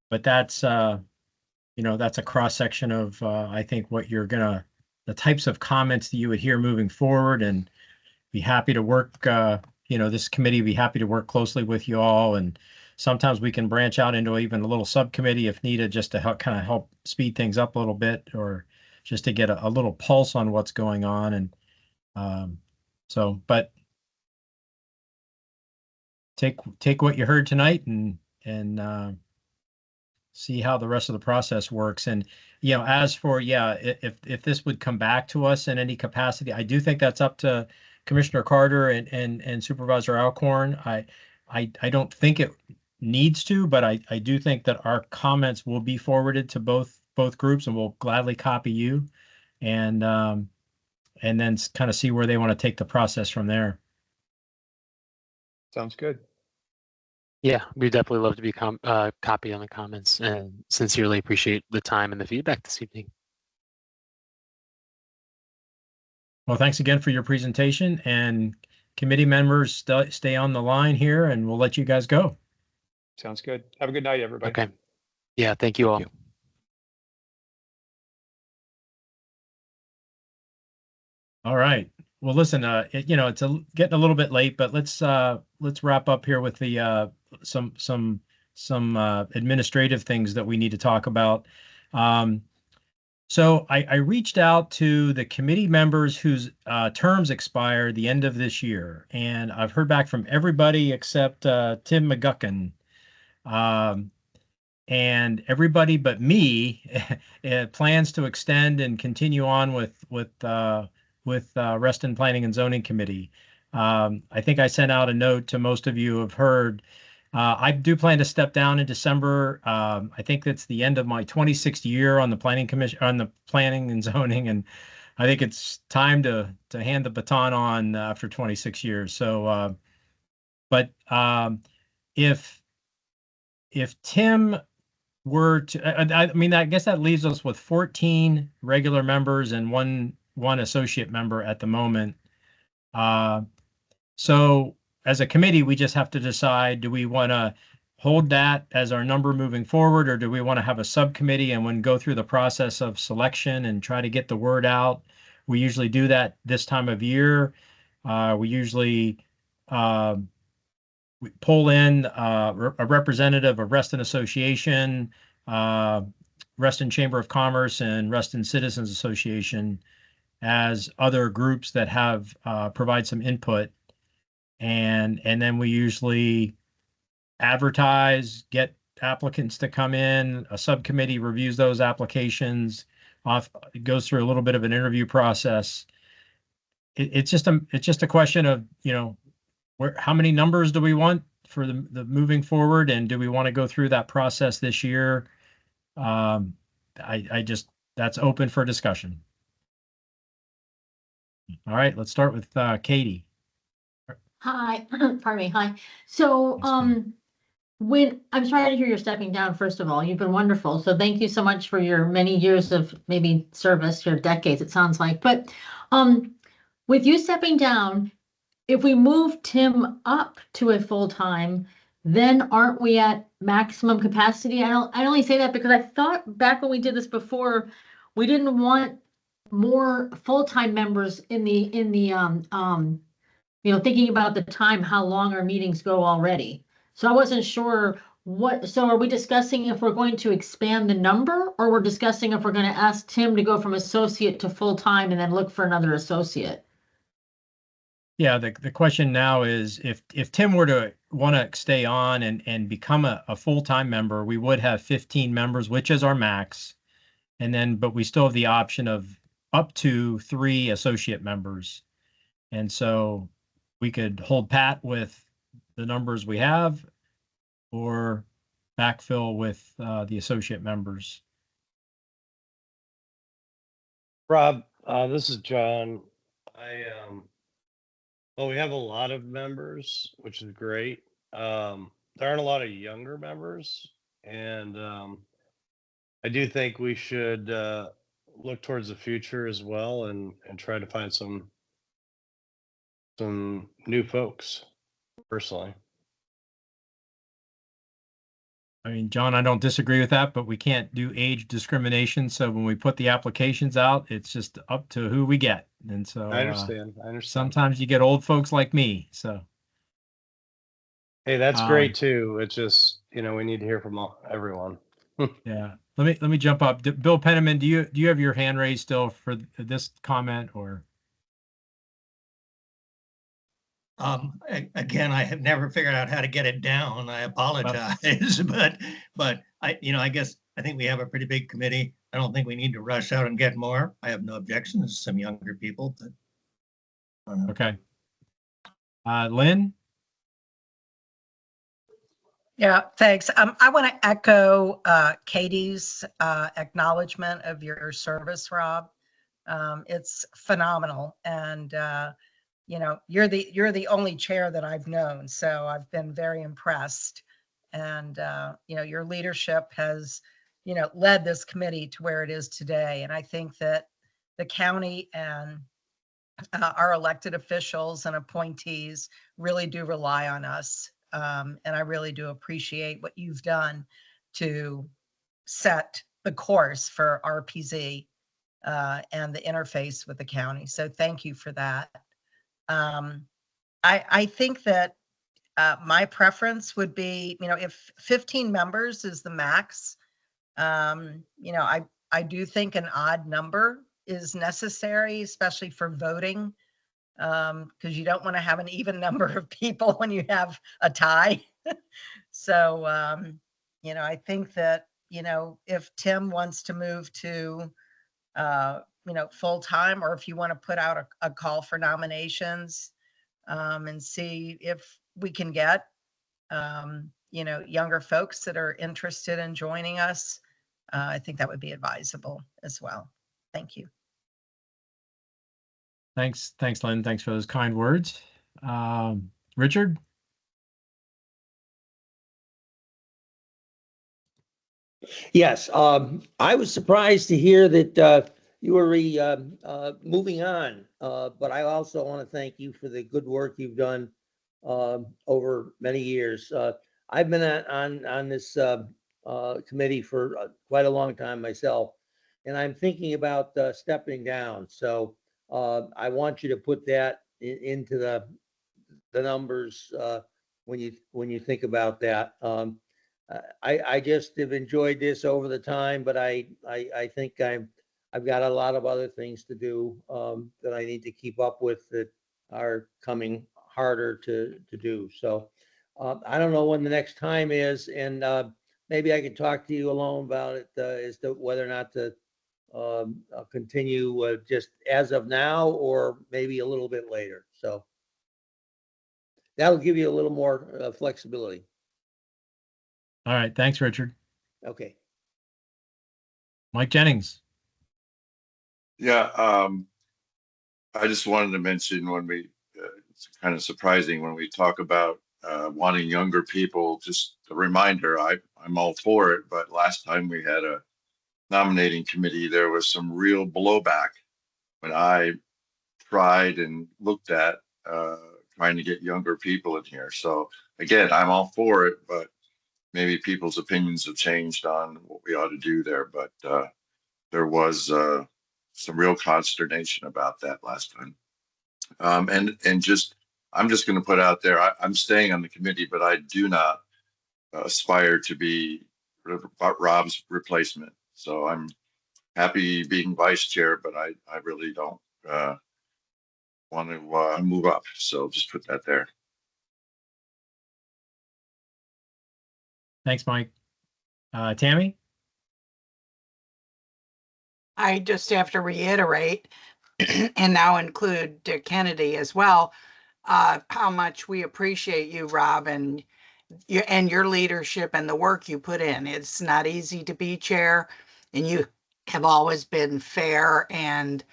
but that's, you know, that's a cross section of, I think what the types of comments that you would hear moving forward, and be happy to work, you know, this committee would be happy to work closely with you all. And sometimes we can branch out into even a little subcommittee if needed, just to help kind of help speed things up a little bit, or just to get a little pulse on what's going on. And but take what you heard tonight and see how the rest of the process works. And, you know, as for, yeah, if this would come back to us in any capacity, I do think that's up to Commissioner Carter and Supervisor Alcorn. I don't think it needs to, but I do think that our comments will be forwarded to both groups, and we'll gladly copy you and then kind of see where they want to take the process from there. Sounds good. Yeah, we definitely love to be copy on the comments, and sincerely appreciate the time and the feedback this evening. Well, thanks again for your presentation, and committee members stay on the line here, and we'll let you guys go. Sounds good. Have a good night, everybody. Okay. Yeah, thank you all. All right. Well, listen, you know, it's getting a little bit late, but let's wrap up here with the some administrative things that we need to talk about. So I reached out to the committee members whose terms expire the end of this year, and I've heard back from everybody except Tim McGuckin. And everybody but me plans to extend and continue on with Reston Planning and Zoning Committee. I think I sent out a note to most of you who have heard. I do plan to step down in December. I think that's the end of my 26th year on the Planning Commission, on the Planning and Zoning, and I think it's time to hand the baton on after 26 years. So, but if Tim were to, I mean, I guess that leaves us with 14 regular members and one associate member at the moment. So as a committee, we just have to decide, do we want to hold that as our number moving forward, or do we want to have a subcommittee and when go through the process of selection and try to get the word out? We usually do that this time of year. We usually we pull in a representative of Reston Association, Reston Chamber of Commerce, and Reston Citizens Association as other groups that have provide some input, and then we usually advertise, get applicants to come in. A subcommittee reviews those applications. It goes through a little bit of an interview process. It's just a question of, you know, how many numbers do we want for the moving forward, and do we want to go through that process this year? That's open for discussion. All right, let's start with Katie. Hi, pardon me. Hi. So, when I'm sorry to hear you're stepping down, first of all, you've been wonderful. So thank you so much for your many years of maybe service, your decades, it sounds like. But with you stepping down, if we move Tim up to a full-time, then aren't we at maximum capacity? I only say that because I thought back when we did this before, we didn't want more full-time members in the you know, thinking about the time, how long our meetings go already. So I wasn't sure so are we discussing if we're going to expand the number, or we're discussing if we're going to ask Tim to go from associate to full-time and then look for another associate? Yeah, the question now is if Tim were to want to stay on and become a full-time member, we would have 15 members, which is our max. And then, but we still have the option of up to 3 associate members. And so we could hold pat with the numbers we have or backfill with the associate members. Rob, this is John. Well, we have a lot of members, which is great. There aren't a lot of younger members, and I do think we should look towards the future as well and try to find some new folks, personally. I mean, John, I don't disagree with that, but we can't do age discrimination. So when we put the applications out, it's just up to who we get. And so I understand. Sometimes you get old folks like me. So hey, that's great too. It's just, you know, we need to hear from everyone. Yeah. Let me jump up. Bill Penniman, do you have your hand raised still for this comment, or? Again, I have never figured out how to get it down. I apologize, but I guess I think we have a pretty big committee. I don't think we need to rush out and get more. I have no objections to some younger people, but. Okay. Lynn? Yeah, thanks. I want to echo Katie's acknowledgement of your service, Rob. It's phenomenal, and you're the only chair that I've known, so I've been very impressed. And your leadership has led this committee to where it is today, and I think that the county and our elected officials and appointees really do rely on us. And I really do appreciate what you've done to set the course for RPZ and the interface with the county. So thank you for that. I think that my preference would be, if 15 members is the max, I do think an odd number is necessary, especially for voting, because you don't want to have an even number of people when you have a tie. So, I think that, if Tim wants to move to, full time, or if you want to put out a call for nominations, and see if we can get, younger folks that are interested in joining us, I think that would be advisable as well. Thank you. Thanks, Lynn. Thanks for those kind words. Richard? Yes, I was surprised to hear that you were moving on, but I also want to thank you for the good work you've done over many years. I've been on this committee for quite a long time myself, and I'm thinking about stepping down. So I want you to put that into the numbers when you think about that. I just have enjoyed this over the time, but I think I've got a lot of other things to do that I need to keep up with that are coming harder to do. So I don't know when the next time is, and maybe I can talk to you alone about it as to whether or not to continue just as of now, or maybe a little bit later. So that'll give you a little more flexibility. All right. Thanks, Richard. Okay. Mike Jennings. Yeah, I just wanted to mention when it's kind of surprising when we talk about wanting younger people, just a reminder, I'm all for it, but last time we had a nominating committee, there was some real blowback when I tried and looked at trying to get younger people in here. So again, I'm all for it, but maybe people's opinions have changed on what we ought to do there. But there was some real consternation about that last time. And just, I'm just going to put out there, I'm staying on the committee, but I do not aspire to be Rob's replacement. So I'm happy being vice chair, but I really don't want to move up. So just put that there. Thanks, Mike. Tammy? I just have to reiterate and now include Dick Kennedy as well, how much we appreciate you, Rob, and your leadership and the work you put in. It's not easy to be chair, and you have always been fair and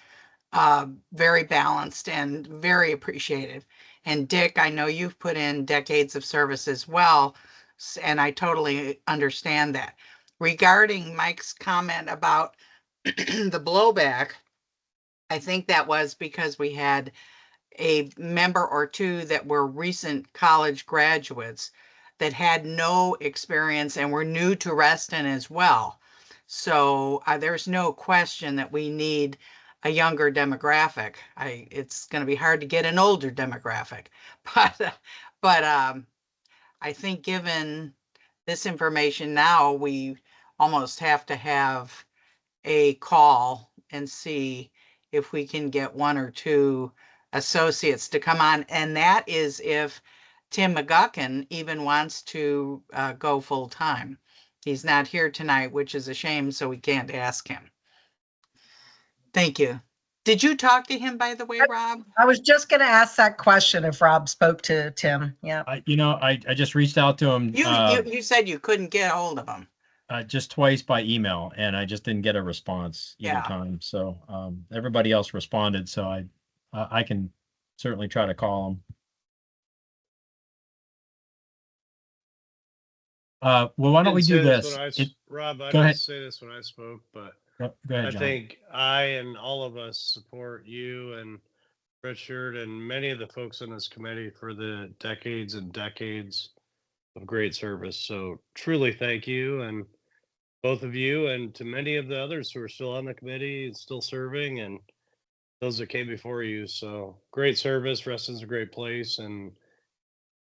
very balanced and very appreciative. And Dick, I know you've put in decades of service as well, and I totally understand that. Regarding Mike's comment about the blowback, I think that was because we had a member or two that were recent college graduates that had no experience and were new to Reston as well. So there's no question that we need a younger demographic. It's going to be hard to get an older demographic, but I think given this information now, we almost have to have a call and see if we can get one or two associates to come on. And that is if Tim McGuckin even wants to go full time. He's not here tonight, which is a shame, so we can't ask him. Thank you. Did you talk to him, by the way, Rob? I was just going to ask that question if Rob spoke to Tim. Yeah. I just reached out to him You said you couldn't get a hold of him. Just twice by email, and I just didn't get a response either time. So everybody else responded, so I can certainly try to call him. Well, why don't we do this? Rob, I go didn't ahead. say this when I spoke, but Go ahead, I John. think I and all of us support you and Richard and many of the folks on this committee for the decades and decades of great service. So truly thank you, and both of you, and to many of the others who are still on the committee and still serving, and those that came before you. So great service. Reston's a great place, and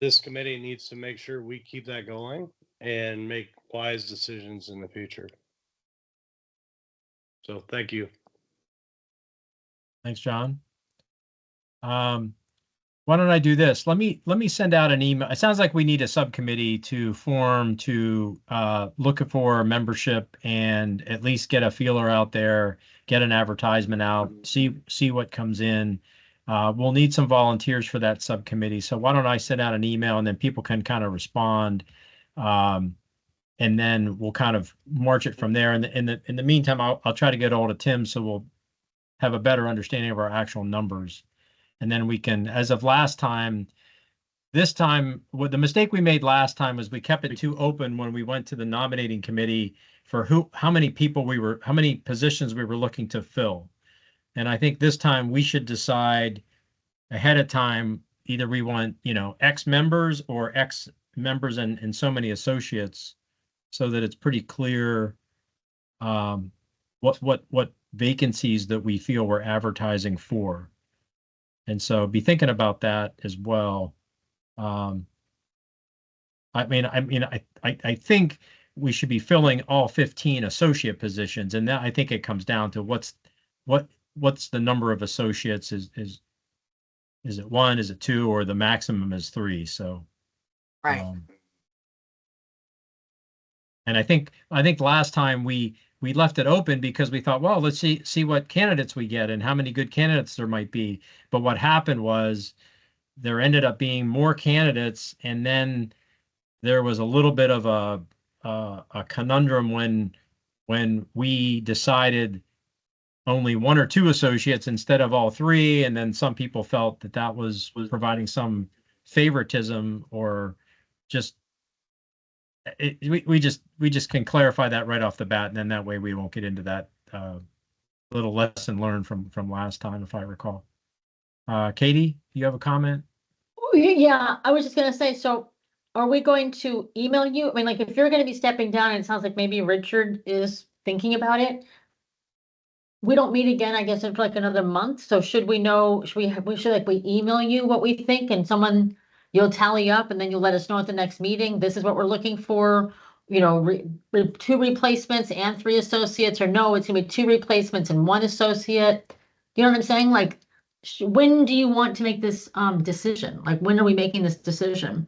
this committee needs to make sure we keep that going and make wise decisions in the future. So thank you. Thanks, John. Why don't I do this? Let me send out an email. It sounds like we need a subcommittee to form to look for membership and at least get a feeler out there, get an advertisement out, see what comes in. We'll need some volunteers for that subcommittee. So why don't I send out an email and then people can kind of respond, and then we'll kind of march it from there. And in the meantime, I'll try to get hold of Tim so we'll have a better understanding of our actual numbers. And then we can, as of last time, this time, what the mistake we made last time was we kept it too open when we went to the nominating committee for how many positions we were looking to fill. And I think this time we should decide ahead of time, either we want, X members or X members and so many associates, so that it's pretty clear what vacancies that we feel we're advertising for. And so be thinking about that as well. I think we should be filling all 15 associate positions. And that, I think it comes down to what's the number of associates is it 1, is it 2, or the maximum is 3? So, right. And I think last time we left it open because we thought, well, let's see what candidates we get and how many good candidates there might be. But what happened was there ended up being more candidates, and then there was a little bit of a conundrum when we decided only 1 or 2 associates instead of all 3, and then some people felt that was providing some favoritism, or just we just can clarify that right off the bat, and then that way we won't get into that little lesson learned from last time, if I recall. Katie, do you have a comment? Oh, yeah, I was just gonna say, so are we going to email you? I mean, like, if you're gonna be stepping down, and it sounds like maybe Richard is thinking about it. We don't meet again, I guess, in like another month. So should we know, should we email you what we think, and you'll tally up, and then you'll let us know at the next meeting, this is what we're looking for, 2 replacements and 3 associates, or no, it's gonna be 2 replacements and 1 associate. You know what I'm saying? Like, when do you want to make this decision? Like, when are we making this decision?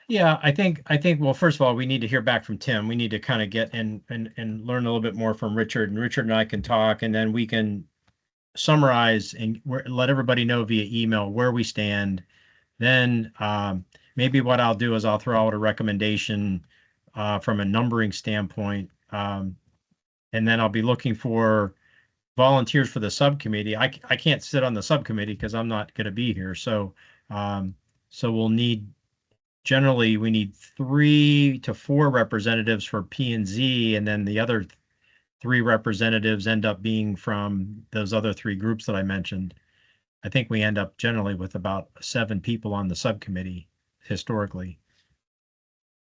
Yeah, I think, well, first of all, we need to hear back from Tim. We need to kind of get and learn a little bit more from Richard, and Richard and I can talk, and then we can summarize and let everybody know via email where we stand. Then maybe what I'll do is I'll throw out a recommendation from a numbering standpoint, and then I'll be looking for volunteers for the subcommittee. I can't sit on the subcommittee because I'm not going to be here. So generally we need 3 to 4 representatives for P&Z, and then the other 3 representatives end up being from those other 3 groups that I mentioned. I think we end up generally with about 7 people on the subcommittee historically.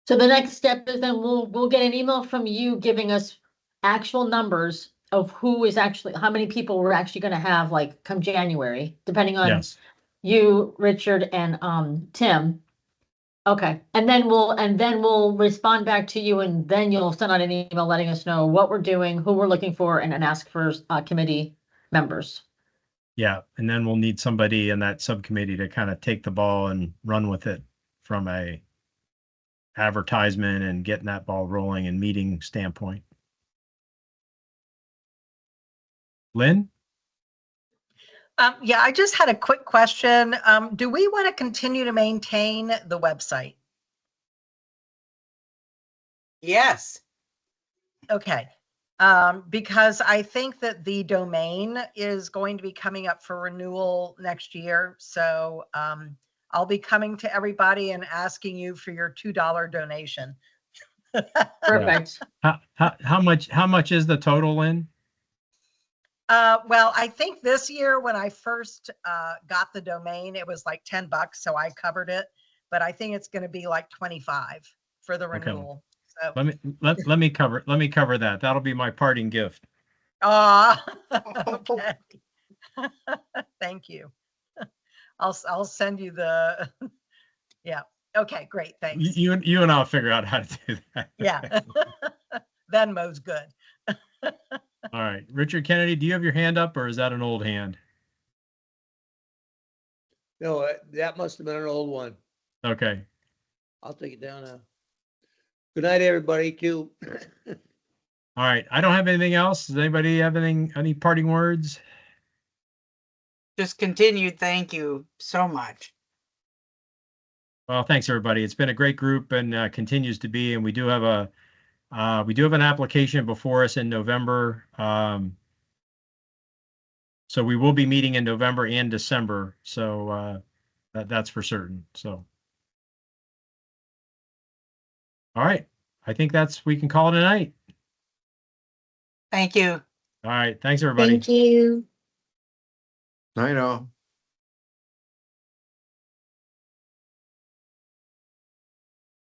So the next step is then we'll get an email from you giving us actual numbers of how many people we're actually going to have, like, come January, depending on you, Richard, and Tim. Okay, and then we'll respond back to you, and then you'll send out an email letting us know what we're doing, who we're looking for, and ask for committee members. Yeah, and then we'll need somebody in that subcommittee to kind of take the ball and run with it from a advertisement and getting that ball rolling and meeting standpoint. Lynn? Yeah, I just had a quick question. Do we want to continue to maintain the website? Yes. Okay. Because I think that the domain is going to be coming up for renewal next year. So I'll be coming to everybody and asking you for your $2 donation. Perfect. How much is the total, Lynn? Well, I think this year when I first got the domain, it was like $10, so I covered it. But I think it's going to be like 25 for the renewal. So Let me cover that. That'll be my parting gift. Okay. Thank you. I'll send you the yeah. Okay, great. Thanks. You and I'll figure out how to do that. Yeah. Venmo's good. All right. Richard Kennedy, do you have your hand up or is that an old hand? No, that must have been an old one. Okay. I'll take it down now. Good night, everybody, too. All right. I don't have anything else. Does anybody have any parting words? Just continued thank you so much. Well, thanks everybody. It's been a great group and continues to be. And we do have an application before us in November. So we will be meeting in November and December. So that's for certain. So. All right. I think we can call it a night. Thank you. All right. Thanks everybody. Thank you. I know.